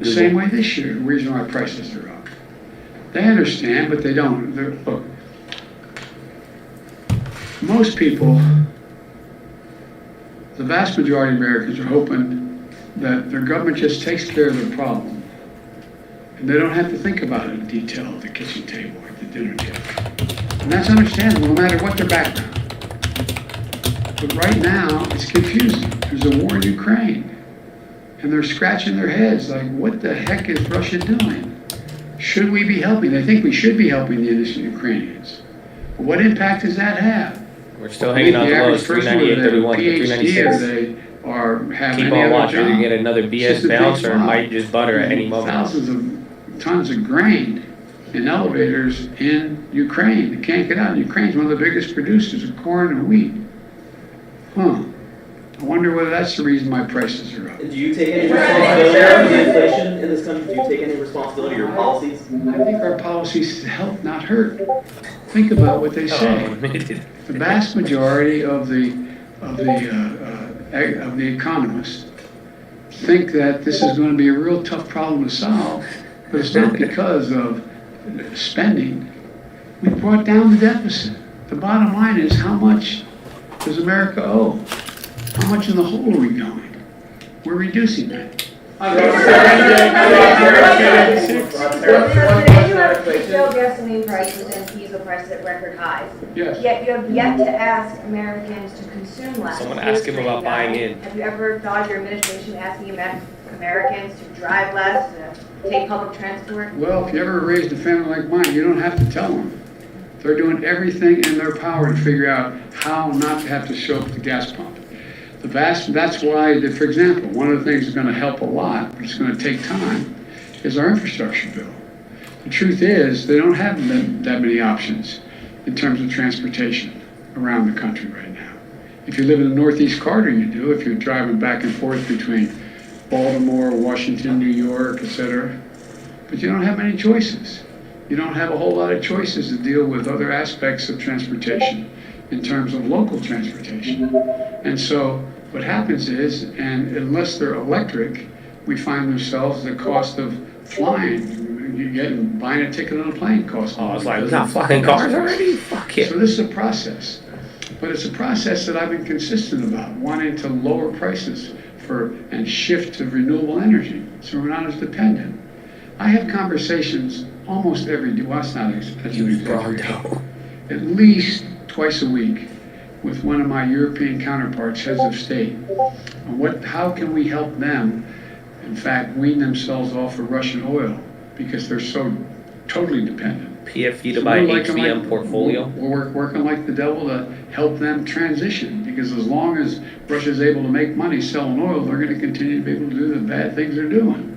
The same way this year, the reason why prices are up. They understand, but they don't. Look, most people, the vast majority of Americans are hoping that their government just takes care of the problem. And they don't have to think about it in detail at the kitchen table or at the dinner table. And that's understandable, no matter what their background. But right now, it's confusing. There's a war in Ukraine. And they're scratching their heads like, what the heck is Russia doing? Should we be helping? They think we should be helping the innocent Ukrainians. But what impact does that have? We're still hanging on the lows, average person, whether they have a 398.31 to PhD or 396. they are have Keep any on other watch. You're job, gonna get another it's BS just a big bouncer and flop. might just butter at any moment. Thousands of tons of grain in elevators in Ukraine. They can't get out. Ukraine's one of the biggest producers of corn and wheat. I wonder whether that's the reason my prices are up. And do you take any responsibility for the inflation in this country? Do you take any responsibility for your policies? I think our policies help, not hurt. Think about what they say. The vast majority of the economists think that this is going to be a real tough problem to solve, but it's not because of spending. We brought down the deficit. The bottom line is, how much does America owe? How much in the hole are we going? We're reducing that. Today you have retail gasoline prices and diesel prices at record highs. Yes. Yet you have yet to ask Americans to consume less. Someone Here's ask him the about thing, buying guys. in. Have you ever thought of your administration asking Americans to drive less, to take public transport? Well, if you ever raised a family like mine, you don't have to tell them. They're doing everything in their power to figure out how not to have to show up at the gas pump. That's why, for example, one of the things that's going to help a lot, but it's going to take time, is our infrastructure bill. The truth is, they don't have that many options in terms of transportation around the country right now. If you live in the Northeast Corridor, you do. If you're driving back and forth between Baltimore, Washington, New York, etc. But you don't have many choices. You don't have a whole lot of choices to deal with other aspects of transportation in terms of local transportation. And so what happens is, and unless they're electric, we find ourselves the cost of flying. Buying a ticket on a plane costs. Oh, it's like, we're not flying cars already? Fuck it. So this is a process. But it's a process that I've been consistent about, wanting to lower prices and shift to renewable energy, so we're not as dependent. I have conversations almost every day. Well, that's an exaggeration. At least twice a week with one of my European counterparts, heads of state. How can we help them, in fact, wean themselves off of Russian oil because they're so totally dependent. PFE to buy HVM portfolio. We're working like the devil to help them transition, because as long as Russia's able to make money selling oil, they're going to continue to be able to do the bad things they're doing.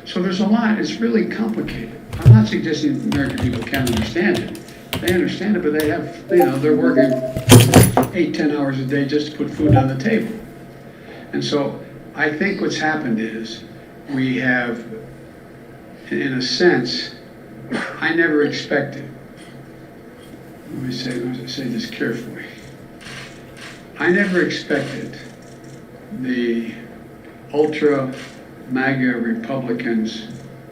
So there's a lot. It's really complicated. I'm not suggesting American people can't understand it. They understand it, but they have, they're working 8-10 hours a day just to put food on the table. And so I think what's happened is we have, in a sense, I never expected, let me say this carefully. I never expected the ultra MAGA Republicans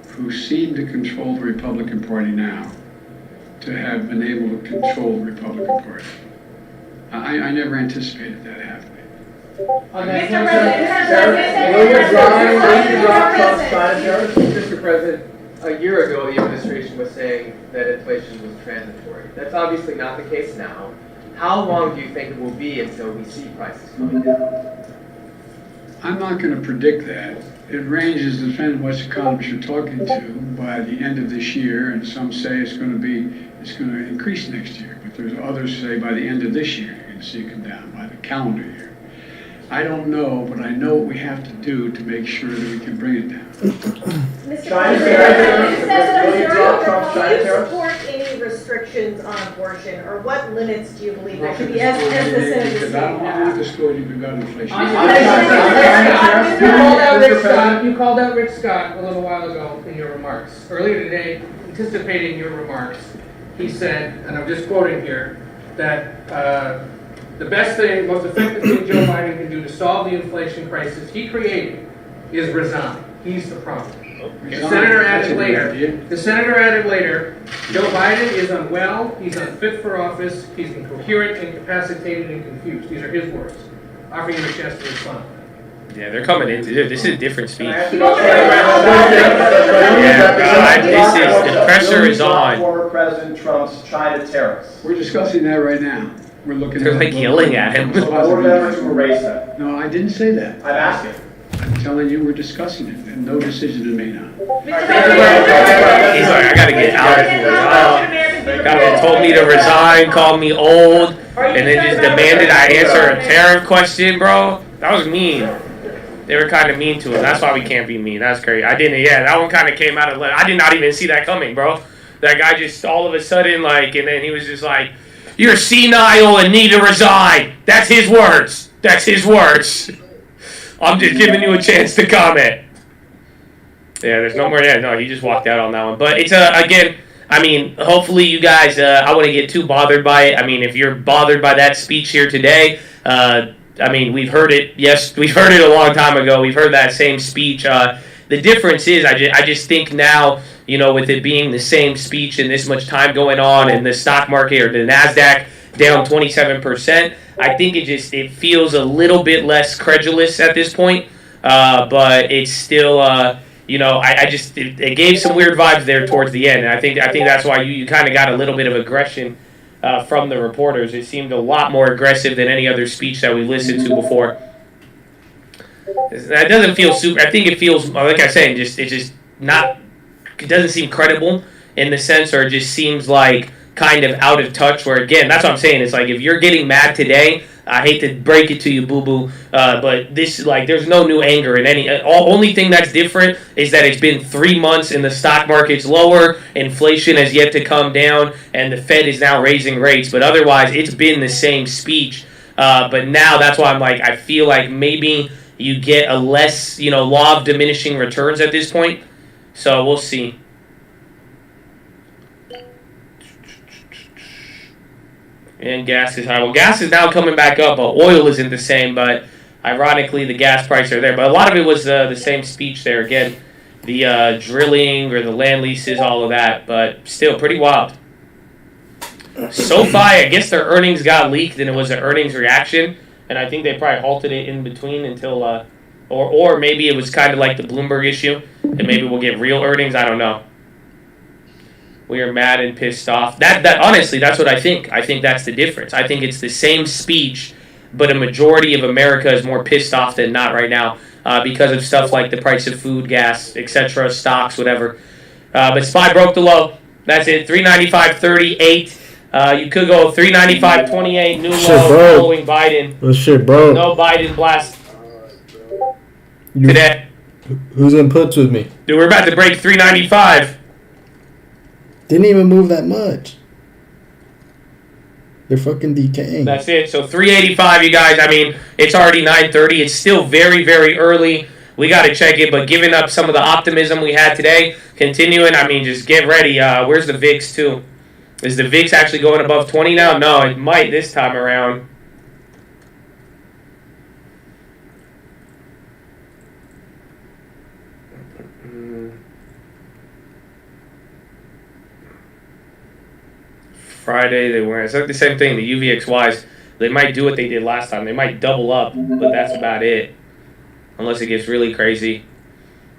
who seem to control the Republican Party now to have been able to control the Republican Party. I never anticipated that happening. Mr. President, a year ago, the administration was saying that inflation was transitory. That's obviously not the case now. How long do you think it will be until we see prices coming down? I'm not going to predict that. It ranges depending on which economists you're talking to by the end of this year, and some say it's going to increase next year, but there's others say by the end of this year you're going to see it come down by the calendar year. I don't know, but I know what we have to do to make sure that we can bring it down. Mr. China President, tariffs? it says Will you on drop Trump's your China do you tariffs? support any restrictions on abortion, or what limits do you believe there Not should to be as the disclose anything, Senate is because I don't want saying? to disclose anything about inflation. You called out Rick Scott a little while ago in your remarks. Earlier today, anticipating your remarks, he said, and I'm just quoting here, that the best thing, most effective thing Joe Biden can do to solve the inflation crisis he created is resign. He's the problem. The senator added later, Joe Biden is unwell, he's unfit for office, he's incoherent, incapacitated, and confused. These are his words. Offering him a chance to respond. Yeah, they're coming in. This is a different speech. Yeah, the pressure is on. Former President Trump's China tariffs. We're discussing that right now. We're looking They're at like yelling at him. Board members to erase that. No, I didn't say that. I'm asking. I'm telling you, we're discussing it, and no decision is made on it. He's like, I gotta get out of here. Told me to resign, called me old, and then just demanded I answer a tariff question, bro. That was mean. They were kind of mean to him. That's why we can't be mean. That's crazy. That one kind of came out of left. I did not even see that coming, bro. That guy just all of a sudden, and then he was just like, "You're senile and need to resign." That's his words. I'm just giving you a chance to comment. Yeah, there's no more. Yeah, no, he just walked out on that one. But it's again. I mean, hopefully you guys. I wouldn't get too bothered by it. I mean, if you're bothered by that speech here today, I mean, we've heard it. Yes, we've heard it a long time ago. We've heard that same speech. The difference is, I just think now, with it being the same speech and this much time going on, and the stock market or the Nasdaq down 27%, I think it feels a little bit less credulous at this point. But it's still, it gave some weird vibes there towards the end, and I think that's why you kind of got a little bit of aggression from the reporters. It seemed a lot more aggressive than any other speech that we listened to before. That doesn't feel super. I think it feels, like I said, it doesn't seem credible in the sense, or it just seems like kind of out of touch. Where again, that's what I'm saying. It's like if you're getting mad today, I hate to break it to you, boo-boo, but this there's no new anger in any. Only thing that's different is that it's been 3 months and the stock market's lower, inflation has yet to come down, and the Fed is now raising rates. But otherwise, it's been the same speech. But now that's why I'm like, I feel like maybe you get a less, law of diminishing returns at this point. So we'll see. And gas is high. Well, gas is now coming back up, but oil isn't the same. But ironically, the gas prices are there. But a lot of it was the same speech there. Again, the drilling or the land leases, all of that. But still pretty wild. SoFi, I guess their earnings got leaked, and it was an earnings reaction. And I think they probably halted it in between until Or maybe it was kind of like the Bloomberg issue, and maybe we'll get real earnings. I don't know. We are mad and pissed off. That honestly, that's what I think. I think that's the difference. I think it's the same speech, but a majority of America is more pissed off than not right now because of stuff like the price of food, gas, etc., stocks, whatever. But SPY broke the low. That's it. 395.38. You could go 395.28. New low following Biden. This shit, bro. No Biden blast today. Who's in puts with me? Dude, we're about to break 395. Didn't even move that much. They're fucking decaying. That's it. So 385, you guys. I mean, it's already 9:30. It's still very, very early. We got to check it, but giving up some of the optimism we had today, continuing, I mean, just get ready. Where's the VIX, too? Is the VIX actually going above 20 now? No, it might this time around. Friday, they were. It's like the same thing. The UVXYs, they might do what they did last time. They might double up, but that's about it. Unless it gets really crazy.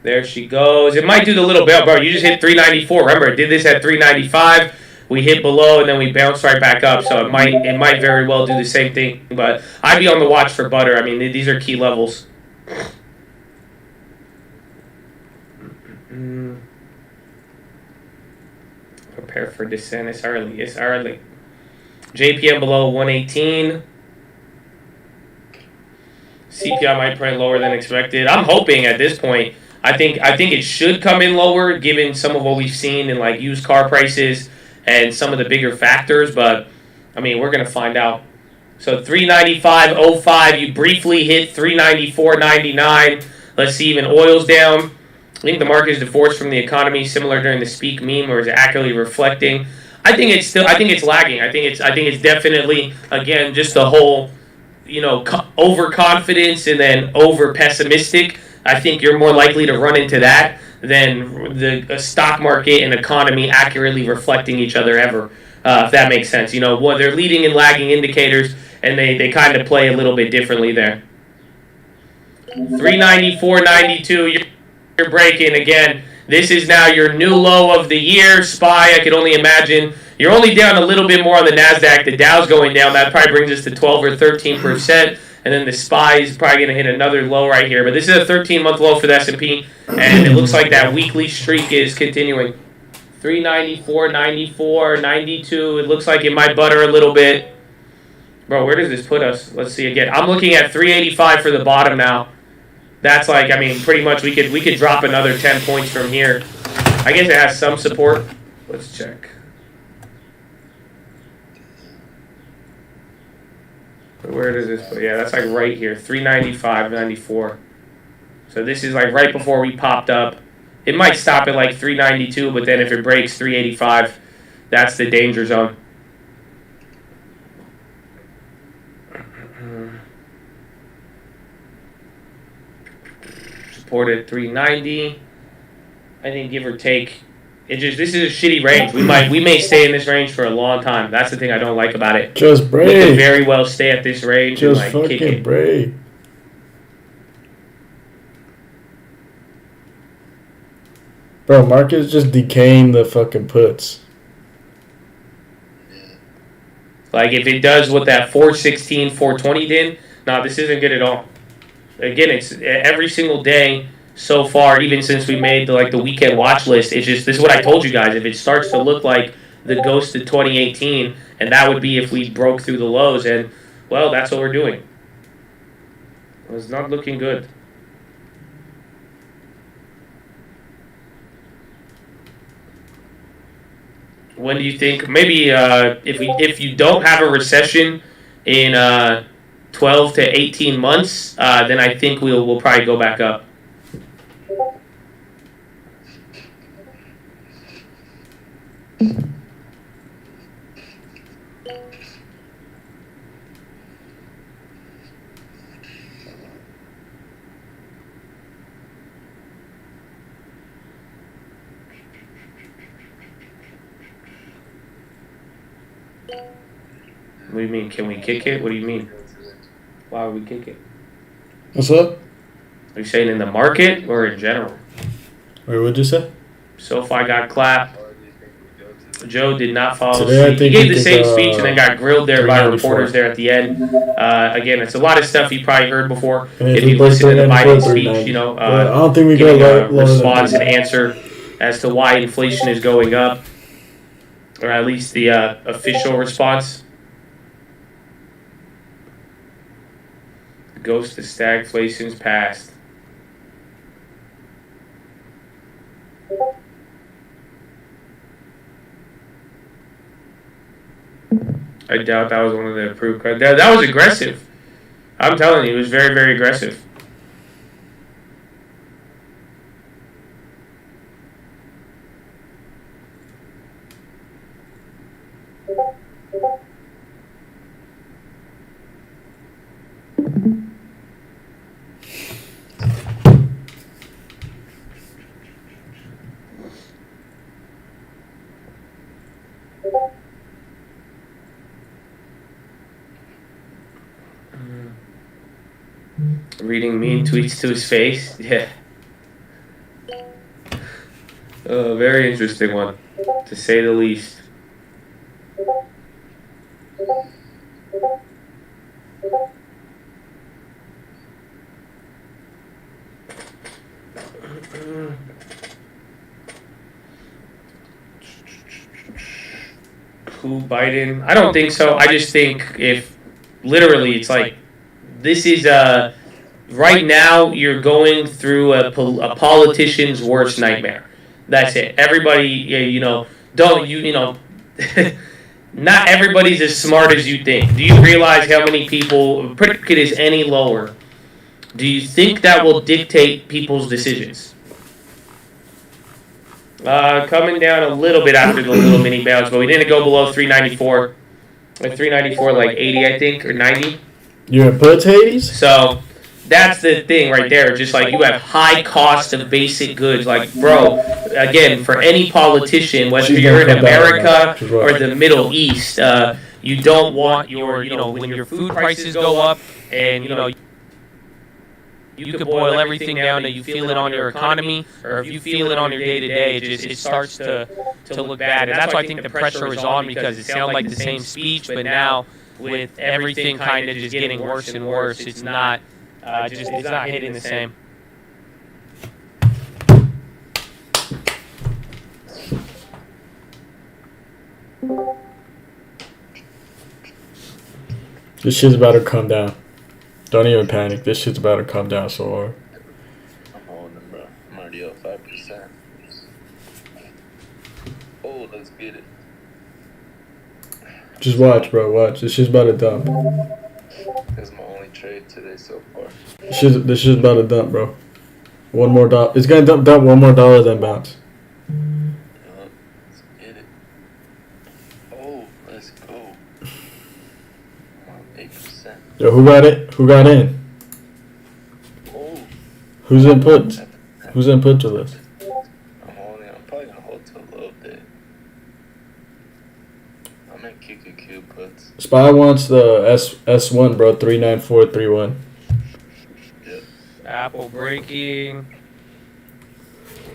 There she goes. It might do the little bell, bro. You just hit 394. Remember, it did this at 395. We hit below, and then we bounced right back up. So it might very well do the same thing. But I'd be on the watch for butter. I mean, these are key levels. Prepare for descent. It's early. It's early. JPM below 118. CPI might print lower than expected. I'm hoping at this point. I think it should come in lower given some of what we've seen in like used car prices and some of the bigger factors. But I mean, we're gonna find out. So 395.05. You briefly hit 394.99. Let's see. Even oil's down. I think the market is divorced from the economy, similar during the speak meme, or is it accurately reflecting? I think it's lagging. I think it's definitely, again, just the whole, overconfidence and then over pessimistic. I think you're more likely to run into that than the stock market and economy accurately reflecting each other ever, if that makes sense. They're leading and lagging indicators, and they kind of play a little bit differently there. 394.92. You're breaking again. This is now your new low of the year. SPY, I could only imagine. You're only down a little bit more on the NASDAQ. The Dow's going down. That probably brings us to 12 or 13%. And then the SPY is probably going to hit another low right here. But this is a 13-month low for the S&P. And it looks like that weekly streak is continuing. 394, 94, 92. It looks like it might butter a little bit. Bro, where does this put us? Let's see again. I'm looking at 385 for the bottom now. That's like, I mean, pretty much we could drop another 10 points from here. I guess it has some support. Let's check. Where does this put? Yeah, that's like right here, 395, 94. So this is like right before we popped up. It might stop at like 392, but then if it breaks 385, that's the danger zone. Supported 390. I think give or take. This is a shitty range. We may stay in this range for a long time. That's the thing I don't like about it. Just break. We could very well stay at this range Just and fucking kick it. break. Bro, market's just decaying the fucking puts. Like if it does what that 416, 420 did, no, this isn't good at all. Again, it's every single day so far, even since we made the weekend watch list. It's just, this is what I told you guys. If it starts to look like the ghost of 2018, and that would be if we broke through the lows, and well, that's what we're doing. It's not looking good. When do you think? Maybe if you don't have a recession in 12 to 18 months, then I think we'll probably go back up. What do you mean? Can we kick it? What do you mean? Why would we kick it? What's up? Are you saying in the market or in general? Wait, what'd you say? SoFi got clapped. Joe did not follow Today, I suit. He think gave he the took, same speech and then got grilled there by 394. reporters there at the end. Again, it's a lot of stuff you probably heard before. And If we you put listen to the 394, Biden speech, 390. you know, But I don't think we giving got a lower than response and 390. answer as to why inflation is going up, or at least the official response. The ghost of stagflation's past. I doubt that was one of the approved cards. That was aggressive. I'm telling you, it was very, very aggressive. Reading mean tweets to his face. Yeah. Very interesting one, to say the least. Who, Biden? I don't think so. I just think if literally it's like this is right now you're going through a politician's worst nightmare. That's it. Everybody, you know, don't you know? Not everybody's as smart as you think. Do you realize how many people predicate is any lower? Do you think that will dictate people's decisions? Coming down a little bit after the little mini bounce, but we didn't go below 394. Like 394, like 80, I think, or 90. You're in puts, Hades? So that's the thing right there. Just like you have high cost of basic goods. Like, bro, again, for any politician, whether you're in America or the Middle East, you don't want your, you know, when your food prices go up and, you know, you could boil everything down to you feel it on your economy, or if you feel it on your day-to-day, it starts to look bad. And that's why I think the pressure is on, because it sounded like the same speech, but now with everything kind of just getting worse and worse, it's not it's not hitting the same. This shit's about to come down. Don't even panic. This shit's about to come down so hard. I'm holding them, bro. I'm already up 5%. Oh, let's get it. Just watch, bro. Watch. This shit's about to dump. That's my only trade today so far. This shit's about to dump, bro. One more dollar. It's gonna dump one more dollar, then bounce. Yup, let's get it. Oh, let's go. I'm on 8%. Yo, who got it? Who got in? Oh, Who's in puts? Who's in puts with us? I'm probably gonna hold to a little bit. I'm in QQQ puts. Spy wants the S1, bro. 39431. Yep. Apple breaking.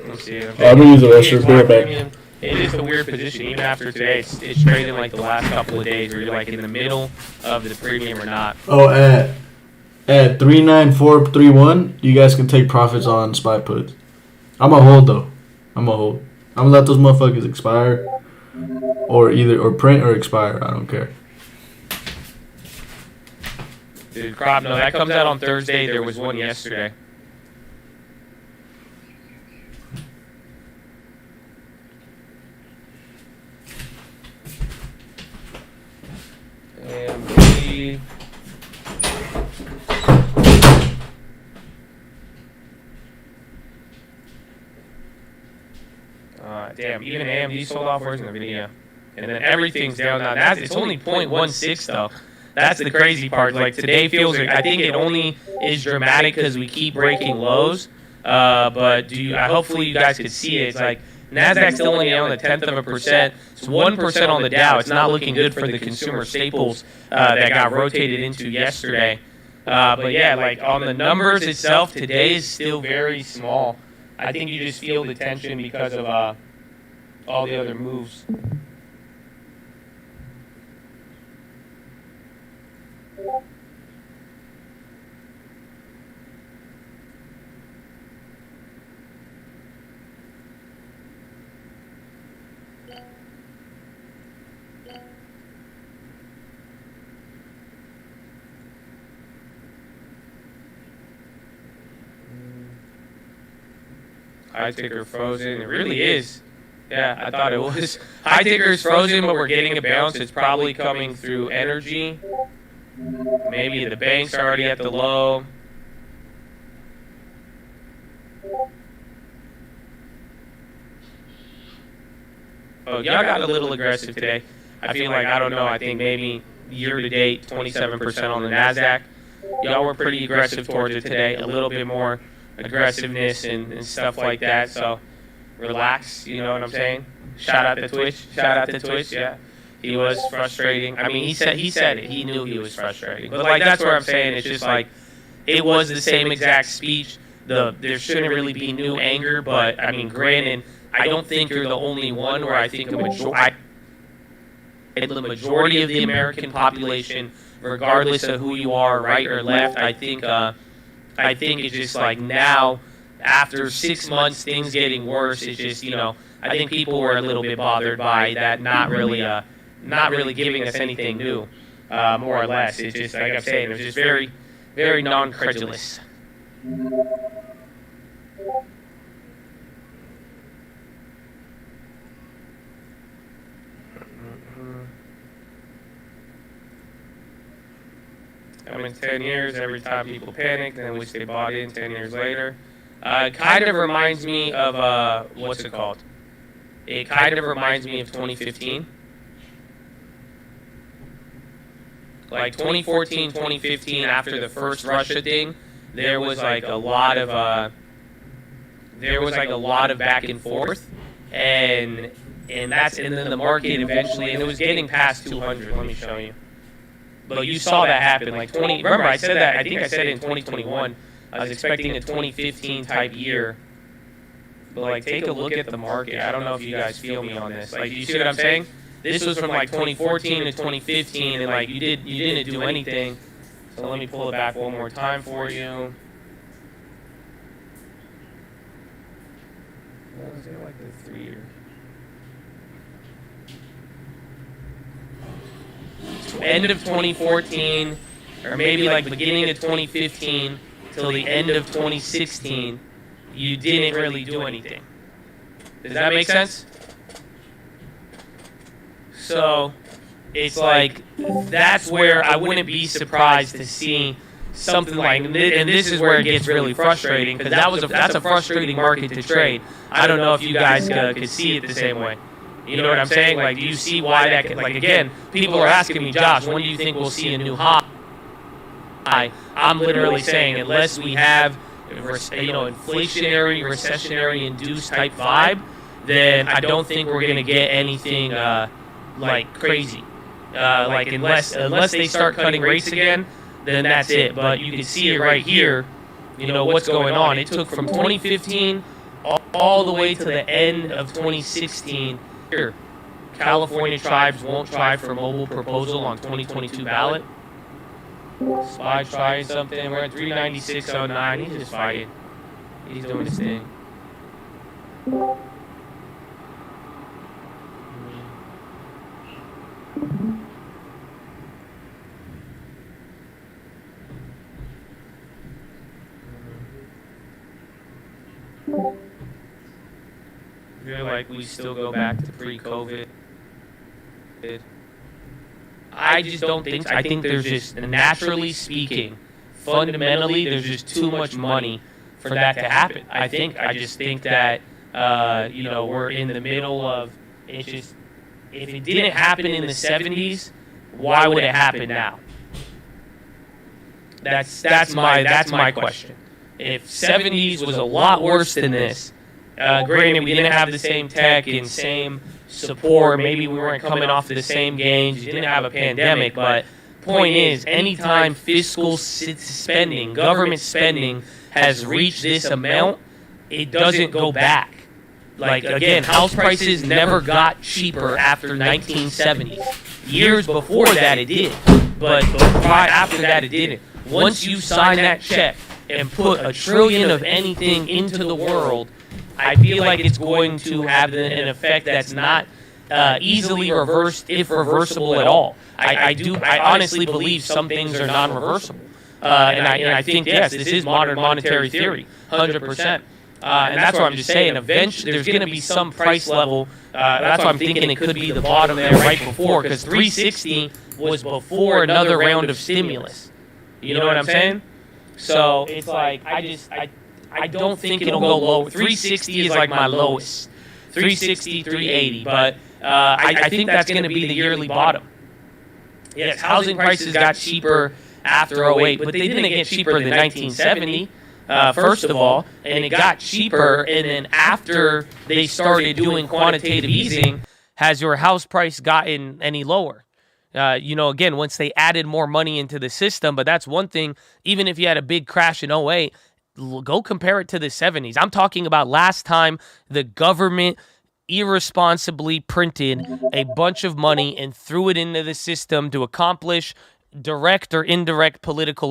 Let's see. I'm gonna use the rest of your beer back. It is a weird position. Even after today, it's trading like the last couple of days where you're like in the middle of the premium or not. Oh, at 39431, you guys can take profits on spy puts. I'm gonna hold though. I'm gonna let those motherfuckers expire, or print or expire. I don't care. Dude, crop, no, that comes out on Thursday. There was one yesterday. AMD. Damn, even AMD sold off. Where's the video? And then everything's down now. It's only 0.16 though. That's the crazy part. Like today feels like, I think it only is dramatic because we keep breaking lows. But hopefully you guys could see it. It's like Nasdaq's still only down 0.1%. It's 1% on the Dow. It's not looking good for the consumer staples that got rotated into yesterday. But yeah, like on the numbers itself, today is still very small. I think you just feel the tension because of all the other moves. High ticker frozen. It really is. Yeah, I thought it was. High ticker is frozen, but we're getting a bounce. It's probably coming through energy. Maybe the bank's already at the low. Oh, y'all got a little aggressive today. I feel like, I don't know, I think maybe year to date, 27% on the NASDAQ. Y'all were pretty aggressive towards it today. A little bit more aggressiveness and stuff like that. So relax, you know what I'm saying? Shout out to Twitch. Shout out to Twitch, yeah. He was frustrating. I mean, he said it. He knew he was frustrating. But like that's where I'm saying it's just like it was the same exact speech. There shouldn't really be new anger, but I mean, granted, I don't think you're the only one where I think the majority of the American population, regardless of who you are, right or left, I think it's just like now, after 6 months, things getting worse. It's just, you know, I think people were a little bit bothered by that, not really giving us anything new, more or less. It's just like I'm saying, it was just very, very non-credulous. I mean, 10 years, every time people panicked and wish they bought in 10 years later. It kind of reminds me of, what's it called? It kind of reminds me of 2015. Like 2014, 2015, after the first Russia thing, there was like a lot of back and forth, and then the market eventually, and it was getting past 200. Let me show you. But you saw that happen, like remember I said that, I think I said it in 2021, I was expecting a 2015 type year. But like, take a look at the market. I don't know if you guys feel me on this. Like, you see what I'm saying? This was from like 2014 to 2015, and like you didn't do anything. So let me pull it back one more time for you. What was it, like the 3 year? End of 2014, or maybe like beginning of 2015 till the end of 2016, you didn't really do anything. Does that make sense? So it's like, that's where I wouldn't be surprised to see something like, and this is where it gets really frustrating, because that's a frustrating market to trade. I don't know if you guys could see it the same way. You know what I'm saying? Like, do you see why that could, like, again, people are asking me, Josh, when do you think we'll see a new high? I'm literally saying, unless we have, you know, inflationary, recessionary induced type vibe, then I don't think we're going to get anything like crazy. Like, unless they start cutting rates again, then that's it. But you can see it right here, you know, what's going on. It took from 2015 all the way to the end of 2016. Here, California tribes won't try for mobile proposal on 2022 ballot. SPY trying something. We're at 396.09. He's just fighting. He's doing his thing. I feel like we still go back to pre-COVID. I just don't think so. I think there's just, naturally speaking, fundamentally, there's just too much money for that to happen. I just think that, you know, we're in the middle of, it's just, if it didn't happen in the 70s, why would it happen now? That's my question. If 70s was a lot worse than this, granted, we didn't have the same tech and same support. Maybe we weren't coming off of the same gains. You didn't have a pandemic, but point is, anytime fiscal spending, government spending has reached this amount, it doesn't go back. Like, again, house prices never got cheaper after 1970. Years before that it did, but right after that it didn't. Once you sign that check and put $1 trillion of anything into the world, I feel like it's going to have an effect that's not easily reversed, if reversible at all. I honestly believe some things are non-reversible, and I think yes, this is modern monetary theory, 100%. And that's what I'm just saying. Eventually, there's going to be some price level. That's why I'm thinking it could be the bottom there right before, because 360 was before another round of stimulus. You know what I'm saying? So it's like I don't think it'll go lower. 360 is like my lowest. 360, 380, but I think that's going to be the yearly bottom. Yes, housing prices got cheaper after 08, but they didn't get cheaper than 1970. First of all, and it got cheaper, and then after they started doing quantitative easing, has your house price gotten any lower? Again, once they added more money into the system, but that's one thing. Even if you had a big crash in 08, go compare it to the 70s. I'm talking about last time the government irresponsibly printed a bunch of money and threw it into the system to accomplish direct or indirect political